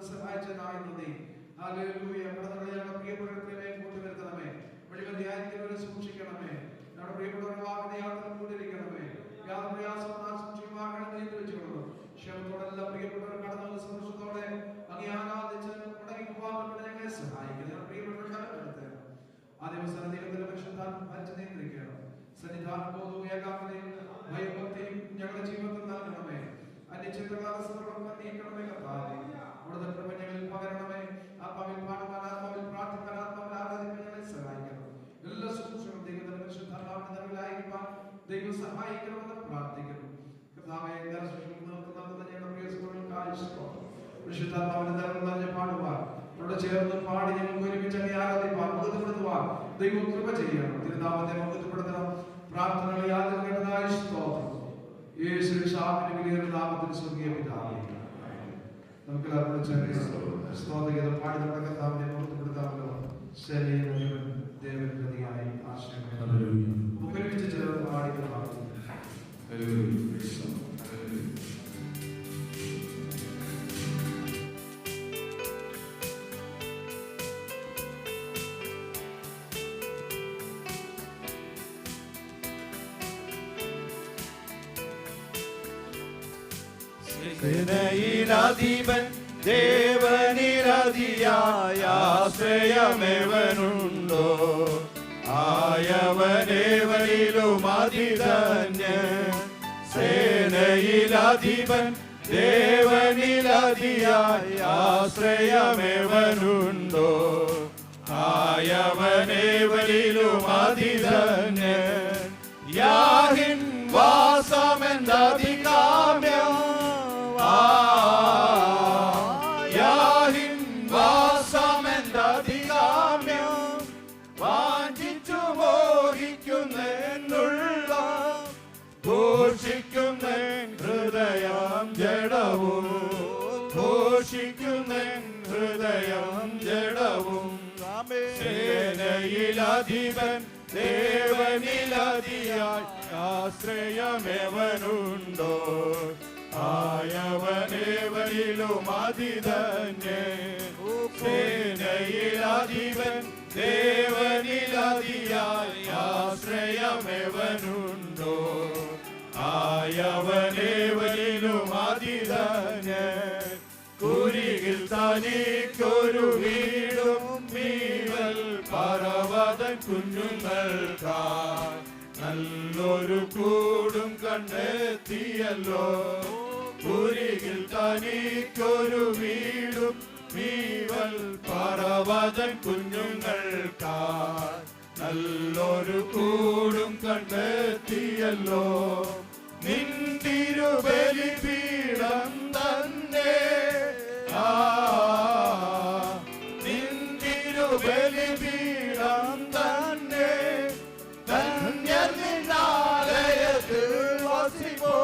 സഹായിച്ചതായി നന്ദി. ഹല്ലേലൂയ. കടന്നുകളി ഞങ്ങളുടെ പ്രിയപ്പെട്ടവരെ കൂട്ടിവരുത്തണമേ. വഴിമധ്യായിരിക്കുന്നവരെ സൂക്ഷിക്കണമേ. ഞങ്ങളുടെ പ്രിയപ്പെട്ടവരുടെ വാഹന യാത്ര കൂട്ടിരിക്കണമേ. യാതൊരു പ്രയാസവും സൂക്ഷിക്കുവാൻ വെച്ചുകൊള്ളു. ക്ഷമത്തോടെല്ലാം പ്രിയപ്പെട്ടവർ കടന്നു സന്തോഷത്തോടെ അങ്ങേ ആരാധിച്ച് മടങ്ങി പോകാൻ ഞങ്ങളെ സഹായിക്കണം. പ്രിയപ്പെട്ടവരുടെ ആ ദിവസം ദൈവത്തിന്റെ പരിശുദ്ധാത്മ ഭരിച്ച് നിയന്ത്രിക്കണം. സന്നിധാനം ബോധവും ഏകാഗ്രതയും ഭയഭക്തിയും ഞങ്ങളുടെ ജീവിതത്തിൽ നൽകണമേ. അന്യചിന്തകളെ നീക്കണമേ കർത്താവേ. അവിടുത്തെ കൃപ ഞങ്ങളിൽ പകരണമേ. ആത്മാവിൽ പാടുവാൻ, ആത്മാവിൽ പ്രാർത്ഥിക്കാൻ, ആത്മാവിൽ ആരാധിക്കാൻ ഞങ്ങളെ സഹായിക്കണം. എല്ലാ ശുശ്രൂഷകളും ദൈവത്തിന്റെ പരിശുദ്ധാത്മാവിന്റെ നിറവിലായിരിക്കാൻ ദൈവം സഹായിക്കണമെന്ന് പ്രാർത്ഥിക്കുന്നു. കർത്താവേ, പരിശുദ്ധാത്മാവിന്റെ നിറവിൽ നിറഞ്ഞ് പാടുവാൻ, അവിടെ ചേർന്ന് പാടി ഞങ്ങൾക്ക് ഒരുമിച്ച് അങ്ങേ ആരാധിപ്പാൻ, മഹത്വപ്പെടുത്തുവാൻ ദൈവം കൃപ ചെയ്യണം. തിരുനാമത്തെ മഹത്വപ്പെടുത്തണം. പ്രാർത്ഥനകൾ യാതൊരു കേട്ടതായ സ്തോത്രം. യേശുവിന്റെ വലിയ നാമത്തിൽ സ്വർഗീയ പിതാവേ. നമുക്ക് സ്തോത്രഗീതം പാടി നമ്മുടെ കർത്താവിനെ മഹത്വപ്പെടുത്താമല്ലോ. ശരീരം ദേവൻ പ്രതിയായി ആശ്രയം ഒരുമിച്ച് ചേർന്ന് പാടിക്കുന്നതാണ്. സേനയിലധിപൻ ദേവനിരതിയായ ആശ്രയമേവനുണ്ടോ? ആയവനേവനിലും അതിധന്യൻ. സേനയിലധിപൻ ദേവനിരതിയായ ആശ്രയമേവനുണ്ടോ? ആയവനേവനിലും അതിധന്യൻ. യാഹിൻ വാസമെന്തധികാമ്യം, യാഹിൻ വാസമെന്തധികാമ്യം. വാഞ്ചിച്ചു മോഹിക്കുന്നുള്ള ഘോഷിക്കുന്ന ഹൃദയം ജഡവും, ഘോഷിക്കുന്ന ഹൃദയം ജഡവും. സേനയിലധിപൻ ദേവനിലതിയായി ആശ്രയമേവനുണ്ടോ? ആയവനേവനിലും അതിധന്യൻ. സേനയിലധിപൻ ദേവനിലതിയായി ആശ്രയമേവനുണ്ടോ? ആയവനേവനിലും അതിധന്യൻ. കുരികിൽ തനിക്കൊരു വീടും മീവൽ പർവ്വതൻ കുഞ്ഞുങ്ങൾക്കായി നല്ലൊരു കൂടും കണ്ടെത്തിയല്ലോ. കുരികിൽ തനിക്കൊരു വീടും മീവൽ പർവ്വതൻ കുഞ്ഞുങ്ങൾക്കായി നല്ലൊരു കൂടും കണ്ടെത്തിയല്ലോ. നിന്തിരുബലിപീഠം തന്നെ, നിന്തിരുബലിപീഠം തന്നെ. ധന്യനാലയത്തിൽ വസിപ്പോ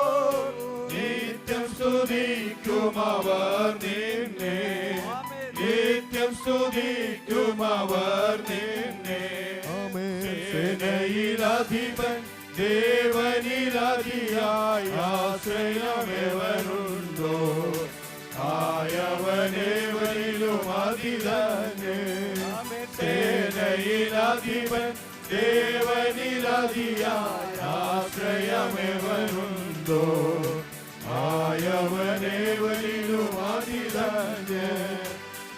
നിത്യം സ്തുതിക്കുമവർ നിന്നെ, നിത്യം സ്തുതിക്കുമവർ നിന്നെ. സേനയിലധിപൻ ദേവനിലതിയായി ആശ്രയമേവനുണ്ടോ? ആയവനേവനിലും അതിധന്യൻ. സേനയിലധിപൻ ദേവനിലതിയായി ആശ്രയമേവനുണ്ടോ? ആയവനേവനിലും അതിധന്യൻ.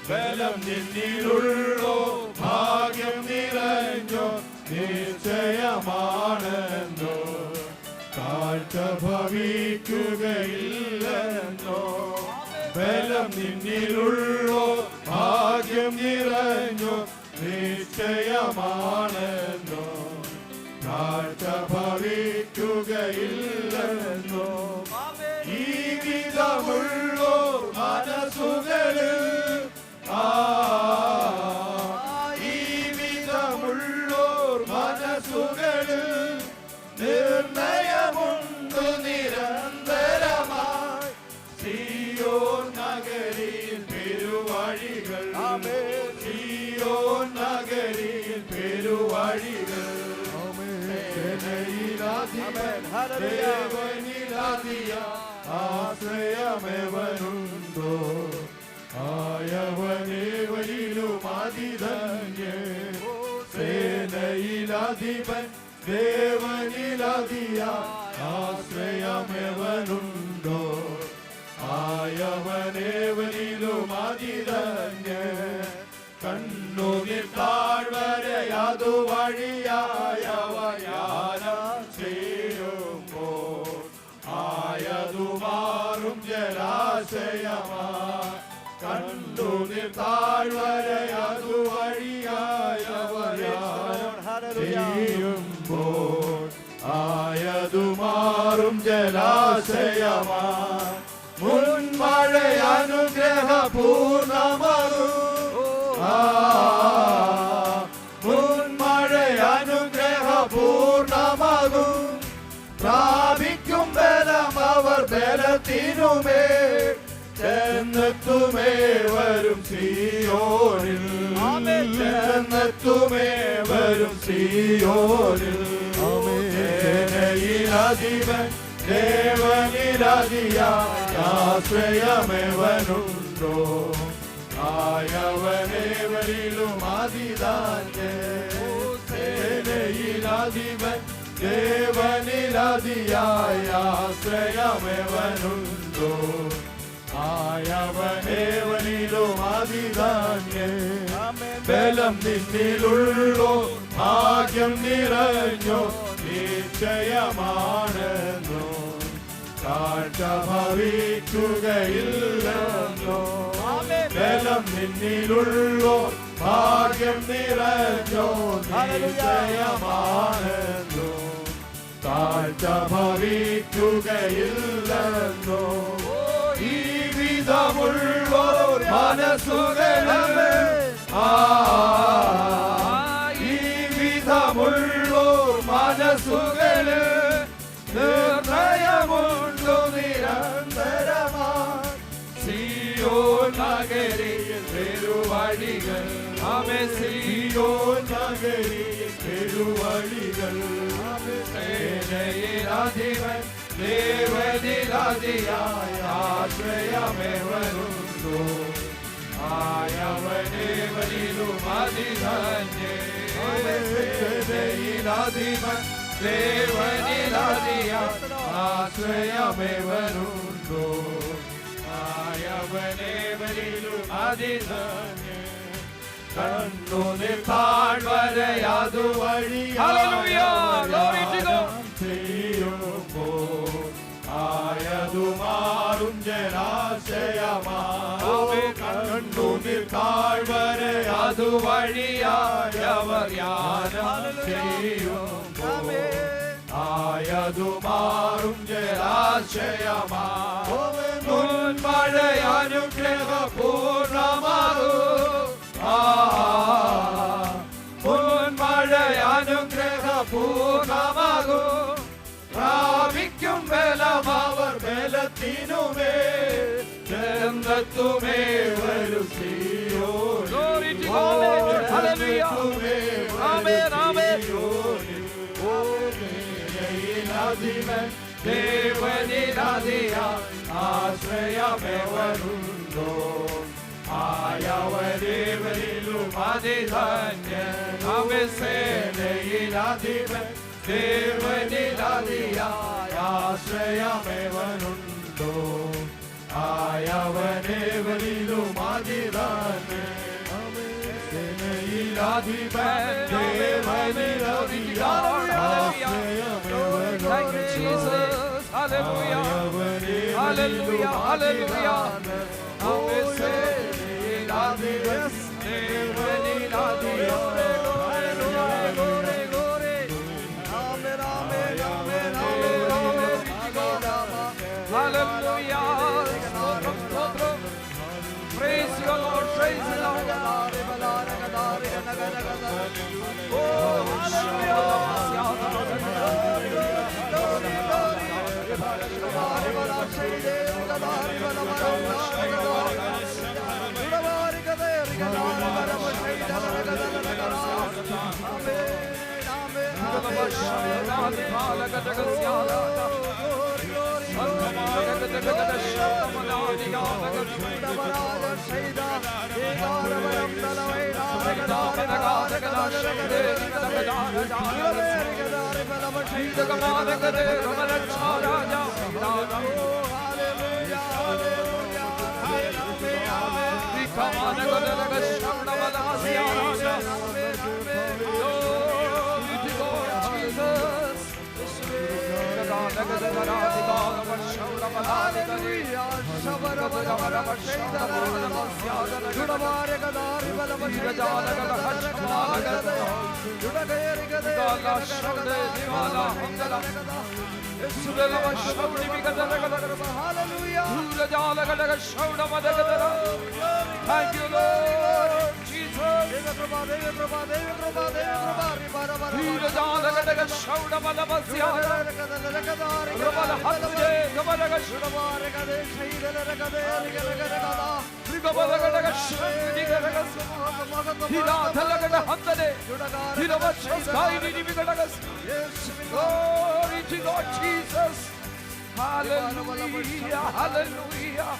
ബലം നിന്നിലുള്ളോ, ഭാഗ്യം നിറഞ്ഞോ, നിശ്ചയമാണെന്നോ, കാഴ്ച ഭവിക്കുകയില്ലെന്നോ. ബലം നിന്നിലുള്ളോ, ഭാഗ്യം നിറഞ്ഞോ, നിശ്ചയമാണെന്നോ, കാഴ്ച ഭവിക്കുകയില്ലെന്നോ. ഈ വിധമുള്ളോ മനസ്സുകളിൽ, ഈ വിധമുള്ളോർ മനസ്സുകളിൽ നിർണയമുണ്ടു നിരന്തരമായി. സിയോൻ നഗരിയിൽ പെരുവഴികൾ, സിയോൻ നഗരിയിൽ പെരുവഴികൾ. ദേവനിലതിയായി ആശ്രയമേവനുണ്ടോ? ആയവനേവനിലും അതിധന്യൻ സേനയിലധിപൻ ദേവനിലധിയ ആശ്രയമെവനുണ്ടോ ആയവനേവനിലും അതിധന്യൻ കണ്ണുനീർ താഴ്വരയതു വഴിയായവയാനം ചെയ്യുമ്പോൾ ആയതു മാറും ജലാശയമാ കണ്ണുനീർ താഴ്വരയതു വഴിയായവയാനം ചെയ്യുമ്പോൾ ആയതു മാറും ജലാശയമാ മുൻമഴ അനുഗ്രഹപൂർണമാകും മുൻമഴ അനുഗ്രഹപൂർണമാകും പ്രാപിക്കും ബലം അവർ ബലത്തിനുമേ ചെന്നെത്തുമേ വരും സിയോനിൽ ചെന്നെത്തുമേ വരും സിയോനിൽ സേനയിലധിപൻ ദേവനിലധിയാശ്രയമെവനുണ്ടോ ആയവനേവനിലും അതിധന്യൻ സേനയിലധിപൻ ദേവനിലധിയാശ്രയമെവനുണ്ടോ ആയവനേവനിലും അതിധന്യൻ ബലം നിന്നിലുള്ളോ ഭാഗ്യം നിറഞ്ഞോ നിശ്ചയമാണെന്നോ കാഴ്ച ഭവിക്കുകയില്ലെന്നോ ബലം നിന്നിലുള്ളോ ഭാഗ്യം നിറഞ്ഞോ നിശ്ചയമാണെന്നോ കാഴ്ച ഭവിക്കുകയില്ലെന്നോ ഈ വിധമുള്ളോർ മനസ്സുകളെ ഈ വിധമുള്ളോർ മനസ്സുകളെ നിർണയമുണ്ടു നിരന്തരമായി സിയോൻ നഗരിയിൽ പെരുവഴികൾ സിയോൻ നഗരിയിൽ പെരുവഴികൾ സേനയിലധിപൻ ദേവനിലധിയായ ആശ്രയമെവനുണ്ടോ ആയവനേവനിലും അതിധന്യൻ സേനയിലധിപൻ ദേവനിലധിയായ ആശ്രയമെവനുണ്ടോ ആയവനേവനിലും അതിധന്യൻ കണ്ണുനീർ താഴ്വരയതു വഴിയായം ചെയ്യുമ്പോൾ ആയതു മാറും ജലാശയമാ കണ്ണുനീർ താഴ്വരയതു വഴിയായവർ യാനം ചെയ്യുമ്പോൾ ആയതു മാറും ജലാശയമാ മുൻമഴ അനുഗ്രഹപൂർണമാകും മുൻമഴ അനുഗ്രഹപൂർണമാകും പ്രാപിക്കും ബലം അവർ ബലത്തിനുമേ ചെന്നെത്തുമേ വരും സിയോനിൽ ദേവനിലധിയാ ആശ്രയമെവനുണ്ടോ ആയവനേവനിലും അതിധന്യൻ സേനയിലധിപൻ ദേവനിലധിയാ ആശ്രയമെവനുണ്ടോ ആയവനേവനിലും അതിധന്യൻ സേനയിലധിപൻ ദേവനിലധിയാ ആശ്രയമെവനുണ്ടോ Hallelujah, hallelujah. Praise you, Lord, praise you, Lord. Oh, hallelujah. Thank you, Lord Jesus. Glory to God, Jesus. Hallelujah, hallelujah.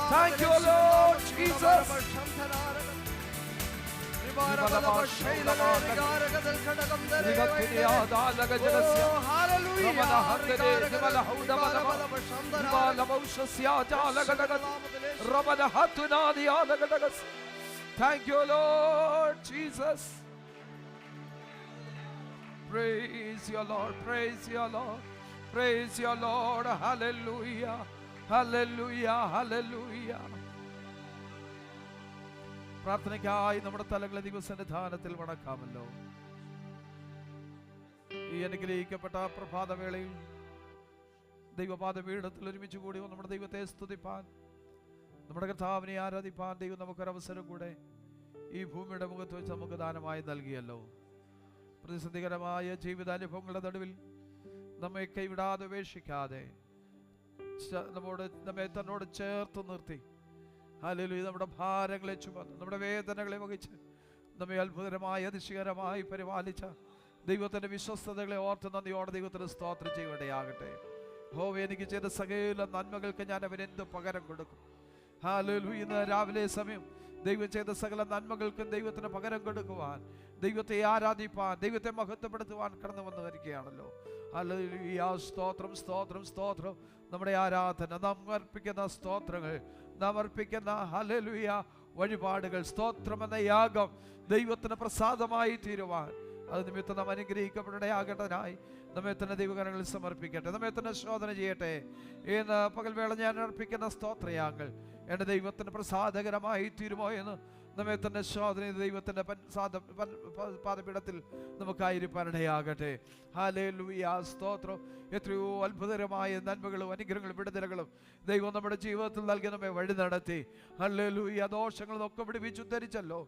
Thank you, Lord Jesus. Thank you, Lord Jesus. Praise your Lord, praise your Lord, praise your Lord. Hallelujah, hallelujah, hallelujah. പ്രാർത്ഥനയ്ക്കായി നമ്മുടെ തലകളെ ദൈവസന്നിധാനത്തിൽ വണക്കാമല്ലോ. ഈ അനുഗ്രഹിക്കപ്പെട്ട പ്രഭാതവേളയിൽ ദൈവപാദപീഠത്തിൽ ഒരുമിച്ച് കൂടി നമ്മുടെ ദൈവത്തെ സ്തുതിപ്പാൻ, നമ്മുടെ കർത്താവിനെ ആരാധിപ്പാൻ ദൈവം നമുക്കൊരവസരം കൂടെ ഈ ഭൂമിയുടെ മുഖത്ത് വെച്ച് നമുക്ക് ദാനമായി നൽകിയല്ലോ. പ്രതിസന്ധികരമായ ജീവിതാനുഭവങ്ങളുടെ നടുവിൽ നമ്മെ കൈവിടാതെ ഉപേക്ഷിക്കാതെ നമ്മെ തന്നോട് ചേർത്ത് നിർത്തി, ഹല്ലേലൂയ, നമ്മുടെ ഭാരങ്ങളെ ചുമന്ന് നമ്മുടെ വേദനകളെ വഹിച്ച് നമ്മെ അത്ഭുതകരമായി അതിശയകരമായി പരിപാലിച്ച ദൈവത്തിൻ്റെ വിശ്വസ്തതകളെ ഓർത്ത് നന്ദിയോടെ ദൈവത്തിന് സ്തോത്രം ചെയ്യുകയാകട്ടെ. യഹോവേ, എനിക്ക് ചെയ്ത സകല നന്മകൾക്ക് ഞാൻ അവനെന്ത് പകരം കൊടുക്കും? ഹല്ലേലൂയ. ഇന്ന് രാവിലെ സമയം ദൈവം ചെയ്ത സകല നന്മകൾക്കും ദൈവത്തിന് പകരം കൊടുക്കുവാൻ, ദൈവത്തെ ആരാധിപ്പാൻ, ദൈവത്തെ മഹത്വപ്പെടുത്തുവാൻ കടന്നു വന്നു വരികയാണല്ലോ. ഹല്ലേലൂയ. സ്തോത്രം, സ്തോത്രം, സ്തോത്രം. നമ്മുടെ ആരാധന, നാം അർപ്പിക്കുന്ന സ്തോത്രങ്ങൾ, നാം അർപ്പിക്കുന്ന ഹല്ലേലൂയ വഴിപാടുകൾ, സ്തോത്രമെന്ന യാഗം ദൈവത്തിന് പ്രസാദമായി തീരുവാൻ അത് നിമിത്തം നാം അനുഗ്രഹിക്കപ്പെടേണ്ടതാകേണ്ടതിനായി നമ്മെ തന്നെ ദൈവകരങ്ങളിൽ സമർപ്പിക്കട്ടെ. നമ്മെ തന്നെ ശോധന ചെയ്യട്ടെ. ഇന്ന് പകൽവേള ഞാൻ അർപ്പിക്കുന്ന സ്തോത്രയാഗങ്ങൾ എൻ്റെ ദൈവത്തിന് പ്രസാദകരമായി തീരുമോ എന്ന് നമ്മെ തന്നെ ശോധന ദൈവത്തിൻ്റെ പാദപീഠത്തിൽ നമുക്കായിരിക്കാനിടയാകട്ടെ. ഹല്ലേലൂയ. സ്തോത്രം. എത്രയോ അത്ഭുതകരമായ നന്മകളും അനുഗ്രഹങ്ങളും വിടുതലുകളും ദൈവം നമ്മുടെ ജീവിതത്തിൽ നൽകി നമ്മെ വഴി നടത്തി. ഹല്ലേലൂയ. ദോഷങ്ങളിൽ നിന്നൊക്കെ വിടുവിച്ച് ഉദ്ധരിച്ചല്ലോ.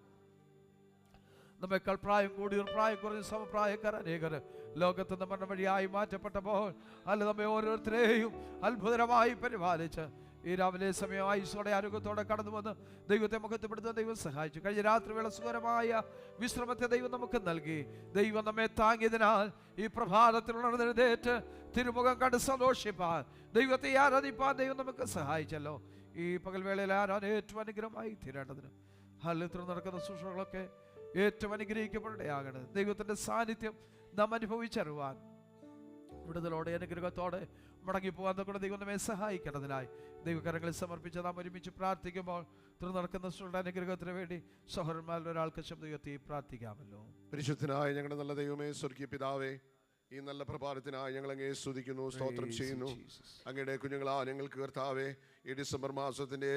നമ്മേക്കാൾ പ്രായം കൂടിയവർ, പ്രായം കുറഞ്ഞ സമപ്രായക്കാർ അനേകർ ലോകത്ത് നമ്മുടെ വഴിയായി മാറ്റപ്പെട്ടപ്പോൾ നമ്മെ ഓരോരുത്തരെയും അത്ഭുതകരമായി പരിപാലിച്ച് ഈ രാവിലെ സമയം ആയുസ്സോടെ ആരോഗ്യത്തോടെ കടന്നു വന്ന് ദൈവത്തെ മഹത്വപ്പെടുത്താൻ ദൈവം സഹായിച്ചു. കഴിഞ്ഞ രാത്രി വേള സുഖകരമായ വിശ്രമത്തെ ദൈവം നമുക്ക് നൽകി. ദൈവം നമ്മെ താങ്ങിയതിനാൽ ഈ പ്രഭാതത്തിലുള്ളതേറ്റ് തിരുമുഖം കണ്ട് സന്തോഷിപ്പാൻ, ദൈവത്തെ ആരാധിപ്പാൻ ദൈവം നമുക്ക് സഹായിച്ചല്ലോ. ഈ പകൽവേളയിൽ ആരാധന ഏറ്റവും അനുഗ്രഹമായി തീരേണ്ടതിന് ഹല്ലേലൂയ നടക്കുന്ന ശുശ്രൂഷകളൊക്കെ ഏറ്റവും അനുഗ്രഹിക്കപ്പെടേണ്ടതാകണം. ദൈവത്തിൻ്റെ സാന്നിധ്യം നാം അനുഭവിച്ചറിവാൻ വിടുതലോടെ അനുഗ്രഹത്തോടെ മടങ്ങിപ്പോകാൻ കൂടെ ദൈവം നമ്മെ സഹായിക്കേണ്ടതിനായി ദൈവകരങ്ങളിൽ സമർപ്പിച്ച് നാം ഒരുമിച്ച് പ്രാർത്ഥിക്കുമ്പോൾ നടക്കുന്ന അനുഗ്രഹത്തിന് വേണ്ടി സഹോദരന്മാരിൽ ഒരാൾക്ക് ശബ്ദം ഉയർത്തി പ്രാർത്ഥിക്കാമല്ലോ. പരിശുദ്ധനായ ഞങ്ങളുടെ നല്ല ദൈവമേ, സ്വർഗീയ പിതാവേ, ഈ നല്ല പ്രഭാതത്തിനായി ഞങ്ങൾ അങ്ങേ സ്തുതിക്കുന്നു, സ്തോത്രം ചെയ്യുന്നു. അങ്ങയുടെ കുഞ്ഞുങ്ങളാ ഞങ്ങൾക്ക് കർത്താവേ ഈ ഡിസംബർ മാസത്തിൻ്റെ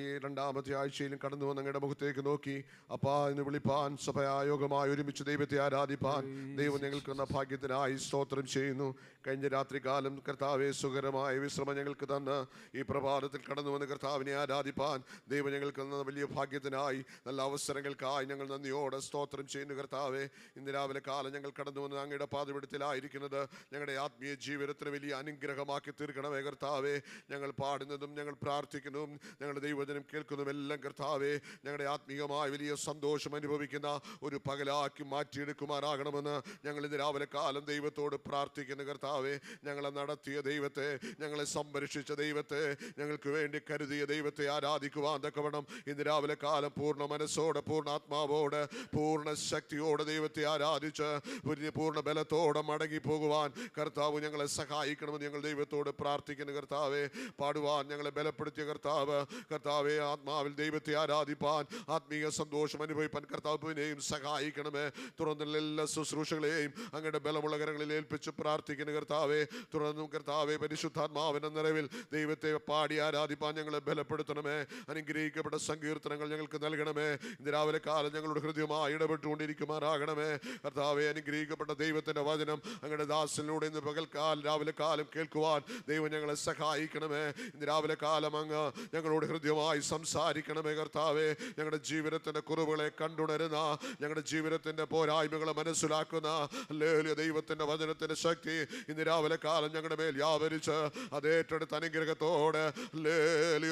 ഈ രണ്ടാമത്തെ ആഴ്ചയിലും കടന്നു വന്ന് അങ്ങയുടെ മുഖത്തേക്ക് നോക്കി അപ്പാ എന്ന് വിളിപ്പാൻ സഭയായോഗമായി ഒരുമിച്ച് ദൈവത്തെ ആരാധിപ്പാൻ ദൈവം ഞങ്ങൾക്ക് തന്ന ഭാഗ്യത്തിനായി സ്തോത്രം ചെയ്യുന്നു. കഴിഞ്ഞ രാത്രികാലം കർത്താവെ സുഖകരമായ വിശ്രമം ഞങ്ങൾക്ക് തന്ന് ഈ പ്രഭാതത്തിൽ കടന്നു വന്ന് കർത്താവിനെ ആരാധിപ്പാൻ ദൈവം ഞങ്ങൾക്ക് തന്ന വലിയ ഭാഗ്യത്തിനായി നല്ല അവസരങ്ങൾക്കായി ഞങ്ങൾ നന്ദിയോടെ സ്തോത്രം ചെയ്യുന്നു. കർത്താവെ, ഇന്ന് രാവിലെ കാലം ഞങ്ങൾ കടന്നു വന്ന് അങ്ങയുടെ പാദപീഠത്തിലായിരിക്കുന്നത് ഞങ്ങളുടെ ആത്മീയ ജീവിതത്തിന് വലിയ അനുഗ്രഹമാക്കി തീർക്കണമേ. കർത്താവെ, ഞങ്ങൾ പാടുന്നതും ഞങ്ങൾ പ്രാർത്ഥിക്കുന്നതും കാണുന്നതും ഞങ്ങളുടെ ദൈവവചനം കേൾക്കുന്നതും എല്ലാം കർത്താവേ ഞങ്ങളുടെ ആത്മീയമായ വലിയ സന്തോഷം അനുഭവിക്കുന്ന ഒരു പകലാക്കി മാറ്റിയെടുക്കുമാറാകണമെന്ന് ഞങ്ങൾ ഇന്ന് രാവിലെ കാലം ദൈവത്തോട് പ്രാർത്ഥിക്കുന്ന കർത്താവേ. ഞങ്ങളെ നടത്തിയ ദൈവത്തെ, ഞങ്ങളെ സംരക്ഷിച്ച ദൈവത്തെ, ഞങ്ങൾക്ക് വേണ്ടി കരുതിയ ദൈവത്തെ ആരാധിക്കുവാൻ തക്കവണ്ണം ഇന്ന് രാവിലെ കാലം പൂർണ്ണ മനസ്സോടെ, പൂർണ്ണ ആത്മാവോടെ, പൂർണ്ണ ശക്തിയോടെ ദൈവത്തെ ആരാധിച്ച് പൂർണ്ണ ബലത്തോടെ മടങ്ങി പോകുവാൻ കർത്താവ് ഞങ്ങളെ സഹായിക്കണമെന്ന് ഞങ്ങൾ ദൈവത്തോട് പ്രാർത്ഥിക്കുന്നു കർത്താവേ. പാടുവാൻ ഞങ്ങളെ ബലപ്പെടുത്തിയ കർത്താവേ, ആത്മാവിൽ ദൈവത്തെ ആരാധിപ്പാൻ, ആത്മീയ സന്തോഷം അനുഭവിപ്പാൻ കർത്താവിനെയും സഹായിക്കണമേ. തുറന്നുള്ള എല്ലാ ശുശ്രൂഷകളെയും അങ്ങയുടെ ബലമുള്ള കരങ്ങളിൽ ഏൽപ്പിച്ച് പ്രാർത്ഥിക്കുന്നു കർത്താവേ. തുറന്നും കർത്താവേ, പരിശുദ്ധാത്മാവിന്റെ നിറവിൽ ദൈവത്തെ പാടി ആരാധിപ്പാൻ ഞങ്ങളെ ബലപ്പെടുത്തണമേ. അനുഗ്രഹിക്കപ്പെട്ട സങ്കീർത്തനങ്ങൾ ഞങ്ങൾക്ക് നൽകണമേ. ഇന്ന് രാവിലെ കാലം ഞങ്ങളുടെ ഹൃദയമായി ഇടപെട്ടുകൊണ്ടിരിക്കുമാറാകണമേ കർത്താവേ. അനുഗ്രഹിക്കപ്പെട്ട ദൈവത്തിന്റെ വചനം അങ്ങയുടെ ദാസനിലൂടെ ഇന്ന് രാവിലെ കാലം കേൾക്കുവാൻ ദൈവം ഞങ്ങളെ സഹായിക്കണമേ. ഇന്ന് രാവിലെ കാലം അങ്ങ് ഞങ്ങളോട് ഹൃദയമായി സംസാരിക്കണമേ കർത്താവേ. ഞങ്ങളുടെ ജീവിതത്തിന്റെ കുറവുകളെ കണ്ടുണരുന്ന, ഞങ്ങളുടെ ജീവിതത്തിന്റെ പോരായ്മകളെ മനസ്സിലാക്കുന്ന ദൈവത്തിന്റെ വചനത്തിന്റെ ശക്തി ഇന്ന് രാവിലെ കാലം ഞങ്ങളുടെ മേൽ വ്യാപരിച്ച് അതേറ്റെടുത്ത അനുഗ്രഹത്തോടെ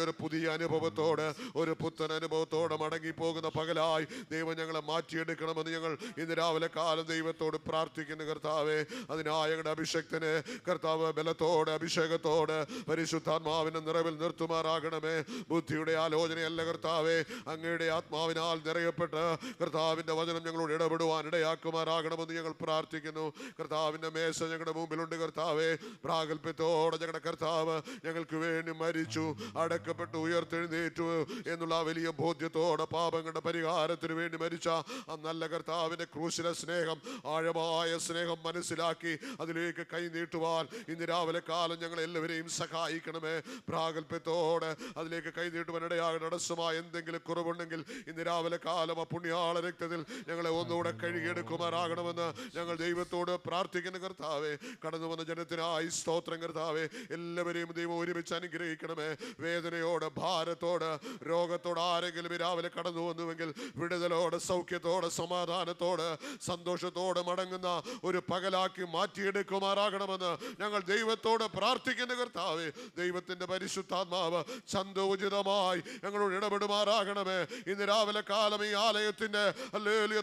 ഒരു പുതിയ അനുഭവത്തോടെ, ഒരു പുത്തൻ അനുഭവത്തോടെ മടങ്ങിപ്പോകുന്ന പകലായി ദൈവം ഞങ്ങളെ മാറ്റിയെടുക്കണമെന്ന് ഞങ്ങൾ ഇന്ന് രാവിലെ കാലം ദൈവത്തോട് പ്രാർത്ഥിക്കുന്നു കർത്താവേ. അതിനായി ഞങ്ങളുടെ അഭിഷേകത്തിന് കർത്താവ് ബലത്തോടെ, അഭിഷേകത്തോടെ പരിശുദ്ധാത്മാവിന്റെ നിറവിൽ നിർത്തുമാറാകണമേ. ബുദ്ധിയുടെ ആലോചനയല്ല കർത്താവേ, അങ്ങയുടെ ആത്മാവിനാൽ നിറയപ്പെട്ട് കർത്താവിന്റെ വചനം ഞങ്ങളോട് ഇടപെടുവാൻ ഇടയാക്കുമാറാകണമെന്ന് ഞങ്ങൾ പ്രാർത്ഥിക്കുന്നു. കർത്താവിന്റെ മേശ ഞങ്ങളുടെ മുമ്പിലുണ്ട് കർത്താവേ. പ്രാഗൽഭ്യത്തോടെ ഞങ്ങളുടെ കർത്താവ് ഞങ്ങൾക്ക് വേണ്ടി മരിച്ചു, അടക്കപ്പെട്ടു, ഉയർത്തെഴുന്നേറ്റു എന്നുള്ള വലിയ ബോധ്യത്തോടെ പാപങ്ങളുടെ പരിഹാരത്തിന് വേണ്ടി മരിച്ച ആ നല്ല കർത്താവിന്റെ ക്രൂശിലെ സ്നേഹം, ആഴമായ സ്നേഹം മനസ്സിലാക്കി അതിലേക്ക് കൈ നീട്ടുവാൻ ഇന്ന് രാവിലെ കാലം ഞങ്ങൾ എല്ലാവരെയും സഹായിക്കണമേ. പ്രാഗൽഭ്യത്തോടെ അതിലേക്ക് കൈ നീട്ടുവാൻ ഇടയാകണം. തടസ്സമായ എന്തെങ്കിലും കുറവുണ്ടെങ്കിൽ ഇന്ന് രാവിലെ കാലം ആ പുണ്യാള രക്തത്തിൽ ഞങ്ങളെ ഒന്നുകൂടെ കഴുകിയെടുക്കുമാറാകണമെന്ന് ഞങ്ങൾ ദൈവത്തോട് പ്രാർത്ഥിക്കുന്ന കർത്താവേ. കടന്നു വന്ന ജനത്തിനായി സ്തോത്രം കർത്താവേ. എല്ലാവരെയും ദൈവം ഒരുമിച്ച് അനുഗ്രഹിക്കണമേ. വേദനയോടെ, ഭാരത്തോടെ, രോഗത്തോടെ ആരെങ്കിലും രാവിലെ കടന്നു വന്നുവെങ്കിൽ വിടുതലോടെ, സൗഖ്യത്തോടെ, സമാധാനത്തോടെ, സന്തോഷത്തോടെ മടങ്ങുന്ന ഒരു പകലാക്കി മാറ്റിയെടുക്കുമാറാകണമെന്ന് ഞങ്ങൾ ദൈവത്തോട് പ്രാർത്ഥിക്കുന്ന കർത്താവേ. ദൈവത്തിന്റെ പരിശുദ്ധാത്മാവ് ചന്തോചിതമായി ഞങ്ങളോട് ഇടപെടുമാറാകണമേ. ഇന്ന് രാവിലെ കാലം ഈ ആലയത്തിന്റെ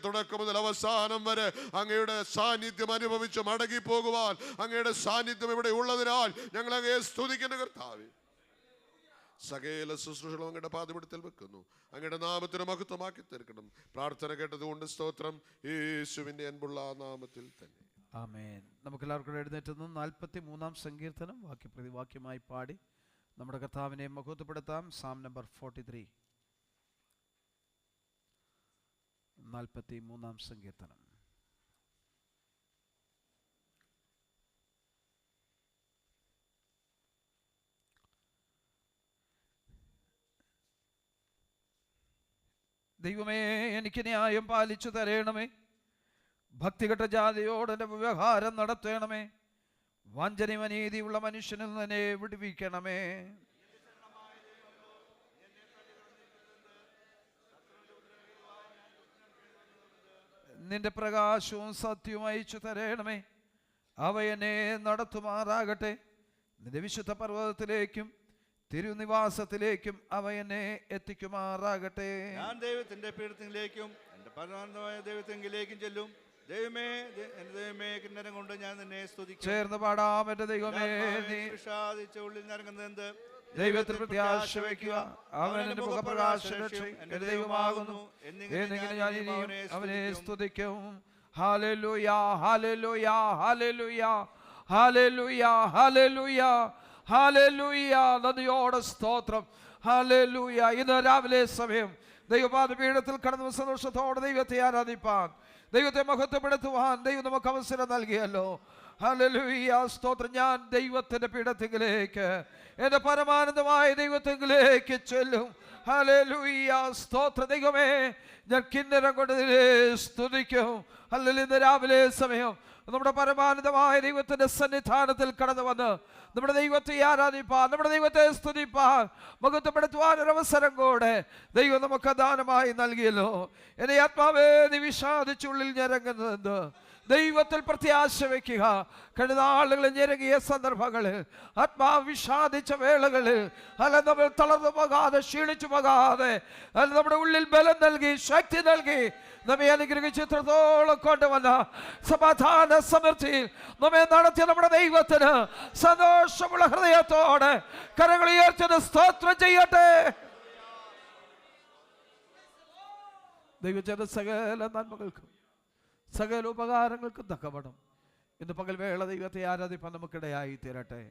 തുടക്കം മുതൽ അവസാനം വരെ അങ്ങയുടെ സാന്നിധ്യം അനുഭവിച്ച് മടങ്ങി പോകുവാൻ അങ്ങയുടെ സാന്നിധ്യം ഇവിടെ ഉള്ളതിനാൽ ഞങ്ങൾ അങ്ങയെ സ്തുതിക്കുന്ന കർത്താവേ. സകല ശുശ്രൂഷകളും അങ്ങയുടെ പാദപീഠത്തിൽ വെക്കുന്നു. അങ്ങയുടെ നാമത്തിന് മഹത്വമാക്കി തീർക്കണം. പ്രാർത്ഥന കേട്ടതുകൊണ്ട് സ്തോത്രം. യേശുവിന്റെ അൻപുള്ള നാമത്തിൽ തന്നെ ആമേൻ. നമുക്കെല്ലാവർക്കും എഴുന്നേറ്റ് നിന്ന് 43-ാം സങ്കീർത്തനം വാക്യപ്രതി വാക്യമായി പാടി നമ്മുടെ കർത്താവിനെ മഹത്വപ്പെടുത്താം. സാം നമ്പർ 43, 43-ാം സങ്കീർത്തനം. ദൈവമേ, എനിക്ക് ന്യായം പാലിച്ചു തരണമേ. ഭക്തികെട്ട ജാതിയോട് എൻ്റെ വ്യവഹാരം നടത്തണമേ. വഞ്ചനയും അനീതിയുള്ള മനുഷ്യനിൽ തന്നെ വിടുവിക്കണമേ. നിന്റെ പ്രകാശവും സത്യവും അയച്ചു തരണമേ. അവ എന്നെ നടത്തുമാറാകട്ടെ. നിന്റെ വിശുദ്ധ പർവ്വതത്തിലേക്കും തിരുനിവാസത്തിലേക്കും അവ എന്നെ എത്തിക്കുമാറാകട്ടെ. ഞാൻ ദൈവത്തിന്റെ പീഠത്തിലേക്കും എന്റെ പരമാനന്ദമായ ദൈവത്തിലേക്കും ചെല്ലും. ദൈവമേ, എന്റെ ദൈവമേ, കിന്നരം കൊണ്ട് ഞാൻ നിന്നെ സ്തുതിക്കും. ചേർന്ന് പാടാം. എന്റെ ദൈവമേ, നീ വിഷാദിച്ച ഉള്ളിൽ നിറങ്ങുന്നത് ദൈവത്തിൽ പ്രത്യാശ വയ്ക്കുക. അവൻ എന്റെ മുഖപ്രകാശം എന്റെ ദൈവമാകുന്നു. എന്നിങ്ങനെ ഞാൻ ഇനിയും അവനെ സ്തുതിക്കും. Hallelujah, hallelujah, hallelujah, hallelujah, hallelujah, hallelujah. നദിയോടെ സ്തോത്രം. ഹല്ലേലൂയ. ഇന്ന് രാവിലെ സമയം ദൈവപാദപീഠത്തിൽ കടന്നു സന്തോഷത്തോടെ ദൈവത്തെ ആരാധിപ്പാൻ, ദൈവത്തെ മഹത്വപ്പെടുത്തുവാൻ ദൈവം നമുക്ക് അവസരം നൽകിയല്ലോ. ഹല്ലേലൂയ, സ്തോത്രം. ഞാൻ ദൈവത്തിന്റെ പീഠത്തിലേക്ക്, എന്റെ പരമാനന്ദമായ ദൈവത്തിലേക്ക് ചെല്ലും. ഹല്ലേലൂയ, സ്തോത്രം. ദൈവമേ, ഞാൻ കിന്നരം കൊണ്ട് സ്തുതിക്കും. ഹല്ലേലൂയ. ഇന്ന് രാവിലെ സമയം നമ്മുടെ പരമാനന്ദമായ ദൈവത്തിന്റെ സന്നിധാനത്തിൽ കടന്നു വന്ന് നമ്മുടെ ദൈവത്തെ ആരാധിപ്പാൻ, നമ്മുടെ ദൈവത്തെ സ്തുതിപ്പാൻ, മഹത്വപ്പെടുത്തുവാൻ ഒരു അവസരം കൂടെ ദൈവം നമുക്ക് ദാനമായി നൽകിയല്ലോ. എന്റെ ആത്മാവേ, നീ വിഷാദിച്ചുള്ളിൽ ഞരങ്ങുന്നത് ദൈവത്തിൽ പ്രത്യാശ വയ്ക്കുക. കഴിഞ്ഞ നാളുകളിൽ ഞെരുങ്ങിയ സന്ദർഭങ്ങളിൽ, ആത്മാവ് വിഷാദിച്ച വേളകളിൽ, അല്ല നമ്മൾ തളർന്നു പോകാതെ, ക്ഷീണിച്ചു പോകാതെ, അല്ല നമ്മുടെ ഉള്ളിൽ ബലം നൽകി, ശക്തി നൽകി, നമ്മെ അനുഗ്രഹിച്ച് ഇത്രത്തോളം കൊണ്ടുവന്ന സമാധാന സമൃദ്ധിയിൽ നമ്മെ നടത്തിയ നമ്മുടെ ദൈവത്തിന് സന്തോഷമുള്ള ഹൃദയത്തോടെ കരങ്ങൾ ഉയർത്തി സ്തോത്രം ചെയ്യട്ടെ. ദൈവജന സകല നന്മകൾക്കും സകല ഉപകാരങ്ങൾക്കും തക്കവണ്ണം ഇന്ന് പകൽ വേള ദൈവത്തെ ആരാധിപ്പാൻ നമുക്കിടയായി തീരട്ടെ.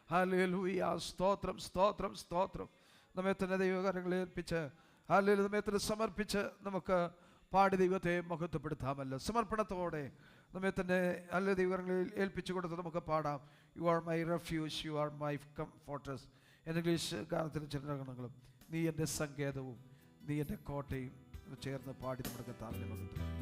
ഹല്ലേലൂയ. സ്തോത്രം, സ്തോത്രം, സ്തോത്രം. നമ്മെ തന്നെ ദൈവകാര്യങ്ങളെ ഏൽപ്പിച്ച്, ഹല്ലേലൂയ, നമ്മെ തന്നെ സമർപ്പിച്ച് നമുക്ക് പാടി ദൈവത്തെ മഹത്വപ്പെടുത്താമല്ലോ. സമർപ്പണത്തോടെ നമ്മെ തന്നെ നല്ല ദൈവങ്ങളിൽ ഏൽപ്പിച്ചു കൊടുത്ത് നമുക്ക് പാടാം. You are my refuge, you are my comforters. English ഗാനത്തിന് ചിലകളും നീ എൻ്റെ സങ്കേതവും നീ എൻ്റെ കോട്ടയും ചേർന്ന് പാടി നമ്മുടെ കർത്താവിനെ മഹത്വം.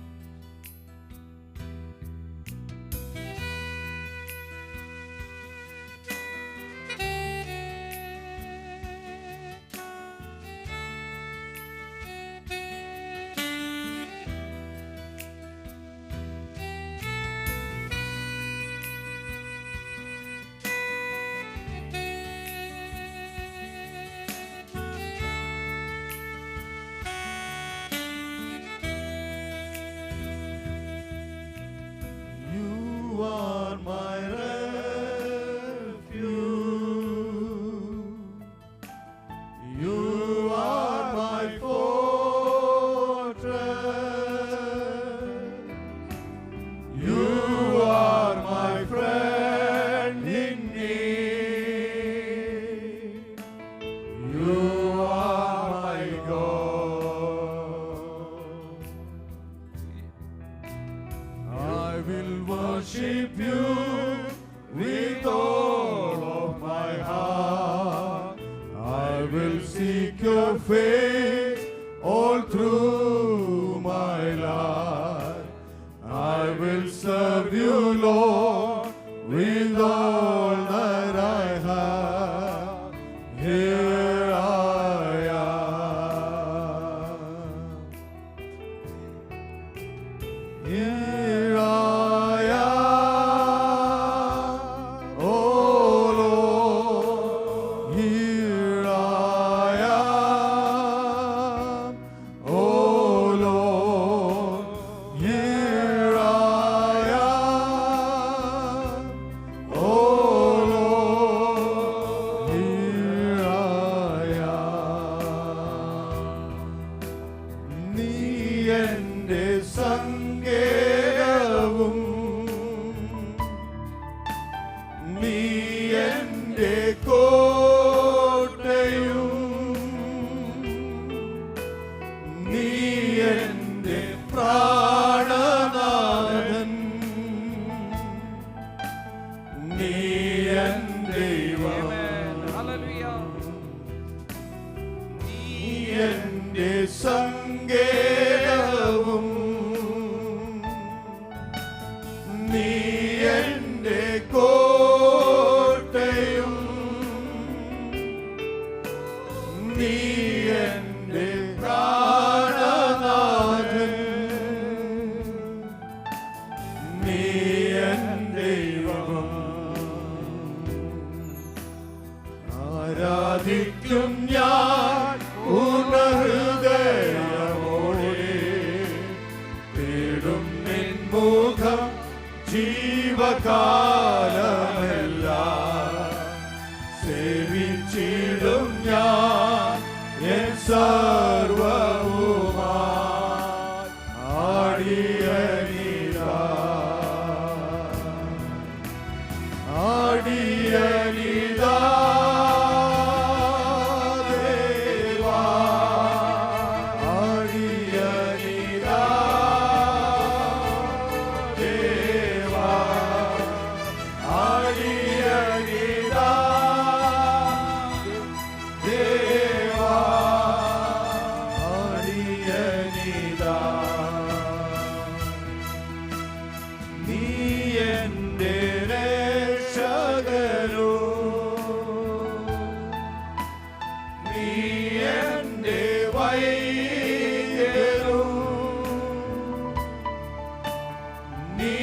നീ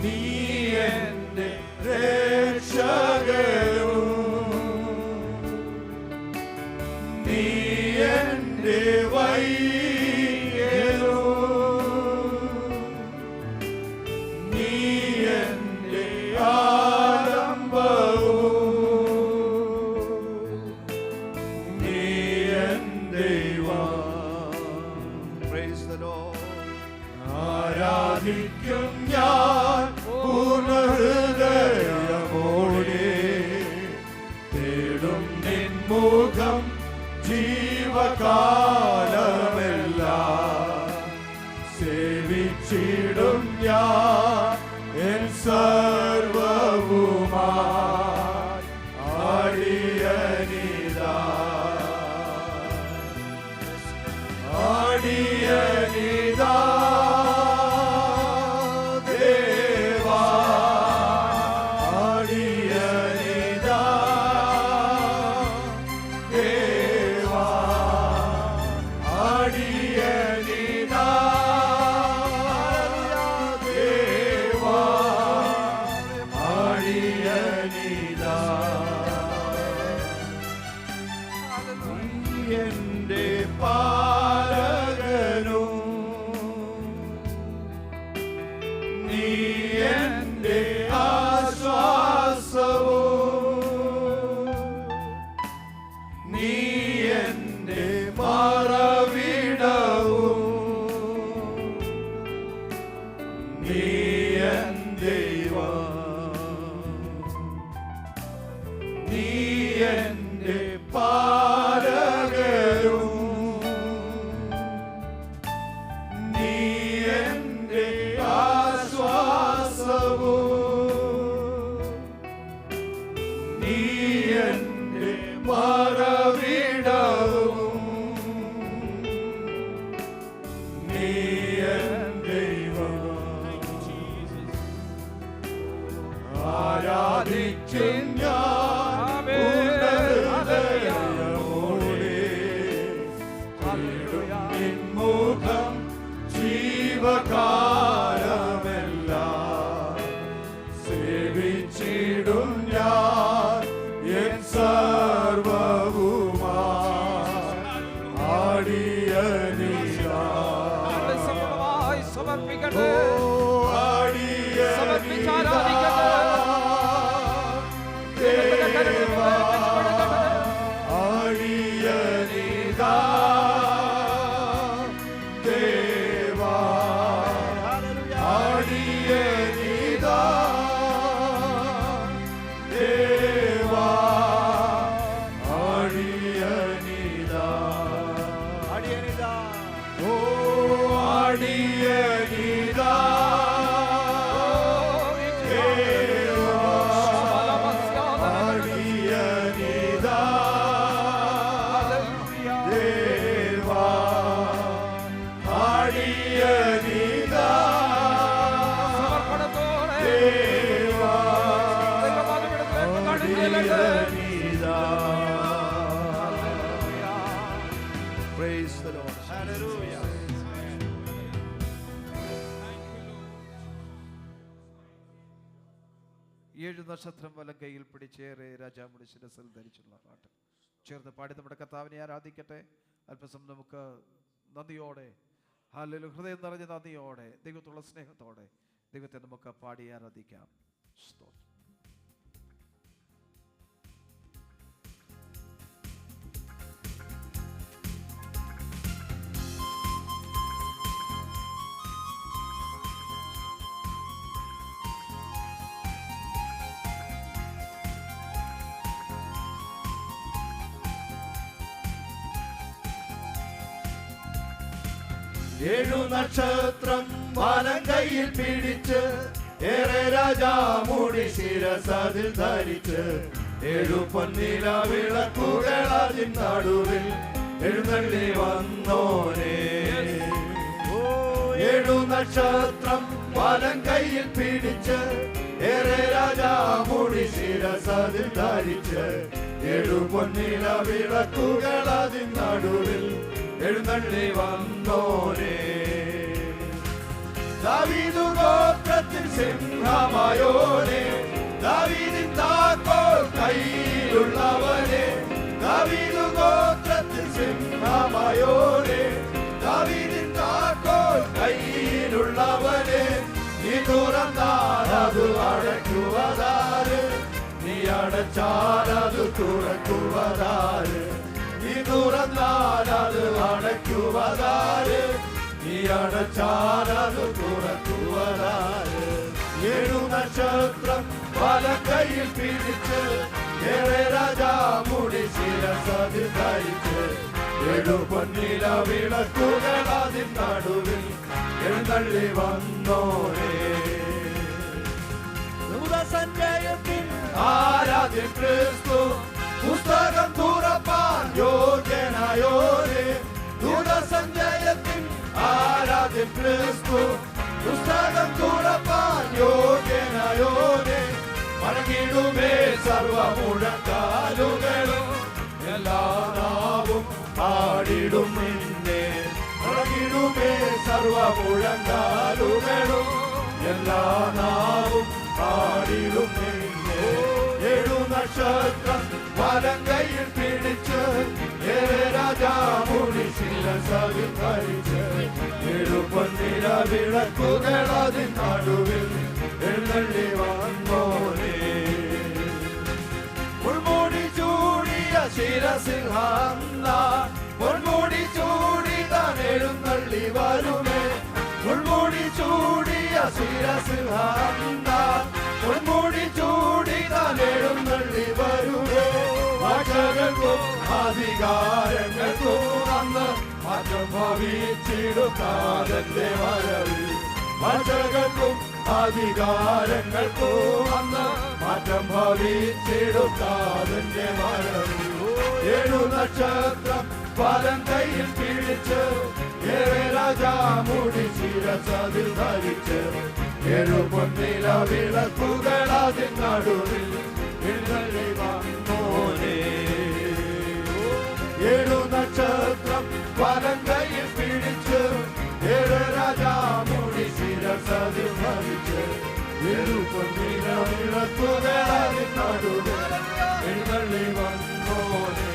നീ എന്റെ രക്ഷകനും നീ എന്റെ വൈദ്യനും നീ എന്റെ ആരംഭവും നീ എൻ ദൈവം. Praise the Lord. ആരാധിക്കും ഞാൻ പൂർണ്ണ ഹൃദയമോടെ തേടും നിൻ മുഖം ജീവകാലമെല്ലാം സേവിച്ചിടും ഞാൻ എൻ സർവവുമായി ആടിയനിതാ ആടിയനിതാ ദേവാ ആടിയനിതാ ദേവാ ആടിയനിതാ ദേവാ ആടിയനിതാ എന്റെ പാലകനും നീ എന്റെ ആശ്വാസവും നീ എന്റെ മറവിടവും നീ എൻ ദൈവം നീ എന്റെ പാലകരും നീ എന്റെ ആശ്വാസവും നീ എന്റെ മറവിടവും നീ എൻ ദൈവം. ആരാധിക്കും ഞാൻ പൂർണ്ണ ഹൃദയമോടെ നിൻ മുഖം ജീവകാലമെല്ലാം സേവിച്ചിടും ഞാൻ എൻ സർവവുമായി ആടിയനിതാ സമർപ്പണമായി സമർപ്പിക്കട്ടെ. ആടിയനിതാ സമർപ്പിച്ചാരാധിക്കട്ടെ. ദേവാ ആടിയനിതാ ദേവാ ആടിയനിതാ ദേവാ ആടിയനിതാ ആടിയനിതാ. ഓ ആടിയനിതാ ദേവാ ആടിയനിതാ ദേവാ ആടിയനിതാ സമർപ്പണത്തോടെ ദേവാ ദൈവമാതാവിടത്തിലേക്ക് കടന്നുചെല്ലട്ടെ. ആടിയനിതാ. Praise the Lord. Hallelujah. 7 നക്ഷത്രം വലം കയ്യിൽ പിടിച്ചേറെ രാജാമുടി ശിരസിൽ ധരിച്ചുള്ള പാട്ട് ചേർന്ന് പാടി നമ്മുടെ കർത്താവിനെ ആരാധിക്കട്ടെ. അല്പസം നമുക്ക് നന്ദിയോടെ ഹല്ലേലൂയ ഹൃദയം നിറഞ്ഞ നന്ദിയോടെ ദൈവത്തുള്ള സ്നേഹത്തോടെ ദൈവത്തെ നമുക്ക് പാടി ആരാധിക്കാം. സ്തോത്രം. ഏഴു നക്ഷത്രം വലം കയ്യിൽ പിടിച്ച് ഏറെ രാജാമുടി ശിരസതിൽ ധരിച്ച് ഏഴു പൊന്നില വിളക്കുകൾ അതിൻ നടുവിൽ എഴുന്നള്ളി വന്നോനെ. ഏഴു നക്ഷത്രം വലം കയ്യിൽ പിടിച്ച് ഏറെ രാജാമുടി ശിരസതിൽ ധരിച്ച് ഏഴു പൊന്നില വിളക്കുകൾ അതിൻ നടുവിൽ എഴുന്നള്ളി വന്നോനെ. ദാവീദു ഗോത്രത്തിൽ സിംഹമായോനെ, ദാവീദിൻ താക്കോൽ കയ്യിലുള്ളവനെ, ദാവീദ് ഗോത്രത്തിൽ സിംഹമായോനെ, ദാവീദിൻ താക്കോൽ കയ്യിലുള്ളവനെ, നീ തുറന്നാലത് അടയ്ക്കുവതാര്, നീ അടച്ചാലത് തുറക്കുവതാര്, നീ തുറന്നാലത് അടയ്ക്കുവതാര്, നീ അടച്ചാലത് തുറക്കുവതാര്. 7 നക്ഷത്രം വലക്കൈയിൽ പിടിച്ച്, 7 രാജാമുടി ശിരസതിൽ ധരിച്ച്, 7 പൊന്നില വിളക്കുകൾ അതിൻ നടുവിൽ എഴുന്നള്ളി വന്നോരേ. ദൂതസഞ്ചയത്തിൻ ആരാധ്യൻ ക്രിസ്തു, പുസ്തകം തുറപ്പാൻ യോഗ്യനായോരേ. ദൂതസഞ്ചയത്തിൻ ആരാധ്യൻ ക്രിസ്തു, പുസ്തകം തുറപ്പാൻ യോഗ്യനായോരേ. മടങ്ങിടുമേ സർവമുഴങ്കാലുകളും, എല്ലാ നാവും പാടിടും നിന്നെ. മടങ്ങിടുമേ സർവമുഴങ്കാലുകളും, എല്ലാ നാവും പാടിടും നിന്നെ. 7 നക്ഷത്രം വലം കയ്യിൽ പിടിച്ച്, 7 രാജാമുടി ശിരസതിൽ ധരിച്ച്, 7 പൊന്നില വിളക്കുകൾ അതിൻ നടുവിൽ എഴുന്നള്ളി വന്നോരേ. മുൾമുടി ചൂടിയ ശിരസിൽ ഹന്ന, മുൾമുടി ചൂടി താൻ എഴുന്നള്ളി വരുമേ. മുൾമുടി ചൂടിയ ശിരസിൽ ഹന്ന, മുൾമുടി ചൂടി താൻ എഴുന്നള്ളി വരുമേ. ഭാഷകൾക്കും അധികാരങ്ങൾക്കും അന്ന് മാറ്റം ഭവിച്ചിടുത്താതെ വരവിൽ. ഭാഷകൾക്കും അധികാരങ്ങൾക്കും അന്ന് മാറ്റം ഭവിച്ചിടുത്താതെ വരവിൽ. 7 നക്ഷത്രം വലം കയ്യിൽ പിടിച്ച്, 7 രാജാമുടി ശിരസതിൽ ധരിച്ച്, 7 പൊന്നില വിളക്കുകൾ അതിൻ നടുവിൽ എഴുന്നള്ളി വന്നോരേ. 7 നക്ഷത്രം വലം കയ്യിൽ പിടിച്ച്, 7 രാജാമുടി ശിരസതിൽ ധരിച്ച്, 7 പൊന്നില വിളക്കുകൾ അതിൻ നടുവിൽ എഴുന്നള്ളി വന്നോരേ.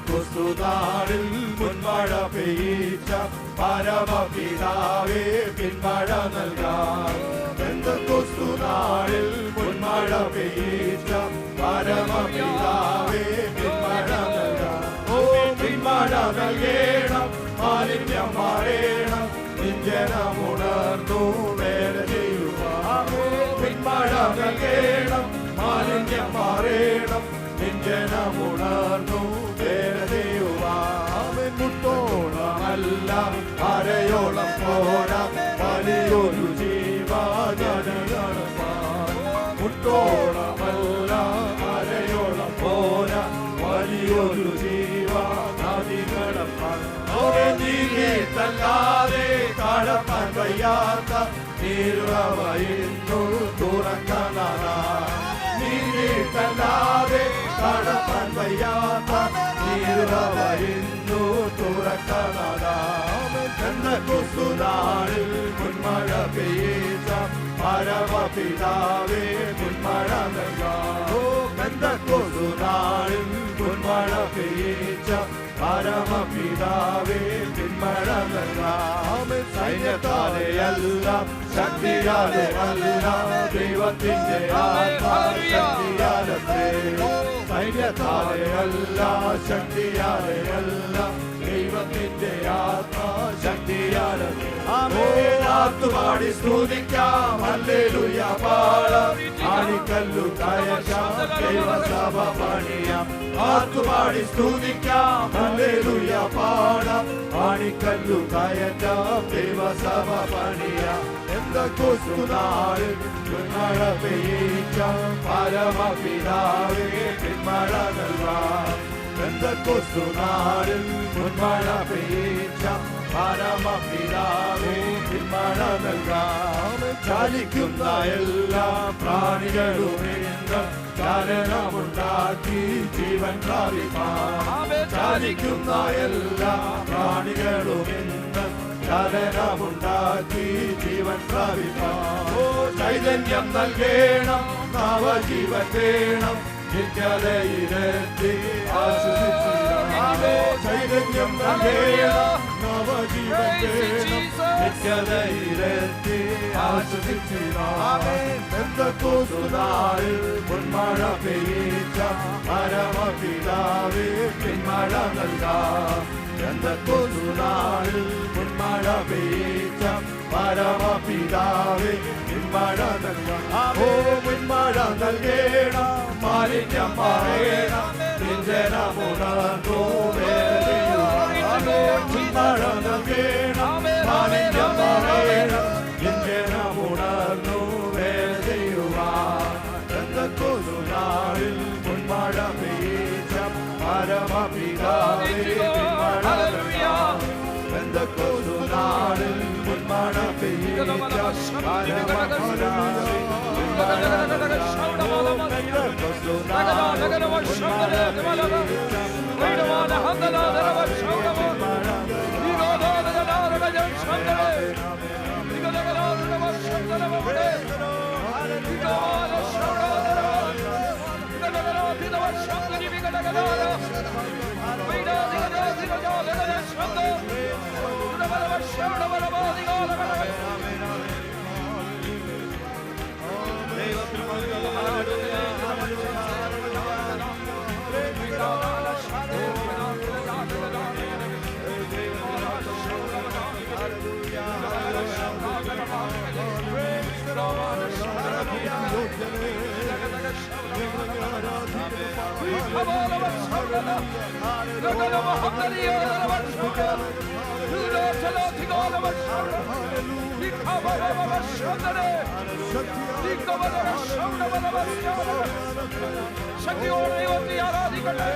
ക്രിസ്തുനാളിൽ മുൻമഴ പെയ്ച്ച പരമപിതാവേ പിന്മഴ നൽകാം. ക്രിസ്തുനാളിൽ മുൻമഴ പെയ്ച്ച പരമപിതാവേ പിന്മഴ നൽകാം. ഓ പിന്മഴ നൽകേണം, മാലിന്യം മാറേണം, നിഞ്ജനമുണർന്നു വേല ചെയ്യുവാൻ. പിന്മഴ നൽകേണം, മാലിന്യം മാറേണം, നിഞ്ജനമുണർന്നു വേല ചെയ്യുവാൻ. മുട്ടോളമല്ല അരയോളം പോരാ, വലിയൊരു ജീവജനപ്പാൻ. മുട്ടോളമല്ല അരയോളം പോരാ, വലിയൊരു ജീവനദികളപ്പാൻ. നീങ്ങിത്തല്ലാതെ കടപ്പാൻ വയ്യാത്ത നീരുറവ ഇന്നു തുറക്കണ. നീങ്ങിത്തല്ലാതെ കടപ്പാൻ വയ്യാത്ത നീരുറവ ഇന്നു തുറക്കണ. ക്രിസ്തുനാളിൽ മുൻമഴ പെയ്ച്ച പരമപിതാവേ മുൻമഴ നൽകാം. ക്രിസ്തുനാളിൽ മുൻമഴ പെയ്ച്ച പരമപിതാവേ പിന്മഴ നൽകാം. സൈന്യത്താലെയല്ല ശക്തിയാലെ അല്ല, ദൈവത്തിന്റെ ആത്മശക്തിയാലേ. സൈന്യത്താലെയല്ല ശക്തിയാലെയല്ല, ദൈവത്തിന്റെ ആത്മശക്തിയാലേ. ആത്തുപാടി സ്തുതിക്കാം, ഹല്ലേലൂയ പാടാം, ആണിക്കല്ലു കയറ്റാം, ദൈവസഭ പണിയാം. ആത്തുപാടി സ്തുതിക്കാം, ഹല്ലേലൂയ പാടാം, ആണിക്കല്ലു കയറ്റാം, ദൈവസഭ പണിയാം. ക്രിസ്തുനാളിൽ മുൻമഴ പെയ്ച്ച പരമപിതാവേ പിന്മഴ നൽകാം. ക്രിസ്തുനാളിൽ മുൻമഴ പെയ്ച്ച പരമപിതാവേ പിന്മഴ നൽകാം. ചലിക്കുന്ന എല്ലാ പ്രാണികളും ഇന്ന് ചലനമുണ്ടാക്കി ജീവൻ പ്രാപിപ്പാൻ. ചലിക്കുന്ന എല്ലാ പ്രാണികളും ഇന്ന് ചലനമുണ്ടാക്കി ജീവൻ പ്രാപിപ്പാൻ. ഓ ചൈതന്യം നൽകേണം, നവജീവൻ വേണം, നിത്യതയിലെത്തി ആശ്വസിച്ചിടാം. ചൈതന്യം നൽകേണം, നവജീവൻ വേണം, നിത്യതയിലെത്തി ആശ്വസിച്ചിടാം. പെന്തക്കോസ്തുനാളിൽ പൊന്മഴ പെയ്യിച്ച പരമപിതാവേ പിന്മഴ നൽകാം. പെന്തക്കോസ്തുനാളിൽ പൊന്മഴ പെയ്യിച്ച പരമപിതാവേ പിന്മഴ നൽകാം. ഓ പിന്മഴ നൽകേണം, മാലിന്യം പറയണം, നിഞ്ചനമുണർന്നു പിന്മഴ നൽകേണം, മാലിന്യം പറയണം, നിഞ്ചനമുണർന്നു വേദയുവാൻ. പെന്തക്കോസ്തുനാളിൽ പൊന്മഴ പെയ്യിച്ച പരമപിതാവേ പിന്മഴ നൽകാം. പെന്തക്കോസ്തുനാളിൽ പൊന്മഴ പെയ്യിച്ച പരമപിതാവേ ശക്തിയോടെ ആരാധിക്കട്ടെ.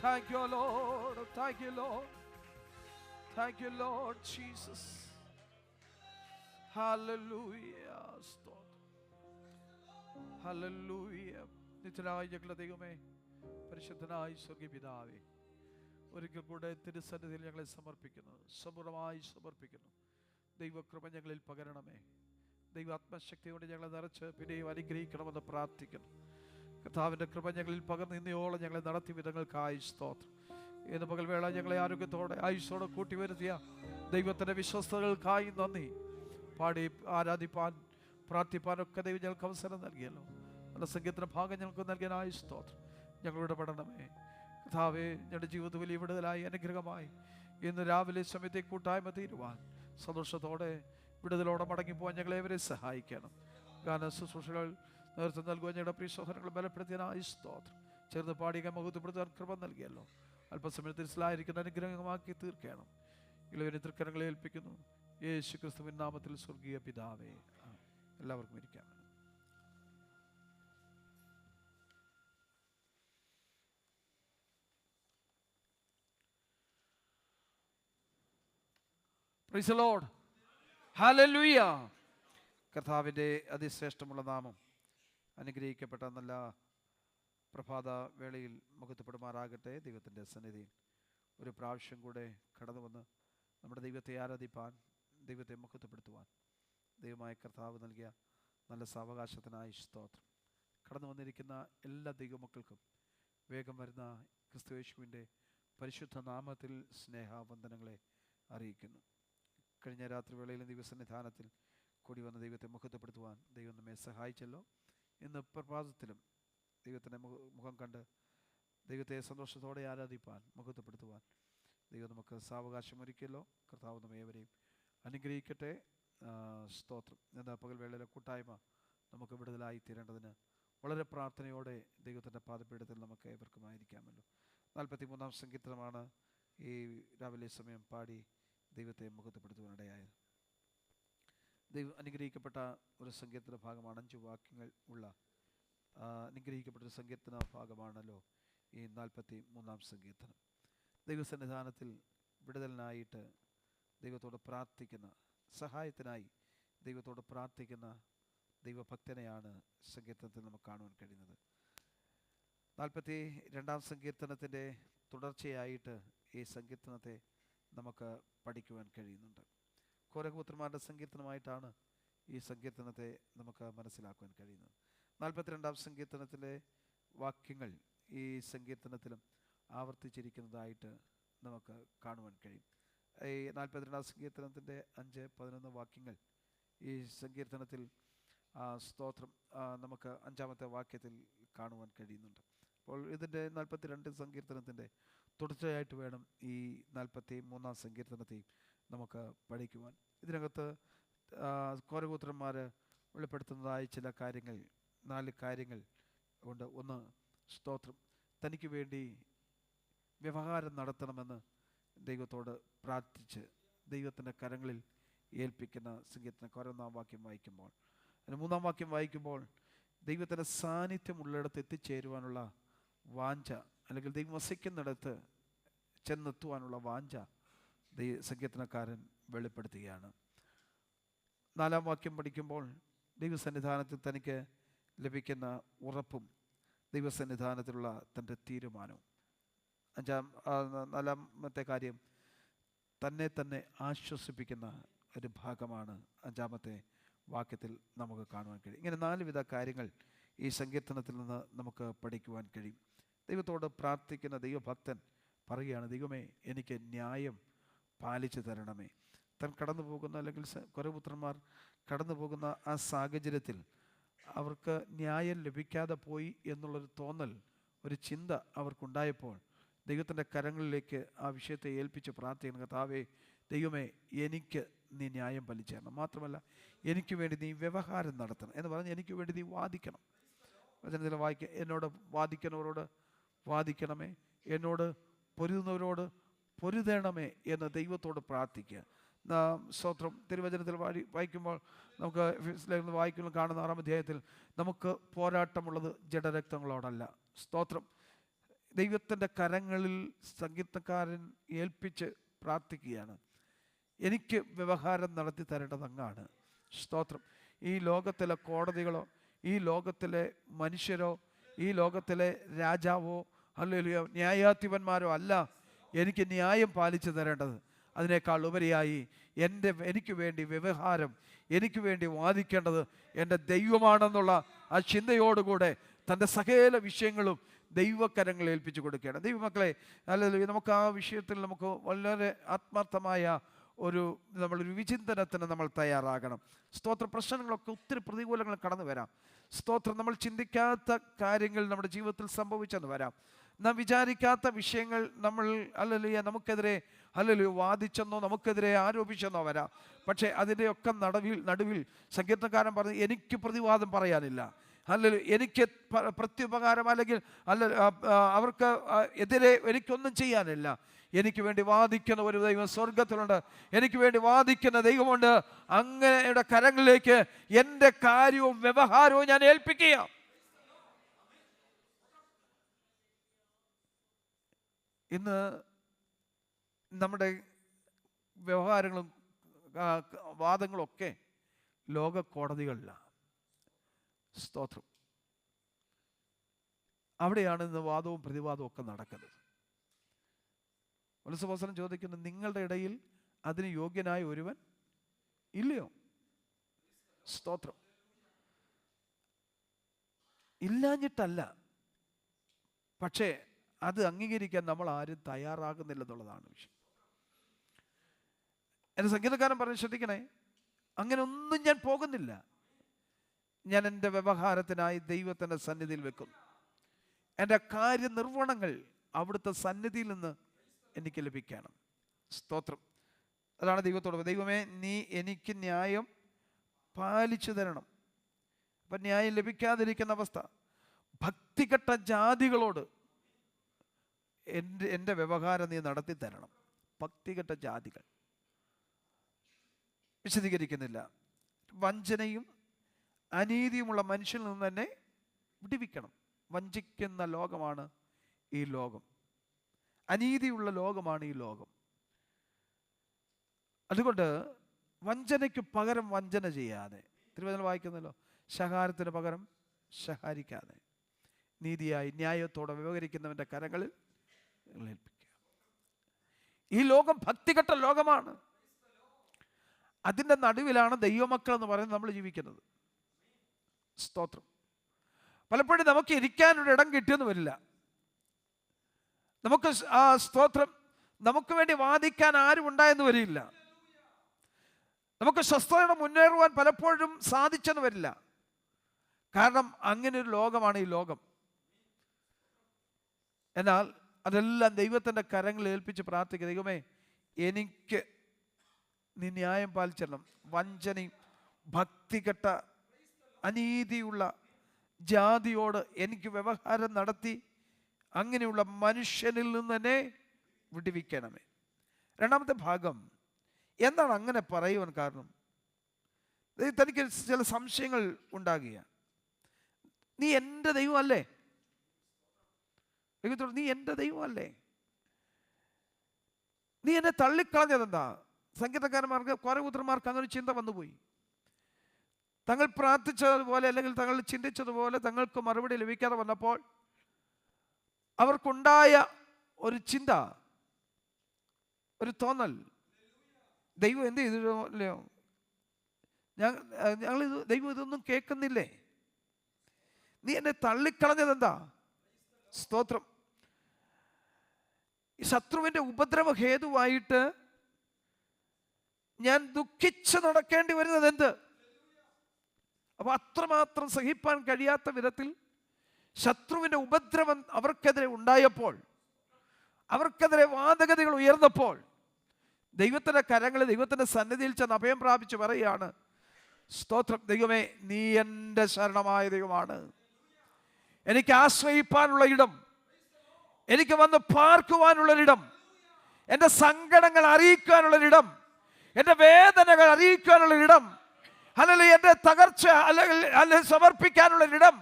Thank you, Lord. Thank you, Lord. Thank you, Lord Jesus. Hallelujah. Hallelujah. നിത്യനായ ഞങ്ങളുടെ ദൈവമേ, പരിശുദ്ധനായ സ്വർഗ്ഗീയ പിതാവേ, ഒരിക്കൽ കൂടെ തിരുസന്നിധിയിൽ ഞങ്ങളെ സമർപ്പിക്കുന്നു, സമ്പൂർണ്ണമായി സമർപ്പിക്കുന്നു. ദൈവകൃപ ഞങ്ങളിൽ പകരണമേ. ദൈവ ആത്മശക്തിയോടെ ഞങ്ങളെ നിറച്ച് പിന്നെയും അനുഗ്രഹിക്കണമെന്ന് പ്രാർത്ഥിക്കുന്നു. കർത്താവിൻ്റെ കൃപ ഞങ്ങളിൽ പകർന്ന് ഇന്നയോളം ഞങ്ങളെ നടത്തിയ വിധങ്ങൾക്കായി സ്തോത്രം. ഇന്ന് പകൽവേള ഞങ്ങളെ ആരോഗ്യത്തോടെ ആയുസ്സോടെ കൂട്ടി വരുത്തിയ ദൈവത്തിൻ്റെ വിശ്വസ്തകൾക്കായി നന്ദി. പാടി ആരാധിപ്പാൻ പ്രാർത്ഥിപ്പാനൊക്കെ ദൈവം ഞങ്ങൾക്ക് അവസരം നൽകിയല്ലോ. നല്ല സംഗീതത്തിൻ്റെ ഭാഗം ഞങ്ങൾക്ക് നൽകിയ സ്തോത്രം. ഞങ്ങളുടെ പഠനമേ കർത്താവേ, ഞങ്ങളുടെ ജീവിതത്തിൽ വലിയ വിടുതലായി അനുഗ്രഹമായി ഇന്ന് രാവിലെ സമയത്തെ കൂട്ടായ്മ തീരുവാൻ സന്തോഷത്തോടെ വിടുതലോടെ മടങ്ങിപ്പോവാൻ ഞങ്ങളെവരെ സഹായിക്കണം. ഗാന ശുശ്രൂഷകൾ നേതൃത്വം നൽകുവാൻ ഞങ്ങളുടെ പ്രിയ സഹോദരങ്ങൾ ബലപ്പെടുത്തിയതിനായി സ്തോത്രം. ചേർന്ന് പാടിയ മഹത്വപ്പെടുത്താൻ കൃപ നൽകിയല്ലോ. അല്പസമയത്തിൽ മനസ്സിലായിരിക്കുന്ന അനുഗ്രഹമാക്കി തീർക്കണം. ഇളവരെ തൃക്കരങ്ങളെ ഏൽപ്പിക്കുന്നു യേശു ക്രിസ്തുവിൻ നാമത്തിൽ. സ്വർഗീയ പിതാവേ. എല്ലാവർക്കും ഇരിക്കാം. Praise the Lord. ഹല്ലേലൂയ. കർത്താവിൻ്റെ അതിശ്രേഷ്ഠമുള്ള നാമം അനുഗ്രഹിക്കപ്പെട്ട നല്ല പ്രഭാത വേളയിൽ മഹത്വപ്പെടുമാറാകട്ടെ. ദൈവത്തിൻ്റെ സന്നിധിയിൽ ഒരു പ്രാവശ്യം കൂടെ കടന്നു വന്ന് നമ്മുടെ ദൈവത്തെ ആരാധിപ്പാൻ, ദൈവത്തെ മഹത്വപ്പെടുത്തുവാൻ ദൈവമായ കർത്താവ് നൽകിയ നല്ല സാവകാശത്തിനായി സ്തോത്രം. കടന്നു വന്നിരിക്കുന്ന എല്ലാ ദൈവമക്കൾക്കും വേഗം വരുന്ന ക്രിസ്തുയേശുവിൻ്റെ പരിശുദ്ധ നാമത്തിൽ സ്നേഹവന്ദനങ്ങളെ അറിയിക്കുന്നു. കഴിഞ്ഞ രാത്രി വേളയിലും ദൈവസന്നിധാനത്തിൽ കൂടി വന്ന് ദൈവത്തെ മഹത്വപ്പെടുത്തുവാൻ ദൈവം നമ്മെ സഹായിച്ചല്ലോ. ഇന്ന് പ്രഭാതത്തിലും ദൈവത്തിൻ്റെ മുഖം കണ്ട് ദൈവത്തെ സന്തോഷത്തോടെ ആരാധിപ്പാൻ, മഹത്വപ്പെടുത്തുവാൻ ദൈവം നമുക്ക് സാവകാശം ഒരുക്കിയല്ലോ. കർത്താവ് നമ്മേവരെയും അനുഗ്രഹിക്കട്ടെ. സ്തോത്രം. എന്ന പകൽവേളയിലെ കൂട്ടായ്മ നമുക്ക് വിടുതലായി തീരേണ്ടതിന് വളരെ പ്രാർത്ഥനയോടെ ദൈവത്തിൻ്റെ പാദപീഠത്തിൽ നമുക്ക് ഏവർക്കുമായിരിക്കാമല്ലോ. 43-ാം സങ്കീർത്തനമാണ് ഈ രാവിലെ സമയം പാടി ദൈവത്തെ മഹത്വപ്പെടുത്തുവാനിടയായത്. ദൈവം അനുഗ്രഹിക്കപ്പെട്ട ഒരു സങ്കീർത്തന ഭാഗമാണ്. 5 വാക്യങ്ങൾ ഉള്ള അനുഗ്രഹിക്കപ്പെട്ട സങ്കീർത്തന ഭാഗമാണല്ലോ ഈ 43-ാം സങ്കീർത്തനം. ദൈവസന്നിധാനത്തിൽ വിടുതലിനായിട്ട് ദൈവത്തോട് പ്രാർത്ഥിക്കുന്ന, സഹായത്തിനായി ദൈവത്തോട് പ്രാർത്ഥിക്കുന്ന ദൈവഭക്തനെയാണ് സങ്കീർത്തനത്തിൽ നമുക്ക് കാണുവാൻ കഴിയുന്നത്. 42-ാം സങ്കീർത്തനത്തിൻ്റെ തുടർച്ചയായിട്ട് ഈ സങ്കീർത്തനത്തെ നമുക്ക് പഠിക്കുവാൻ കഴിയുന്നുണ്ട്. കോരഹപുത്രന്മാരുടെ സങ്കീർത്തനമായിട്ടാണ് ഈ സങ്കീർത്തനത്തെ നമുക്ക് മനസ്സിലാക്കുവാൻ കഴിയുന്നത്. 42-ാം സങ്കീർത്തനത്തിലെ വാക്യങ്ങൾ ഈ സങ്കീർത്തനത്തിലും ആവർത്തിച്ചിരിക്കുന്നതായിട്ട് നമുക്ക് കാണുവാൻ കഴിയും. ഈ 42-ാം സങ്കീർത്തനത്തിൻ്റെ 5-11 വാക്യങ്ങൾ ഈ സങ്കീർത്തനത്തിൽ സ്തോത്രം നമുക്ക് 5-ാമത്തെ വാക്യത്തിൽ കാണുവാൻ കഴിയുന്നുണ്ട്. അപ്പോൾ ഇതിൻ്റെ 42 സങ്കീർത്തനത്തിൻ്റെ തുടർച്ചയായിട്ട് വേണം ഈ 43-ാം സങ്കീർത്തനത്തെയും നമുക്ക് പഠിക്കുവാൻ. ഇതിനകത്ത് കോരഹപുത്രന്മാർ വെളിപ്പെടുത്തുന്നതായ ചില കാര്യങ്ങൾ, 4 കാര്യങ്ങൾ ഉണ്ട്. ഒന്ന്, സ്തോത്രം, തനിക്ക് വേണ്ടി വ്യവഹാരം നടത്തണമെന്ന് ദൈവത്തോട് പ്രാർത്ഥിച്ച് ദൈവത്തിൻ്റെ കരങ്ങളിൽ ഏൽപ്പിക്കുന്ന സങ്കീർത്തനം 1-ാം വാക്യം വായിക്കുമ്പോൾ, 3-ാം വാക്യം വായിക്കുമ്പോൾ ദൈവത്തിൻ്റെ സാന്നിധ്യം ഉള്ളിടത്ത് എത്തിച്ചേരുവാനുള്ള വാഞ്ച, അല്ലെങ്കിൽ ദൈവം വസിക്കുന്നിടത്ത് ചെന്നെത്തുവാനുള്ള വാഞ്ച സങ്കീർത്തനക്കാരൻ വെളിപ്പെടുത്തുകയാണ്. 4-ാം വാക്യം പഠിക്കുമ്പോൾ ദൈവസന്നിധാനത്തിൽ തനിക്ക് ലഭിക്കുന്ന ഉറപ്പും ദൈവസന്നിധാനത്തിലുള്ള തൻ്റെ തീരുമാനവും. 4-ാമത്തെ കാര്യം തന്നെ ആശ്വസിപ്പിക്കുന്ന ഒരു ഭാഗമാണ് 5-ാമത്തെ വാക്യത്തിൽ നമുക്ക് കാണുവാൻ കഴിയും. ഇങ്ങനെ 4 വിധ കാര്യങ്ങൾ ഈ സങ്കീർത്തനത്തിൽ നിന്ന് നമുക്ക് പഠിക്കുവാൻ കഴിയും. ദൈവത്തോട് പ്രാർത്ഥിക്കുന്ന ദൈവഭക്തൻ പറയുകയാണ്, ദൈവമേ, എനിക്ക് ന്യായം പാലിച്ചു തരണമേ. താൻ കടന്നു പോകുന്ന, അല്ലെങ്കിൽ കോരഹപുത്രന്മാർ കടന്നു പോകുന്ന ആ സാഹചര്യത്തിൽ അവർക്ക് ന്യായം ലഭിക്കാതെ പോയി എന്നുള്ളൊരു തോന്നൽ, ഒരു ചിന്ത അവർക്കുണ്ടായപ്പോൾ ദൈവത്തിൻ്റെ കരങ്ങളിലേക്ക് ആ വിഷയത്തെ ഏൽപ്പിച്ച് പ്രാർത്ഥിക്കണം. കർത്താവേ, ദൈവമേ, എനിക്ക് നീ ന്യായം പാലിച്ചു തരണം. മാത്രമല്ല, എനിക്ക് വേണ്ടി നീ വ്യവഹാരം നടത്തണം എന്ന് പറഞ്ഞ് എനിക്ക് വേണ്ടി നീ വാദിക്കണം. വചനത്തിൽ വായിക്കുക, എന്നോട് വാദിക്കുന്നവരോട് വാദിക്കണമേ, എന്നോട് പൊരുതുന്നവരോട് പൊരുതണമേ എന്ന് ദൈവത്തോട് പ്രാർത്ഥിക്കുക. സ്തോത്രം. തിരുവചനത്തിൽ വായിക്കുമ്പോൾ നമുക്ക് വായിക്കുമ്പോൾ കാണുന്ന 6-ാം അധ്യായത്തിൽ നമുക്ക് പോരാട്ടമുള്ളത് ജഡരക്തങ്ങളോടല്ല. സ്തോത്രം. ദൈവത്തിൻ്റെ കരങ്ങളിൽ സങ്കീർത്തനക്കാരൻ ഏൽപ്പിച്ച് പ്രാർത്ഥിക്കുകയാണ്. എനിക്ക് വ്യവഹാരം നടത്തി തരേണ്ടത് അങ്ങാണ്. സ്തോത്രം. ഈ ലോകത്തിലെ കോടതികളോ, ഈ ലോകത്തിലെ മനുഷ്യരോ, ഈ ലോകത്തിലെ രാജാവോ, ഹല്ലേലൂയ, ന്യായാധിപന്മാരോ അല്ല എനിക്ക് ന്യായം പാലിച്ചു തരേണ്ടത്. അതിനേക്കാൾ ഉപരിയായി എനിക്ക് വേണ്ടി വ്യവഹാരം, എനിക്ക് വേണ്ടി വാദിക്കേണ്ടത് എൻ്റെ ദൈവമാണെന്നുള്ള ആ ചിന്തയോടുകൂടെ തൻ്റെ സകല വിഷയങ്ങളും ദൈവകരങ്ങളെ ഏൽപ്പിച്ചു കൊടുക്കുകയാണ്. ദൈവമക്കളെ, അല്ലെങ്കിൽ നമുക്ക് ആ വിഷയത്തിൽ നമുക്ക് വളരെ ആത്മാർത്ഥമായ നമ്മളൊരു വിചിന്തനത്തിന് നമ്മൾ തയ്യാറാകണം. സ്തോത്രം. പ്രശ്നങ്ങളൊക്കെ ഒത്തിരി പ്രതികൂലങ്ങൾ കടന്നു വരാം. സ്തോത്രം. നമ്മൾ ചിന്തിക്കാത്ത കാര്യങ്ങൾ നമ്മുടെ ജീവിതത്തിൽ സംഭവിച്ചെന്ന് വരാം. നാം വിചാരിക്കാത്ത വിഷയങ്ങൾ നമുക്കെതിരെ വാദിച്ചെന്നോ നമുക്കെതിരെ ആരോപിച്ചെന്നോ വരാം. പക്ഷേ അതിൻ്റെയൊക്കെ നടുവിൽ സങ്കീർത്തനക്കാരൻ പറഞ്ഞു, എനിക്ക് പ്രതിവാദം പറയാനില്ല, എനിക്ക് പ്രത്യുപകാരം അല്ലെങ്കിൽ അവർക്ക് എതിരെ എനിക്കൊന്നും ചെയ്യാനില്ല. എനിക്ക് വേണ്ടി വാദിക്കുന്ന ഒരു ദൈവം സ്വർഗത്തിലുണ്ട്. എനിക്ക് വേണ്ടി വാദിക്കുന്ന ദൈവമുണ്ട്. അങ്ങയുടെ കരങ്ങളിലേക്ക് എൻ്റെ കാര്യവും വ്യവഹാരവും ഞാൻ ഏൽപ്പിക്കുക. ഇന്ന് നമ്മുടെ വ്യവഹാരങ്ങളും വാദങ്ങളൊക്കെ ലോക കോടതികളിലാണ്. സ്തോത്രം. അവിടെയാണ് ഇന്ന് വാദവും പ്രതിവാദവും ഒക്കെ നടക്കുന്നത്. പൗലോസ് ചോദിക്കുന്നു, നിങ്ങളുടെ ഇടയിൽ അതിന് യോഗ്യനായ ഒരുവൻ ഇല്ലയോ? സ്തോത്രം. ഇല്ലാഞ്ഞിട്ടല്ല, പക്ഷേ അത് അംഗീകരിക്കാൻ നമ്മൾ ആരും തയ്യാറാകുന്നില്ലെന്നുള്ളതാണ് വിഷയം. എൻ്റെ സംഗീതക്കാരൻ പറഞ്ഞ് ശ്രദ്ധിക്കണേ, അങ്ങനെ ഒന്നും ഞാൻ പോകുന്നില്ല. ഞാൻ എൻ്റെ വ്യവഹാരത്തിനായി ദൈവത്തിൻ്റെ സന്നിധിയിൽ വെക്കുന്നു. എൻ്റെ കാര്യനിർവഹണങ്ങൾ അവിടുത്തെ സന്നിധിയിൽ നിന്ന് എനിക്ക് ലഭിക്കണം. സ്തോത്രം. അതാണ് ദൈവത്തോട്, ദൈവമേ നീ എനിക്ക് ന്യായം പാലിച്ചു തരണം. അപ്പം ന്യായം ലഭിക്കാതിരിക്കുന്ന അവസ്ഥ, ഭക്തികെട്ട ജാതികളോട് എൻ്റെ വ്യവഹാരം നീ നടത്തി തരണം. ഭക്തികെട്ട ജാതികൾ വിശദീകരിക്കുന്നില്ല. വഞ്ചനയും അനീതിയുമുള്ള മനുഷ്യനിൽ നിന്ന് തന്നെ വിടുവിക്കണം. വഞ്ചിക്കുന്ന ലോകമാണ് ഈ ലോകം. അനീതിയുള്ള ലോകമാണ് ഈ ലോകം. അതുകൊണ്ട് വഞ്ചനയ്ക്ക് പകരം വഞ്ചന ചെയ്യാതെ, തിരുവചനം വായിക്കുന്നല്ലോ, ശകാരത്തിന് പകരം ശകാരിക്കാതെ നീതിയായി ന്യായത്തോടെ വ്യവഹരിക്കുന്നവൻ്റെ കരങ്ങളിൽ ഏൽപ്പിക്കുക. ഈ ലോകം ഭക്തികെട്ട ലോകമാണ്. അതിൻ്റെ നടുവിലാണ് ദൈവമക്കൾ എന്ന് പറയുന്നത് നമ്മൾ ജീവിക്കുന്നത്. സ്തോത്രം. പലപ്പോഴും നമുക്ക് ഇരിക്കാനൊരു ഇടം കിട്ടിയെന്ന് വരില്ല. നമുക്ക് സ്തോത്രം, നമുക്ക് വേണ്ടി വാദിക്കാൻ ആരും ഉണ്ടായെന്ന് വരില്ല. നമുക്ക് സ്വസ്ഥതയോടെ മുന്നേറുവാൻ പലപ്പോഴും സാധിച്ചെന്ന് വരില്ല. കാരണം അങ്ങനെ ഒരു ലോകമാണ് ഈ ലോകം. എന്നാൽ അതെല്ലാം ദൈവത്തിൻ്റെ കരങ്ങളിൽ ഏൽപ്പിച്ച് പ്രാർത്ഥിക്കുക. ദൈവമേ, എനിക്ക് നീ ന്യായം പാലിച്ചണം. വഞ്ചനയും ഭക്തികെട്ട അനീതിയുള്ള ജാതിയോട് എനിക്ക് വ്യവഹാരം നടത്തി അങ്ങനെയുള്ള മനുഷ്യനിൽ നിന്ന് തന്നെ വിടുവിക്കണമേ. രണ്ടാമത്തെ ഭാഗം, എന്താണ് അങ്ങനെ പറയുവാൻ കാരണം? തനിക്ക് ചില സംശയങ്ങൾ ഉണ്ടാകുക. നീ എൻ്റെ ദൈവമല്ലേ? ദൈവത്തോട്, നീ എൻ്റെ ദൈവമല്ലേ? നീ എന്നെ തള്ളിക്കളഞ്ഞതെന്താ? സംഗീതക്കാരന്മാർക്ക്, കുറെ പുത്രന്മാർക്ക് അങ്ങനെ ചിന്ത വന്നുപോയി. തങ്ങൾ പ്രാർത്ഥിച്ചതുപോലെ അല്ലെങ്കിൽ തങ്ങൾ ചിന്തിച്ചതുപോലെ തങ്ങൾക്ക് മറുപടി ലഭിക്കാതെ വന്നപ്പോൾ അവർക്കുണ്ടായ ഒരു ചിന്ത, ഒരു തോന്നൽ, ദൈവം എന്ത് ചെയ്തില്ലയോ, ദൈവം ഇതൊന്നും കേൾക്കുന്നില്ലേ? നീ എന്നെ തള്ളിക്കളഞ്ഞതെന്താ? സ്തോത്രം. ഈ ശത്രുവിൻ്റെ ഉപദ്രവ ഹേതുവായിട്ട് ഞാൻ ദുഃഖിച്ച് നടക്കേണ്ടി വരുന്നത് എന്ത്? അപ്പൊ അത്രമാത്രം സഹിപ്പാൻ കഴിയാത്ത വിധത്തിൽ ശത്രുവിൻ്റെ ഉപദ്രവം അവർക്കെതിരെ ഉണ്ടായപ്പോൾ, അവർക്കെതിരെ വാദഗതികൾ ഉയർന്നപ്പോൾ ദൈവത്തിൻ്റെ കരങ്ങളിൽ, ദൈവത്തിൻ്റെ സന്നിധിയിൽ ചെന്ന് അഭയം പ്രാപിച്ച് പറയുകയാണ്, സ്തോത്രം, ദൈവമേ നീ എൻ്റെ ശരണമായ ദൈവമാണ്. എനിക്ക് ആശ്രയിപ്പാനുള്ള ഇടം, എനിക്ക് വന്ന് പാർക്കുവാനുള്ളൊരിടം, എൻ്റെ സങ്കടങ്ങൾ അറിയിക്കാനുള്ളൊരിടം, എൻ്റെ വേദനകൾ അറിയിക്കാനുള്ളൊരിടം, അല്ലെങ്കിൽ എൻ്റെ തകർച്ച അല്ലെങ്കിൽ സമർപ്പിക്കാനുള്ളൊരിടം,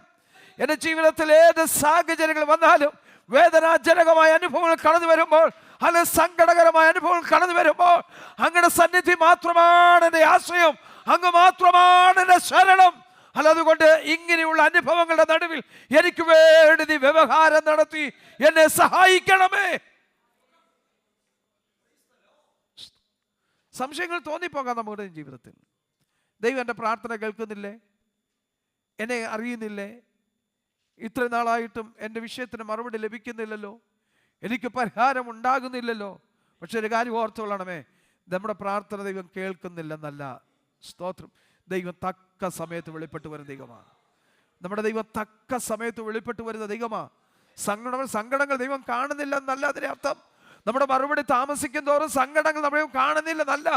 എൻ്റെ ജീവിതത്തിൽ ഏത് സാഹചര്യങ്ങൾ വന്നാലും വേദനാജനകമായ അനുഭവങ്ങൾ കടന്നു വരുമ്പോൾ, അല്ലെങ്കിൽ സങ്കടകരമായ അനുഭവങ്ങൾ കടന്നു വരുമ്പോൾ, അങ്ങയുടെ സന്നിധി മാത്രമാണ് എൻ്റെ ആശ്രയം, അങ്ങ് മാത്രമാണ് എൻ്റെ ശരണം. അതുകൊണ്ട് ഇങ്ങനെയുള്ള അനുഭവങ്ങളുടെ നടുവിൽ എനിക്ക് വേണ്ടി നീ വ്യവഹാരം നടത്തി എന്നെ സഹായിക്കണമേ. സംശയങ്ങൾ തോന്നിപ്പോകാം നമ്മുടെ ജീവിതത്തിൽ. ദൈവം എൻ്റെ പ്രാർത്ഥന കേൾക്കുന്നില്ലേ? എന്നെ അറിയുന്നില്ലേ? ഇത്രയും നാളായിട്ടും എൻ്റെ വിഷയത്തിന് മറുപടി ലഭിക്കുന്നില്ലല്ലോ, എനിക്ക് പരിഹാരം ഉണ്ടാകുന്നില്ലല്ലോ. പക്ഷെ ഒരു കാര്യം ഓർത്തുകൊള്ളണമേ, നമ്മുടെ പ്രാർത്ഥന ദൈവം കേൾക്കുന്നില്ലെന്നല്ല. സ്തോത്രം. ദൈവം തക്ക സമയത്ത് വെളിപ്പെട്ട് വരുന്ന ദൈവമാണ്. നമ്മുടെ ദൈവം തക്ക സമയത്ത് വെളിപ്പെട്ട് വരുന്ന ദൈവമാണ്. സങ്കടങ്ങൾ ദൈവം കാണുന്നില്ലെന്നല്ല അതിൻ്റെ അർത്ഥം. നമ്മുടെ മറുപടി താമസിക്കും തോറും സങ്കടങ്ങൾ ദൈവം കാണുന്നില്ലെന്നല്ല,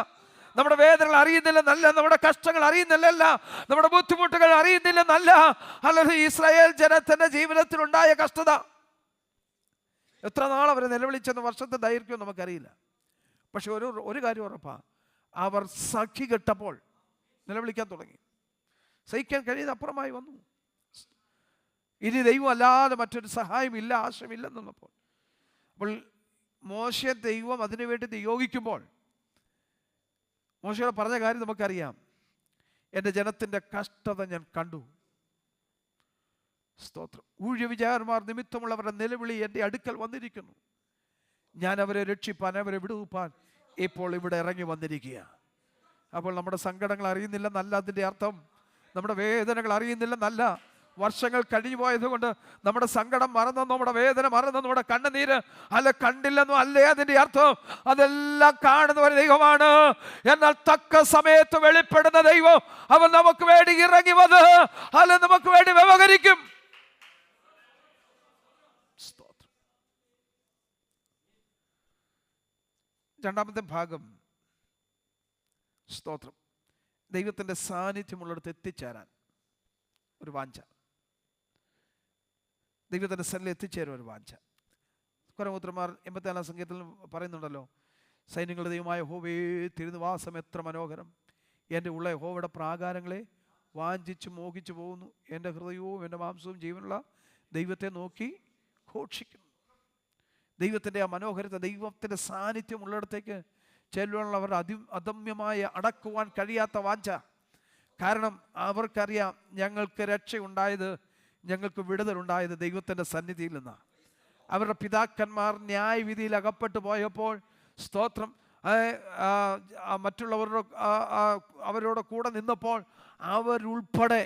നമ്മുടെ വേദനകൾ അറിയുന്നില്ലെന്നല്ല, നമ്മുടെ കഷ്ടങ്ങൾ അറിയുന്നില്ലല്ല, നമ്മുടെ ബുദ്ധിമുട്ടുകൾ അറിയുന്നില്ലെന്നല്ല. അല്ലാതെ ഇസ്രായേൽ ജനത്തിന്റെ ജീവിതത്തിലുണ്ടായ കഷ്ടത എത്ര നാൾ അവരെ നിലവിളിച്ചെന്ന വർഷത്തെ ദൈർഘ്യം നമുക്കറിയില്ല. പക്ഷെ ഒരു കാര്യം ഉറപ്പാ, അവർ സഖി കെട്ടപ്പോൾ നിലവിളിക്കാൻ തുടങ്ങി. സഹിക്കാൻ കഴിയുന്ന അപ്പുറമായി വന്നു. ഇനി ദൈവം അല്ലാതെ മറ്റൊരു സഹായമില്ല, ആശയമില്ലെന്നുള്ളപ്പോൾ അപ്പോൾ മോശയെ ദൈവം അതിനുവേണ്ടി നിയോഗിക്കുമ്പോൾ മോശയോട് പറഞ്ഞ കാര്യം നമുക്കറിയാം. എൻ്റെ ജനത്തിൻ്റെ കഷ്ടത ഞാൻ കണ്ടു. സ്തോത്രം. ഊഴിയവിചാരന്മാർ നിമിത്തമുള്ളവരുടെ നിലവിളി എൻ്റെ അടുക്കൽ വന്നിരിക്കുന്നു. ഞാൻ അവരെ രക്ഷിപ്പാൻ, അവരെ വിടുവിപ്പാൻ ഇപ്പോൾ ഇവിടെ ഇറങ്ങി വന്നിരിക്കുക. അപ്പോൾ നമ്മുടെ സങ്കടങ്ങൾ അറിയുന്നില്ലെന്നല്ല അതിൻ്റെ അർത്ഥം. നമ്മുടെ വേദനകൾ അറിയുന്നില്ലെന്നല്ല. വർഷങ്ങൾ കഴിഞ്ഞു പോയത് കൊണ്ട് നമ്മുടെ സങ്കടം മറന്നെന്നോ, നമ്മുടെ വേദന മറന്നെന്നോ, നമ്മുടെ കണ്ണുനീര് അല്ല കണ്ടില്ലെന്നോ അല്ലേ അതിൻ്റെ അർത്ഥം. അതെല്ലാം കാണുന്ന ഒരു ദൈവമാണ്. എന്നാൽ തക്ക സമയത്ത് വെളിപ്പെടുന്ന ദൈവം അവൻ നമുക്ക് വേണ്ടി ഇറങ്ങി വന്ന് അല്ല നമുക്ക് വേണ്ടി വ്യവഹരിക്കും. രണ്ടാമത്തെ ഭാഗം, സ്തോത്രം, ദൈവത്തിൻ്റെ സാന്നിധ്യമുള്ളിടത്ത് എത്തിച്ചേരാൻ ഒരു വാഞ്ച, ദൈവത്തിൻ്റെ സ്ഥലത്തിൽ എത്തിച്ചേരാൻ ഒരു വാഞ്ച. കുറവുത്രന്മാർ 84 സംഗീതത്തിൽ പറയുന്നുണ്ടല്ലോ, സൈന്യങ്ങളുടെ ദൈവമായ യഹോവേ തിരുനിവാസം എത്ര മനോഹരം, എൻ്റെ ഉള്ള യഹോവയുടെ പ്രാകാരങ്ങളെ വാഞ്ചിച്ച് മോഹിച്ചു പോകുന്നു, എൻ്റെ ഹൃദയവും എൻ്റെ മാംസവും ജീവനുള്ള ദൈവത്തെ നോക്കി ഘോഷിക്കുന്നു. ദൈവത്തിൻ്റെ ആ മനോഹരത, ദൈവത്തിൻ്റെ സാന്നിധ്യം ഉള്ളിടത്തേക്ക് ചെല്ലുവാനുള്ള അദമ്യമായ അടക്കുവാൻ കഴിയാത്ത വാഞ്ച. കാരണം അവർക്കറിയാം ഞങ്ങൾക്ക് രക്ഷയുണ്ടായത്, ഞങ്ങൾക്ക് വിടുതലുണ്ടായത് ദൈവത്തിൻ്റെ സന്നിധിയിൽ നിന്നാണ്. അവരുടെ പിതാക്കന്മാർ ന്യായവിധിയിൽ അകപ്പെട്ടു പോയപ്പോൾ, സ്തോത്രം, മറ്റുള്ളവരുടെ അവരോട് കൂടെ നിന്നപ്പോൾ അവരുൾപ്പെടെ,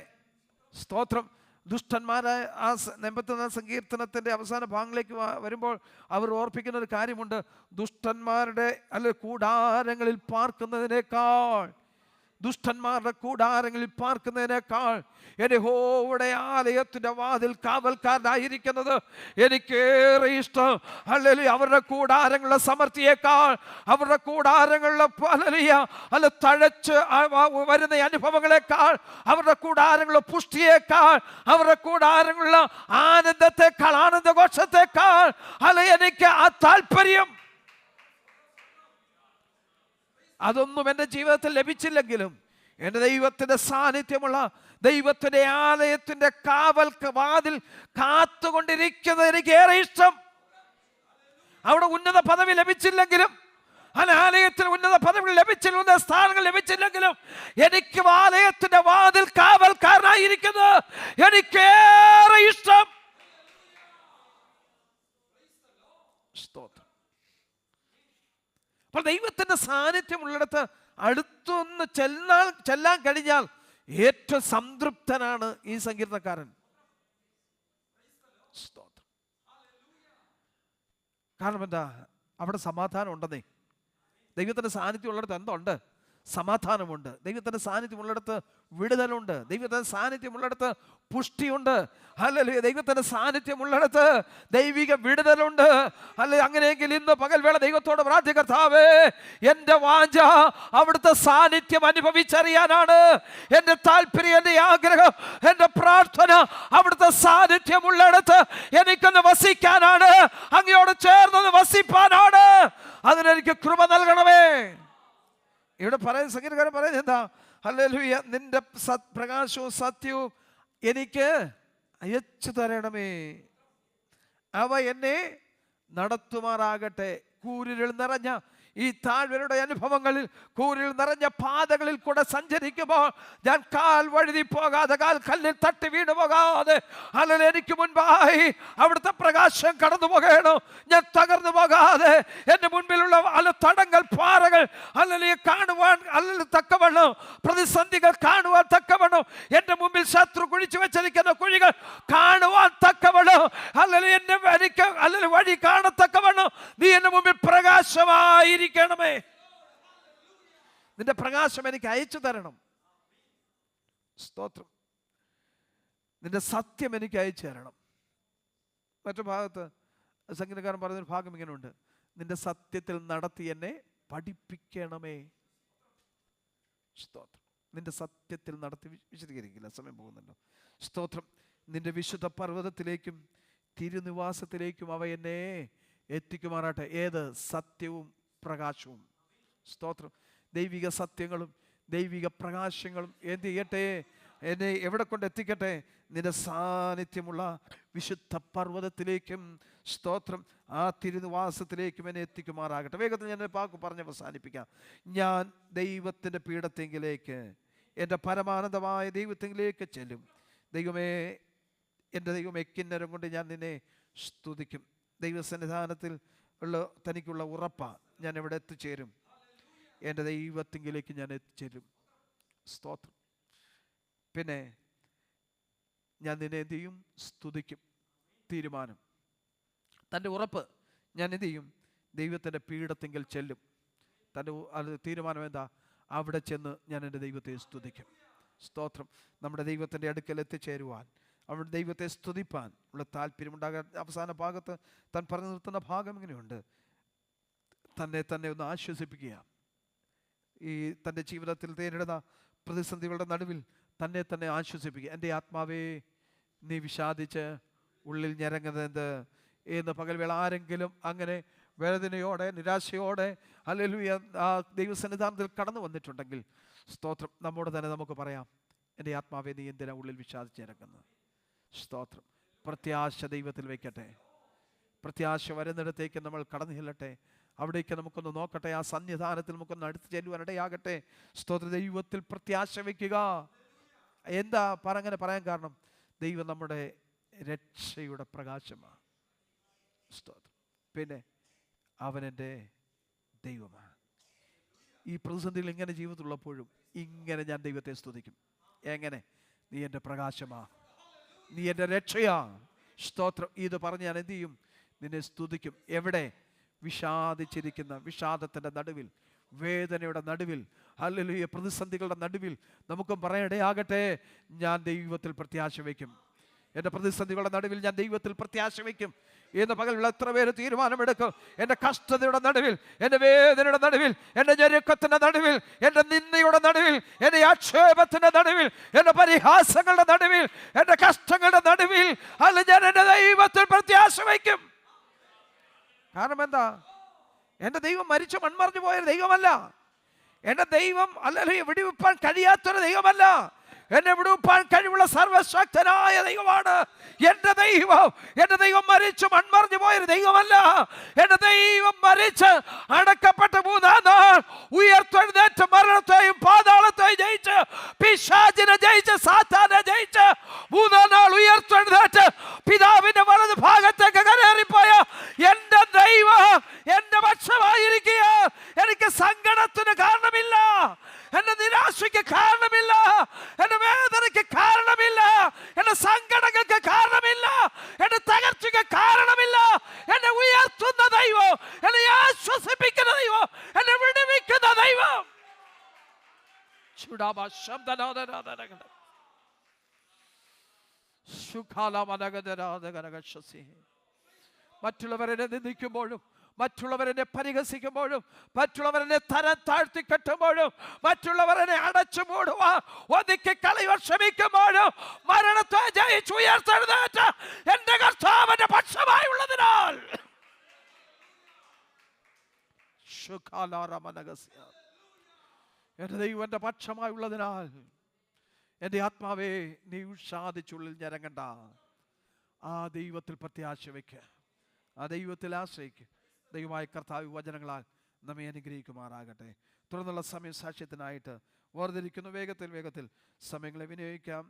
സ്തോത്രം, ദുഷ്ടന്മാരായ ആ 84 സങ്കീർത്തനത്തിൻ്റെ അവസാന ഭാഗങ്ങളിലേക്ക് വരുമ്പോൾ അവർ ഓർപ്പിക്കുന്ന ഒരു കാര്യമുണ്ട്. ദുഷ്ടന്മാരുടെ കൂടാരങ്ങളിൽ പാർക്കുന്നതിനേക്കാൾ, ദുഷ്ടന്മാരുടെ കൂടാരങ്ങളിൽ പാർക്കുന്നതിനേക്കാൾ എൻ്റെ യഹോവയുടെ ആലയത്തിൻ്റെ വാതിൽ കാവൽക്കാരനായിരിക്കുന്നത് എനിക്കേറെ ഇഷ്ടം. ഹല്ലേലൂയ. അവരുടെ കൂടാരങ്ങളുടെ സമൃദ്ധിയേക്കാൾ, അവരുടെ കൂടാരങ്ങളുടെ തഴച്ച് വരുന്ന അനുഭവങ്ങളെക്കാൾ, അവരുടെ കൂടാരങ്ങളുടെ പുഷ്ടിയേക്കാൾ, അവരുടെ കൂടാരങ്ങളുടെ ആനന്ദത്തെക്കാൾ, ആനന്ദഘോഷത്തെക്കാൾ എനിക്ക് ആ താല്പര്യം. അതൊന്നും എൻ്റെ ജീവിതത്തിൽ ലഭിച്ചില്ലെങ്കിലും എൻ്റെ ദൈവത്തിൻ്റെ സാന്നിധ്യമുള്ള ദൈവത്തിൻ്റെ ആലയത്തിൻ്റെ വാതിൽ കാത്തുകൊണ്ടിരിക്കുന്നത് എനിക്കേറെ ഇഷ്ടം. അവിടെ ഉന്നത പദവി ലഭിച്ചില്ലെങ്കിലും, ആലയത്തിൽ ഉന്നത പദവികൾ ലഭിച്ചില്ല, ഉന്നത സ്ഥാനങ്ങൾ ലഭിച്ചില്ലെങ്കിലും എനിക്ക് ആലയത്തിൻ്റെ വാതിൽ കാവൽക്കാരനായിരിക്കുന്നത് എനിക്കേറെ ഇഷ്ടം. സ്തോത്രം. അപ്പോൾ ദൈവത്തിൻ്റെ സാന്നിധ്യം ഉള്ളിടത്ത് അടുത്തൊന്ന് ചെല്ലാൻ കഴിഞ്ഞാൽ ഏറ്റവും സംതൃപ്തനാണ് ഈ സങ്കീർത്തനക്കാരൻ. സ്തോത്രം. കാരണം എന്താ? അവിടെ സമാധാനം ഉണ്ടെന്നേ. ദൈവത്തിൻ്റെ സാന്നിധ്യം ഉള്ളിടത്ത് എന്തുണ്ട്? സമാധാനമുണ്ട്. ദൈവത്തിൻ്റെ സാന്നിധ്യമുള്ളിടത്ത് വിടുതലുണ്ട്. ദൈവത്തിൻ്റെ സാന്നിധ്യമുള്ളിടത്ത് പുഷ്ടിയുണ്ട്. ഹല്ലേലൂയ. ദൈവത്തിൻ്റെ സാന്നിധ്യമുള്ളിടത്ത് ദൈവിക വിടുതലുണ്ട്. അല്ലെ, അങ്ങനെയെങ്കിൽ ഇന്ന് പകൽവേള ദൈവത്തോട് പ്രാർത്ഥിക്കുക, കർത്താവേ, എൻ്റെ വാഞ്ച അവിടുത്തെ സാന്നിധ്യം അനുഭവിച്ചറിയാനാണ്. എൻ്റെ താല്പര്യം, എൻ്റെ ആഗ്രഹം, എൻ്റെ പ്രാർത്ഥന അവിടുത്തെ സാന്നിധ്യമുള്ളിടത്ത് എനിക്കൊന്ന് വസിക്കാനാണ്, അങ്ങയോട് ചേർന്ന് വസിപ്പാനാണ്. അതിനെനിക്ക് കൃപ നൽകണമേ. ഇവിടെ പറയുന്ന സംഗീതക്കാരൻ പറയുന്നത് എന്താ? ഹല്ലേലൂയ. നിന്റെ പ്രകാശവും സത്യവും എനിക്ക് അയച്ചു തരണമേ, അവ എന്നെ നടത്തുമാറാകട്ടെ. കൂരിരുൾ നിറഞ്ഞ ഈ താഴ്വരയുടെ അനുഭവങ്ങളിൽ കൂരിൽ നിറഞ്ഞ പാതകളിൽ കൂടെ സഞ്ചരിക്കുമ്പോൾ ഞാൻ കാൽ വഴുതി പോകാതെ, കാൽ കല്ലിൽ തട്ടി വീണു പോകാതെ, അല്ലെങ്കിൽ എനിക്ക് മുൻപായി അവിടുത്തെ പ്രകാശം കടന്നു പോകണം. ഞാൻ തകർന്നു പോകാതെ എൻ്റെ മുൻപിലുള്ള തടങ്ങൾ, പാറകൾ അല്ലെങ്കിൽ കാണുവാൻ അല്ലെങ്കിൽ തക്കവണ്ണം, പ്രതിസന്ധികൾ കാണുവാൻ തക്കവണ്ണം, എൻ്റെ മുമ്പിൽ ശത്രു കുഴിച്ചു വെച്ചിരിക്കുന്ന കുഴികൾ കാണുവാൻ തക്കവണ്ണം, അല്ലെങ്കിൽ എന്നെ എനിക്ക് അല്ലെങ്കിൽ വഴി കാണത്തക്കവണ്ണം നീ എൻ്റെ മുമ്പിൽ പ്രകാശമായിരിക്കണമേ. നിന്റെ പ്രകാശം എനിക്ക് അയച്ചു തരണം. സ്തോത്രം. നിന്റെ സത്യം എനിക്ക് അയച്ചു തരണം. മറ്റു ഭാഗത്ത് സംഗീതക്കാരൻ പറഞ്ഞൊരു ഭാഗം ഇങ്ങനെയുണ്ട്: നിന്റെ സത്യത്തിൽ നടത്തി എന്നെ പഠിപ്പിക്കണമേ. സ്തോത്രം. നിന്റെ സത്യത്തിൽ നടത്തി വിശദീകരിക്കില്ല, സമയം പോകുന്നുണ്ടോ. സ്തോത്രം. നിന്റെ വിശുദ്ധ പർവ്വതത്തിലേക്കും തിരുനിവാസത്തിലേക്കും അവ എന്നെ എത്തിക്കുമാറാട്ടെ. ഏത്? സത്യവും പ്രകാശവും. സ്തോത്രം. ദൈവിക സത്യങ്ങളും ദൈവിക പ്രകാശങ്ങളും എന്ത് ചെയ്യട്ടെ? എന്നെ എവിടെ കൊണ്ട് എത്തിക്കട്ടെ? നിന്റെ സാന്നിധ്യമുള്ള വിശുദ്ധ പർവ്വതത്തിലേക്കും, സ്തോത്രം, ആ തിരുനിവാസത്തിലേക്കും എന്നെ എത്തിക്കുമാറാകട്ടെ. വേഗത്തിൽ ഞാൻ പാക്ക് പറഞ്ഞ് അവസാനിപ്പിക്കാം. ഞാൻ ദൈവത്തിൻ്റെ പീഠത്തെങ്കിലേക്ക്, എൻ്റെ പരമാനന്ദമായ ദൈവത്തെങ്കിലേക്ക് ചെല്ലും. ദൈവമേ, എൻ്റെ ദൈവമേ, കിന്നരം കൊണ്ട് ഞാൻ നിന്നെ സ്തുതിക്കും. ദൈവസന്നിധാനത്തിൽ ഉള്ള തനിക്കുള്ള ഉറപ്പാണ്. ഞാൻ എവിടെ എത്തിച്ചേരും? എൻ്റെ ദൈവത്തെങ്കിലേക്ക് ഞാൻ എത്തിച്ചേരും. സ്തോത്രം. പിന്നെ ഞാൻ നിന്നെ എന്ത് ചെയ്യും? സ്തുതിക്കും. തീരുമാനം, തൻ്റെ ഉറപ്പ്. ഞാൻ എന്ത് ചെയ്യും? ദൈവത്തിൻ്റെ പീഠത്തെങ്കിൽ ചെല്ലും. തൻ്റെ തീരുമാനം എന്താ? അവിടെ ചെന്ന് ഞാൻ എൻ്റെ ദൈവത്തെ സ്തുതിക്കും. സ്തോത്രം. നമ്മുടെ ദൈവത്തിൻ്റെ അടുക്കൽ എത്തിച്ചേരുവാൻ, അവിടെ ദൈവത്തെ സ്തുതിപ്പാൻ ഉള്ള താല്പര്യമുണ്ടാകാൻ അവസാന ഭാഗത്ത് താൻ പറഞ്ഞു നിർത്തുന്ന ഭാഗം ഇങ്ങനെയുണ്ട്: തന്നെ ഒന്ന് ആശ്വസിപ്പിക്കുക. ഈ തൻ്റെ ജീവിതത്തിൽ നേരിടുന്ന പ്രതിസന്ധികളുടെ നടുവിൽ തന്നെ ആശ്വസിപ്പിക്കുക. എൻ്റെ ആത്മാവേ, നീ വിഷാദിച്ച് ഉള്ളിൽ ഞരങ്ങുന്നത് എന്ന് പകൽവേള ആരെങ്കിലും അങ്ങനെ വേദനയോടെ, നിരാശയോടെ ഹല്ലേലൂയ ആ ദൈവസന്നിധാനത്തിൽ കടന്നു വന്നിട്ടുണ്ടെങ്കിൽ, സ്തോത്രം, നമ്മോട് തന്നെ നമുക്ക് പറയാം: എൻ്റെ ആത്മാവേ, നീ എന്തിനാ ഉള്ളിൽ വിഷാദിച്ചിറങ്ങുന്നത്? സ്തോത്രം. പ്രത്യാശ ദൈവത്തിൽ വയ്ക്കട്ടെ. പ്രത്യാശ വരുന്നിടത്തേക്ക് നമ്മൾ കടന്നു ചെല്ലട്ടെ. അവിടേക്ക് നമുക്കൊന്ന് നോക്കട്ടെ. ആ സന്നിധാനത്തിൽ നമുക്കൊന്ന് അടുത്ത് ചെല്ലുവാനിടയാകട്ടെ. സ്തോത്ര. ദൈവത്തിൽ പ്രത്യാശ വയ്ക്കുക. എന്താ അങ്ങനെ പറയാൻ കാരണം? ദൈവം നമ്മുടെ രക്ഷയുടെ പ്രകാശമാണ്. സ്തോത്രം. പിന്നെ അവനെൻ്റെ ദൈവമാണ്. ഈ പ്രതിസന്ധിയിൽ ഇങ്ങനെ ജീവിതത്തിലുള്ളപ്പോഴും ഇങ്ങനെ ഞാൻ ദൈവത്തെ സ്തുതിക്കും. എങ്ങനെ? നീ എൻ്റെ പ്രകാശമാ, നീ എൻ്റെ രക്ഷയാ. സ്തോത്രം. ഇത് പറഞ്ഞ് ഞാൻ എന്ത് ചെയ്യും? നിന്നെ സ്തുതിക്കും. എവിടെ? വിഷാദിച്ചിരിക്കുന്ന വിഷാദത്തിൻ്റെ നടുവിൽ, വേദനയുടെ നടുവിൽ, ഹല്ലേലൂയ പ്രതിസന്ധികളുടെ നടുവിൽ നമുക്കും പറയടയാകട്ടെ: ഞാൻ ദൈവത്തിൽ പ്രത്യാശ വയ്ക്കും. എൻ്റെ പ്രതിസന്ധികളുടെ നടുവിൽ ഞാൻ ദൈവത്തിൽ പ്രത്യാശ വയ്ക്കും എന്ന് പകലുള്ള എത്ര പേര് തീരുമാനമെടുക്കും? എൻ്റെ കഷ്ടതയുടെ നടുവിൽ, എൻ്റെ വേദനയുടെ നടുവിൽ, എൻ്റെ ഞെരുക്കത്തിൻ്റെ നടുവിൽ, എൻ്റെ നിന്ദയുടെ നടുവിൽ, എൻ്റെ ആക്ഷേപത്തിൻ്റെ നടുവിൽ, എൻ്റെ പരിഹാസങ്ങളുടെ നടുവിൽ, എൻ്റെ കഷ്ടങ്ങളുടെ നടുവിൽ അല്ല, ഞാൻ എൻ്റെ ദൈവത്തിൽ പ്രത്യാശ വയ്ക്കും. കാരണം എന്താ? എൻ്റെ ദൈവം മരിച്ചു മൺമറഞ്ഞു പോയൊരു ദൈവമല്ല. എൻ്റെ ദൈവം അല്ലെങ്കിൽ വിടുവിപ്പാൻ കഴിയാത്തൊരു ദൈവമല്ല. എന്നെ വിടുവിപ്പാൻ കഴിവുള്ള സർവശക്തനായ ദൈവമാണ് എൻ്റെ ദൈവം. എൻ്റെ ദൈവം മരിച്ചു മൺമറഞ്ഞു പോയൊരു ദൈവമല്ല. എൻ്റെ ദൈവം മരിച്ച് അടക്കപ്പെട്ട മൂന്നാം നാൾ ഉയർത്തെഴുന്നേറ്റ് മരണത്തെയും പാതാളത്തെയും ജയിച്ച്, പിശാചിനെ ജയിച്ച്, സാത്താനെ ജയിച്ച്, മൂന്നാം നാൾ ഉയർത്തെഴുന്നേറ്റ് പിതാവിന്റെ വലത് ഭാഗത്തേക്ക് കയറിപ്പോയ എൻ്റെ ദൈവം എൻ്റെ പക്ഷമായിരിക്കുക. എനിക്ക് സങ്കടത്തിന് കാരണമില്ല, എന്റെ നിരാശയ്ക്ക് കാരണമില്ല, എന്റെ വേദനയ്ക്ക് കാരണമില്ല, എന്റെ സങ്കടങ്ങൾക്ക് കാരണമില്ല, എന്റെ തകർച്ചയ്ക്ക് കാരണമില്ല. എന്നെ ഉയർത്തുന്ന ദൈവം, എന്നെ ആശ്വസിപ്പിക്കുന്ന ദൈവം, എന്നെ വിടുവിക്കുന്ന ദൈവം. മറ്റുള്ളവരെ നിന്ദിക്കുമ്പോഴും, മറ്റുള്ളവരെ പരിഹസിക്കുമ്പോഴും, മറ്റുള്ളവരെ തരം താഴ്ത്തി കെട്ടുമ്പോഴും, മറ്റുള്ളവരെ അടച്ചു മൂടുവാൻ ഒതുക്കി കളയുവാൻ ശ്രമിക്കുമ്പോഴും, മരണത്തെ ജയിച്ച് ഉയർത്തെഴുന്നേറ്റ് എന്റെ കർത്താവിന്റെ പക്ഷമായുള്ളതിനാൽ, എന്റെ ദൈവന്റെ പക്ഷമായുള്ളതിനാൽ, എന്റെ ആത്മാവേ, നീ ഉഷാദിച്ചുള്ളിൽ ഞരങ്ങണ്ട. ആ ദൈവത്തിൽ പ്രത്യാശ വയ്ക്കുക, ആ ദൈവത്തിൽ ആശ്രയിക്കുക. ദൈവമായ കർത്താവ് വചനങ്ങളാൽ നമ്മെ അനുഗ്രഹിക്കുമാറാകട്ടെ. തുടർന്നുള്ള സമയം സാക്ഷ്യത്തിനായിട്ട് വേർതിരിക്കുന്നു. വേഗത്തിൽ സമയങ്ങളെ വിനിയോഗിക്കാം.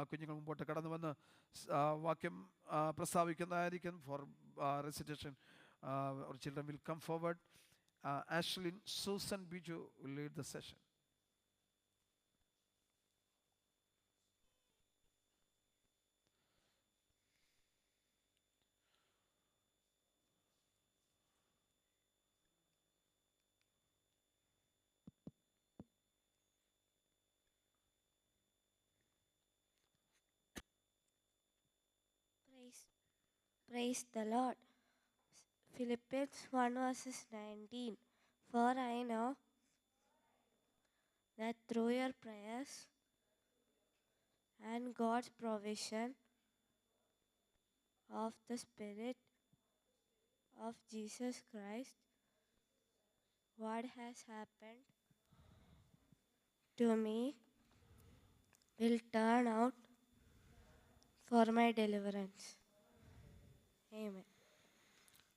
കുഞ്ഞുങ്ങൾ മുമ്പോട്ട് കടന്നു വന്ന് വാക്യം പ്രസ്താവിക്കുന്നതായിരിക്കും. For recitation our children will come forward. Ashlyn, Susan, Biju will lead the session. Praise the Lord. Philippians 1 verses 19. For I know that through your prayers and God's provision of the Spirit of Jesus Christ, what has happened to me will turn out for my deliverance. Amen.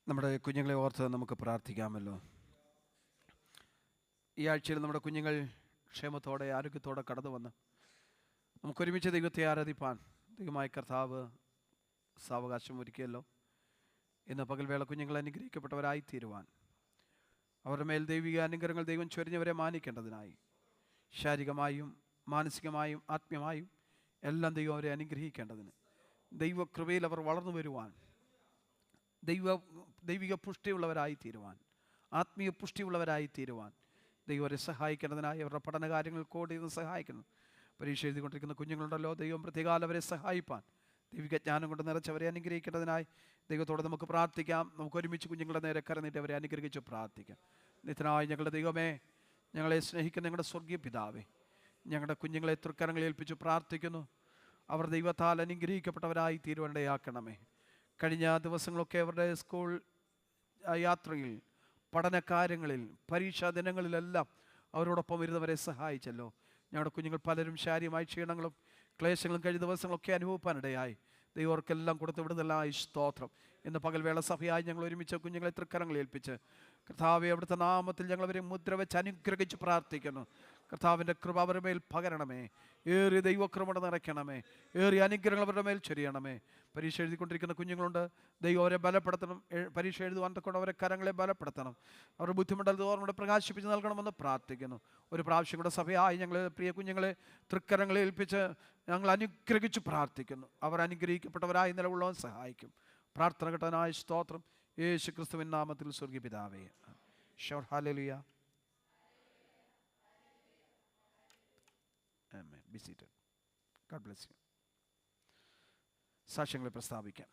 നമ്മുടെ കുഞ്ഞുങ്ങളെ ഓർത്ത് നമുക്ക് പ്രാർത്ഥിക്കാമല്ലോ. ഈ ആഴ്ചയിൽ നമ്മുടെ കുഞ്ഞുങ്ങൾ ക്ഷേമത്തോടെ ആരോഗ്യത്തോടെ കടന്നു വന്ന് നമുക്കൊരുമിച്ച് ദൈവത്തെ ആരാധിപ്പാൻ ദൈവമായ കർത്താവ് സാവകാശം ഒരുക്കിയല്ലോ. ഇന്ന് പകൽവേള കുഞ്ഞുങ്ങൾ അനുഗ്രഹിക്കപ്പെട്ടവരായി തീരുവാൻ, അവരുടെ മേൽ ദൈവിക അനുഗ്രഹങ്ങൾ ദൈവം ചൊരിഞ്ഞവരെ മാനിക്കേണ്ടതിനായി ശാരീരികമായും മാനസികമായും ആത്മീയമായും എല്ലാം ദൈവം അവരെ അനുഗ്രഹിക്കേണ്ടതിന്, ദൈവകൃപയിൽ അവർ വളർന്നു വരുവാൻ, ദൈവിക പുഷ്ടിയുള്ളവരായി തീരുവാൻ, ആത്മീയ പുഷ്ടിയുള്ളവരായി തീരുവാൻ ദൈവം അവരെ സഹായിക്കേണ്ടതിനായി അവരുടെ പഠനകാര്യങ്ങൾ കോടി സഹായിക്കണം. പരീക്ഷ എഴുതിക്കൊണ്ടിരിക്കുന്ന കുഞ്ഞുങ്ങളുണ്ടല്ലോ, ദൈവം പ്രത്യേകാലം അവരെ സഹായിപ്പാൻ ദൈവിക ജ്ഞാനം കൊണ്ട് നിറച്ചവരെ അനുഗ്രഹിക്കേണ്ടതിനായി ദൈവത്തോടെ നമുക്ക് പ്രാർത്ഥിക്കാം. നമുക്ക് ഒരുമിച്ച് കുഞ്ഞുങ്ങളുടെ നേരെ കരന്നിട്ട് അവരെ അനുഗ്രഹിച്ച് പ്രാർത്ഥിക്കാം. നിത്യനായ ഞങ്ങളുടെ ദൈവമേ, ഞങ്ങളെ സ്നേഹിക്കുന്ന ഞങ്ങളുടെ സ്വർഗീയ പിതാവേ, ഞങ്ങളുടെ കുഞ്ഞുങ്ങളെ തൃക്കരങ്ങളിൽ ഏൽപ്പിച്ച് പ്രാർത്ഥിക്കുന്നു. അവർ ദൈവത്താൽ അനുഗ്രഹിക്കപ്പെട്ടവരായി തീരുവാനിടയാക്കണമേ. കഴിഞ്ഞ ദിവസങ്ങളൊക്കെ അവരുടെ സ്കൂൾ യാത്രയിൽ, പഠനകാര്യങ്ങളിൽ, പരീക്ഷാ ദിനങ്ങളിലെല്ലാം അവരോടൊപ്പം ഇരുന്നവരെ സഹായിച്ചല്ലോ. ഞങ്ങളുടെ കുഞ്ഞുങ്ങൾ പലരും ശാരീരികമായ ക്ഷീണങ്ങളും ക്ലേശങ്ങളും കഴിഞ്ഞ ദിവസങ്ങളൊക്കെ അനുഭവപ്പാനിടയായി. ദൈവർക്കെല്ലാം കൊടുത്തു വിടുന്നതായി സ്തോത്രം. ഇന്ന് പകൽവേള സഭയായി ഞങ്ങൾ ഒരുമിച്ച് കുഞ്ഞുങ്ങളെ തൃക്കരങ്ങളിൽ ഏൽപ്പിച്ച് കർത്താവെ അവിടുത്തെ നാമത്തിൽ ഞങ്ങളവരെ മുദ്ര വെച്ച് അനുഗ്രഹിച്ച് പ്രാർത്ഥിക്കുന്നു. കർത്താവിൻ്റെ കൃപ അവരുടെ മേൽ പകരണമേ, ഏറിയ ദൈവകൃപ നിറയ്ക്കണമേ, ഏറിയ അനുഗ്രഹങ്ങൾ അവരുടെ മേൽ ചൊരിയണമേ. പരീക്ഷ എഴുതിക്കൊണ്ടിരിക്കുന്ന കുഞ്ഞുങ്ങളുണ്ട്, ദൈവം അവരെ ബലപ്പെടുത്തണം. പരീക്ഷ എഴുതുവാൻ കൊണ്ട് അവരെ കരങ്ങളെ ബലപ്പെടുത്തണം. അവരുടെ ബുദ്ധിമുട്ടൽ ഓർമ്മ പ്രകാശിപ്പിച്ച് നൽകണമെന്ന് പ്രാർത്ഥിക്കുന്നു. ഒരു പ്രാവശ്യം കൂടെ സഭയായി ഞങ്ങൾ പ്രിയ കുഞ്ഞുങ്ങളെ തൃക്കരങ്ങളെ ഏൽപ്പിച്ച് ഞങ്ങൾ അനുഗ്രഹിച്ച് പ്രാർത്ഥിക്കുന്നു. അവർ അനുഗ്രഹിക്കപ്പെട്ടവരായി നിലകൊള്ളുവാൻ സഹായിക്കും. പ്രാർത്ഥന കേട്ടതിനായ സ്തോത്രം. യേശു ക്രിസ്തുവിൻ നാമത്തിൽ സ്വർഗീയ പിതാവേ. ഷോർ hallelujah. Amen. Be seated. God bless you. സാക്ഷ്യങ്ങളെ പ്രസ്താവിക്കാം.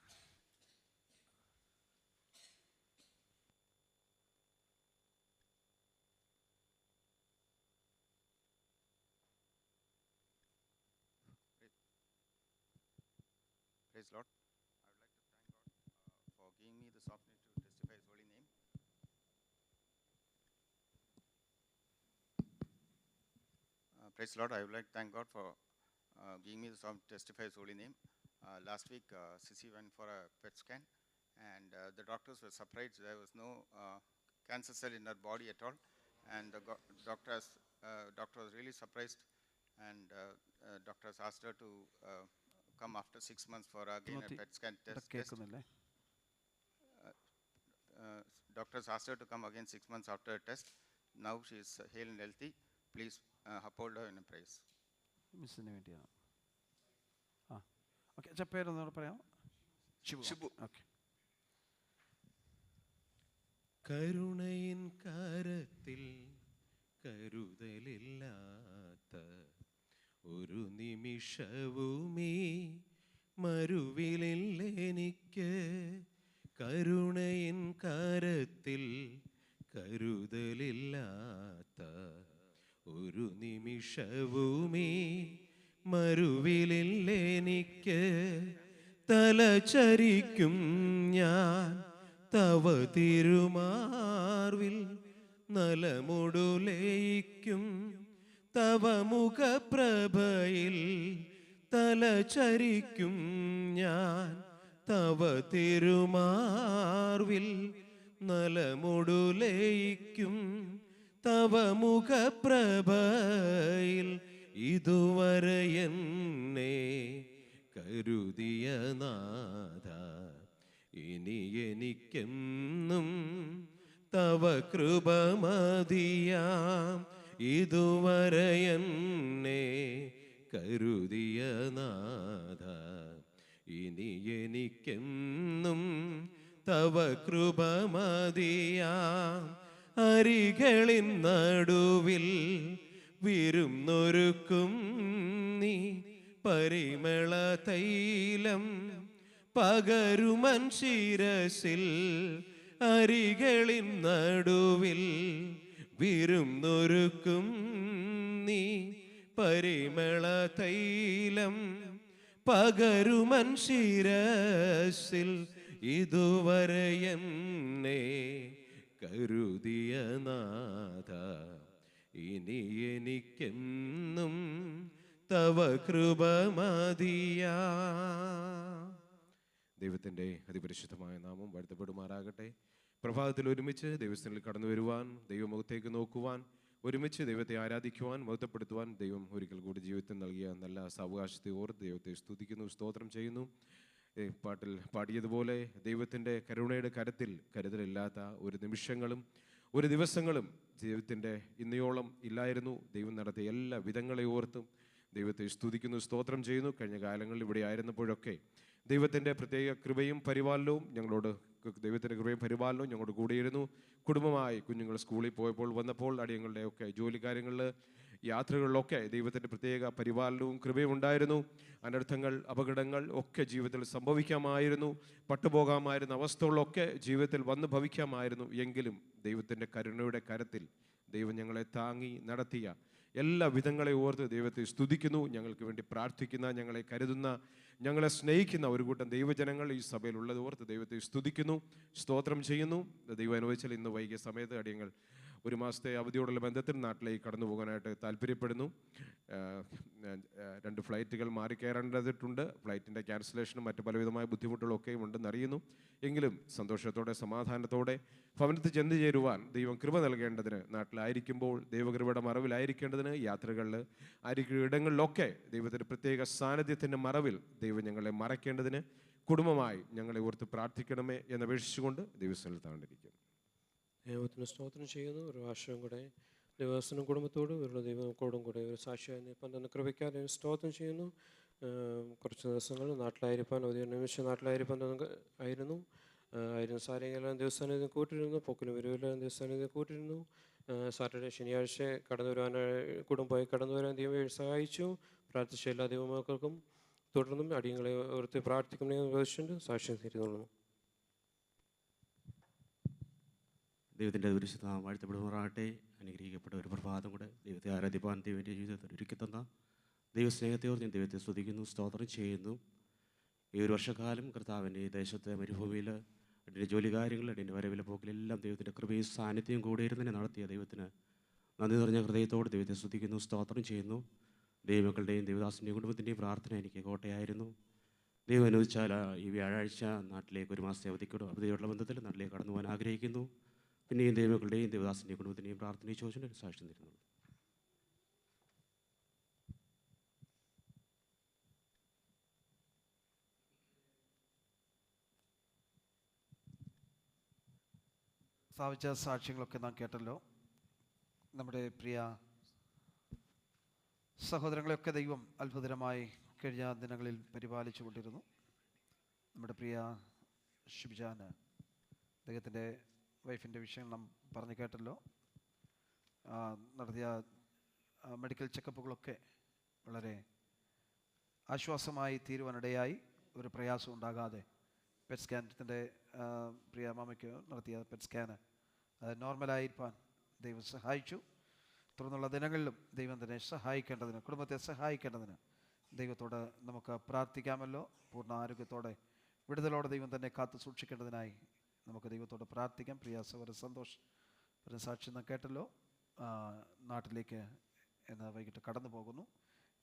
Praise Lord. I would like to thank God for giving me this opportunity to testify His holy name. Praise Lord. I would like to thank God for giving me this opportunity to testify His holy name. Last week, Sissy went for a PET scan, and the doctors were surprised. There was no cancer cell in her body at all, and the doctor was really surprised, and doctors asked her to come after 6 months for again a PET scan test. Doctors asked her to come again 6 months after a test. Now she is hale and healthy. Please uphold her in a praise. മിസ്സിന് വേണ്ടിയാണ്. Okay, അച്ഛാ പേരൊന്നുകൂടെ പറയാം. Shibu. Okay. കരുണയിൻ കരത്തിൽ കരുതലില്ലാത്ത ഒരു നിമിഷവുമീ മരുവിലെനിക്ക്. കരുണയിൻ കരത്തിൽ കരുതലില്ലാത്ത ഒരു നിമിഷവുമീ മരുവിലെനിക്ക്. തലചരിക്കും ഞാൻ തവ തിരുമാർവിൽ, നലമുടുലയിക്കും തവ മുഖപ്രഭയിൽ. തലചരിക്കും ഞാൻ തവ തിരുമാർവിൽ, നലമൊടു ലയിക്കും തവ മുഖപ്രഭയിൽ ഇതുവരെ എന്നെ കരുതിയ നാഥ, ഇനി എനിക്കെന്നും തവ കൃപ മതിയാം. ഇതുവരെ എന്നെ കരുതിയ നാഥ, ഇനി എനിക്കെന്നും തവ കൃപ മതിയാം. അരികളിൻ നടുവിൽ വിരുന്നൊരുക്കും നീ പരിമള തൈലം പകരുമൻ ശിരസിൽ. അരികളിൻ നടുവിൽ വിരുന്നൊരുക്കും നീ പരിമള തൈലം പകരുമൻ ശിരസിൽ. ഇതുവരെ എന്നെ കരുതിയ നാഥ, ഇനി എനിക്കെന്നും തവ കൃപ മതിയാ. ദൈവത്തിൻ്റെ അതിപരിശുദ്ധമായ നാമം വാഴ്ത്തപ്പെടുമാറാകട്ടെ. പ്രഭാതത്തിൽ ഒരുമിച്ച് ദൈവസ്ഥനിൽ കടന്നു വരുവാൻ, ദൈവമുഖത്തേക്ക് നോക്കുവാൻ, ഒരുമിച്ച് ദൈവത്തെ ആരാധിക്കുവാൻ, മഹത്വപ്പെടുത്തുവാൻ ദൈവം ഒരിക്കൽ കൂടി ജീവിതത്തിൽ നൽകിയ നല്ല സാവകാശത്തെ ഓർത്ത് ദൈവത്തെ സ്തുതിക്കുന്നു, സ്തോത്രം ചെയ്യുന്നു. പാട്ടിൽ പാടിയതുപോലെ ദൈവത്തിൻ്റെ കരുണയുടെ കരത്തിൽ കരുതലില്ലാത്ത ഒരു നിമിഷങ്ങളും ഒരു ദിവസങ്ങളും ദൈവത്തിൻ്റെ ഇന്നയോളം ഇല്ലായിരുന്നു. ദൈവം നടത്തിയ എല്ലാ വിധങ്ങളെ ഓർത്തും ദൈവത്തെ സ്തുതിക്കുന്നു, സ്തോത്രം ചെയ്യുന്നു. കഴിഞ്ഞ കാലങ്ങളിൽ ഇവിടെ ആയിരുന്നപ്പോഴൊക്കെ ദൈവത്തിൻ്റെ പ്രത്യേക കൃപയും പരിപാലനവും ദൈവത്തിൻ്റെ കൃപയും പരിപാലനവും ഞങ്ങളോട് കൂടിയിരുന്നു. കുടുംബമായി കുഞ്ഞുങ്ങൾ സ്കൂളിൽ പോയപ്പോൾ വന്നപ്പോൾ അടിയങ്ങളുടെ ഒക്കെ ജോലി കാര്യങ്ങളിൽ യാത്രകളിലൊക്കെ ദൈവത്തിൻ്റെ പ്രത്യേക പരിപാലനവും കൃപയും ഉണ്ടായിരുന്നു. അനർത്ഥങ്ങൾ, അപകടങ്ങൾ ഒക്കെ ജീവിതത്തിൽ സംഭവിക്കാമായിരുന്നു, പട്ടുപോകാമായിരുന്ന അവസ്ഥകളൊക്കെ ജീവിതത്തിൽ വന്ന് ഭവിക്കാമായിരുന്നു. എങ്കിലും ദൈവത്തിൻ്റെ കരുണയുടെ കരത്തിൽ ദൈവം ഞങ്ങളെ താങ്ങി നടത്തിയ എല്ലാ വിധങ്ങളെ ഓർത്ത് ദൈവത്തെ സ്തുതിക്കുന്നു. ഞങ്ങൾക്ക് വേണ്ടി പ്രാർത്ഥിക്കുന്ന, ഞങ്ങളെ കരുതുന്ന, ഞങ്ങളെ സ്നേഹിക്കുന്ന ഒരു കൂട്ടം ദൈവജനങ്ങൾ ഈ സഭയിൽ ഉള്ളത് ഓർത്ത് ദൈവത്തെ സ്തുതിക്കുന്നു, സ്തോത്രം ചെയ്യുന്നു. ദൈവം അനുവദിച്ചാൽ ഇന്ന് വൈകിയ സമയത്ത് അടിയങ്ങൾ ഒരു മാസത്തെ അവധിയോടുള്ള ബന്ധത്തിൽ നാട്ടിലേക്ക് കടന്നു പോകാനായിട്ട് താല്പര്യപ്പെടുന്നു. 2 ഫ്ലൈറ്റുകൾ മാറിക്കയറേണ്ടതിട്ടുണ്ട്. ഫ്ലൈറ്റിൻ്റെ ക്യാൻസലേഷനും മറ്റ് പലവിധമായ ബുദ്ധിമുട്ടുകളൊക്കെയും ഉണ്ടെന്ന് അറിയുന്നു. എങ്കിലും സന്തോഷത്തോടെ സമാധാനത്തോടെ ഭവനത്തിൽ ചെന്ന് ചേരുവാൻ ദൈവം കൃപ നൽകേണ്ടതിന്, നാട്ടിലായിരിക്കുമ്പോൾ ദൈവകൃപയുടെ മറവിലായിരിക്കേണ്ടതിന്, യാത്രകളിൽ ആയിരിക്കുന്ന ഇടങ്ങളിലൊക്കെ ദൈവത്തിൻ്റെ പ്രത്യേക സാന്നിധ്യത്തിൻ്റെ മറവിൽ ദൈവം ഞങ്ങളെ മറയ്ക്കേണ്ടതിന് കുടുംബമായി ഞങ്ങളെ ഓർത്ത് പ്രാർത്ഥിക്കണമേ എന്നപേക്ഷിച്ചുകൊണ്ട് ദൈവസ്ഥനിൽ താണ്ടിരിക്കും. ദൈവത്തിന് സ്തോത്രം ചെയ്യുന്നു. ഒരു വർഷവും കൂടെ ദൈവസ്ഥനും കുടുംബത്തോടും ഇവരുടെ ദൈവത്തോടും കൂടെ ഒരു സാക്ഷിയായി നിൽപ്പാൻ തന്നെ കൃപയ്ക്കാതെ സ്തോത്രം ചെയ്യുന്നു. കുറച്ച് ദിവസങ്ങൾ നാട്ടിലായിരിക്കാൻ, ഒരു നിമിഷം നാട്ടിലായിരിക്കാൻ ആയിരുന്നു സാരങ്ങളെല്ലാം ദിവസസാന്നിധ്യം കൂട്ടിരുന്നു. പൊക്കിലും വരുവിലും ദിവസസാന്നിധ്യം കൂട്ടിരുന്നു. സാറ്റർഡേ ശനിയാഴ്ച കടന്നു വരാൻ കുടുംബമായി കടന്നു വരാൻ ദൈവം സഹായിച്ചു. പ്രാർത്ഥിച്ച എല്ലാ ദൈവമക്കൾക്കും തുടർന്നും അടിയങ്ങളെ ഓർത്ത് പ്രാർത്ഥിക്കണമെന്ന് പ്രതീക്ഷിച്ചുകൊണ്ട് സാക്ഷ്യം തീരുന്നു. ദൈവത്തിൻ്റെ പരിശുദ്ധ നാമം വാഴ്ത്തപ്പെടുമാറാകട്ടെ. അനുഗ്രഹിക്കപ്പെട്ട ഒരു പ്രഭാതം കൂടെ ദൈവത്തെ ആരാധിപ്പാൻ ദൈവത്തിൻ്റെ ജീവിതത്തിൽ ഒരുക്കി തന്ന ദൈവസ്നേഹത്തെയോട് ഞാൻ ദൈവത്തെ സ്തുതിക്കുന്നു, സ്തോത്രം ചെയ്യുന്നു. ഈ ഒരു വർഷക്കാലം കർത്താവിൻ്റെ ഈ ദേശത്തെ മരുഭൂമിയിൽ എൻ്റെ ജോലി കാര്യങ്ങൾ, എൻ്റെ വരവിലെ പോക്കിലെല്ലാം ദൈവത്തിൻ്റെ കൃപയും സാന്നിധ്യം കൂടെ ഇരുന്നതിനെ നടത്തിയ ദൈവത്തിന് നന്ദി നിറഞ്ഞ ഹൃദയത്തോട് ദൈവത്തെ സ്തുതിക്കുന്നു, സ്തോത്രം ചെയ്യുന്നു. ദൈവമക്കളുടെയും ദൈവദാസൻ്റെയും കുടുംബത്തിൻ്റെയും പ്രാർത്ഥന എനിക്ക് കോട്ടയായിരുന്നു. ദൈവം അനുവദിച്ചാൽ ഈ വ്യാഴാഴ്ച നാട്ടിലേക്ക് ഒരു മാസത്തെ അവധിയോടുള്ള ബന്ധത്തിൽ നാട്ടിലേക്ക് കടന്നു പോകാൻ ആഗ്രഹിക്കുന്നു. പിന്നെയും ദൈവമക്കളുടെയും ദേവദാസിൻ്റെയും കുടുംബത്തിൻ്റെയും പ്രാർത്ഥനയെ ചോദിച്ചുകൊണ്ട് സാക്ഷ്യം തരുന്നു. സ്ഥാപിച്ച സാക്ഷ്യങ്ങളൊക്കെ നാം കേട്ടല്ലോ. നമ്മുടെ പ്രിയ സഹോദരങ്ങളെയൊക്കെ ദൈവം അത്ഭുതകരമായി കഴിഞ്ഞ ദിനങ്ങളിൽ പരിപാലിച്ചു കൊണ്ടിരുന്നു. നമ്മുടെ പ്രിയ ഷിബ്ജാന് അദ്ദേഹത്തിൻ്റെ വൈഫിൻ്റെ വിഷയം നാം പറഞ്ഞു കേട്ടല്ലോ. നടത്തിയ മെഡിക്കൽ ചെക്കപ്പുകളൊക്കെ വളരെ ആശ്വാസമായി തീരുവാനിടയായി. ഒരു പ്രയാസം ഉണ്ടാകാതെ പെറ്റ് സ്കാനത്തിൻ്റെ പ്രിയ മാമയ്ക്ക് നടത്തിയ പെറ്റ് സ്കാന് നോർമലായിരിക്കാൻ ദൈവം സഹായിച്ചു. തുടർന്നുള്ള ദിനങ്ങളിലും ദൈവം തന്നെ സഹായിക്കേണ്ടതിന്, കുടുംബത്തെ സഹായിക്കേണ്ടതിന് ദൈവത്തോട് നമുക്ക് പ്രാർത്ഥിക്കാമല്ലോ. പൂർണ്ണ ആരോഗ്യത്തോടെ വിടുതലോടെ ദൈവം തന്നെ കാത്തു സൂക്ഷിക്കേണ്ടതിനായി നമുക്ക് ദൈവത്തോട് പ്രാർത്ഥിക്കാം. പ്രിയ സഹോദരൻ സന്തോഷ് ഒരു സാക്ഷി നാം കേട്ടല്ലോ. നാട്ടിലേക്ക് ഇന്ന് വൈകിട്ട് കടന്നു പോകുന്നു.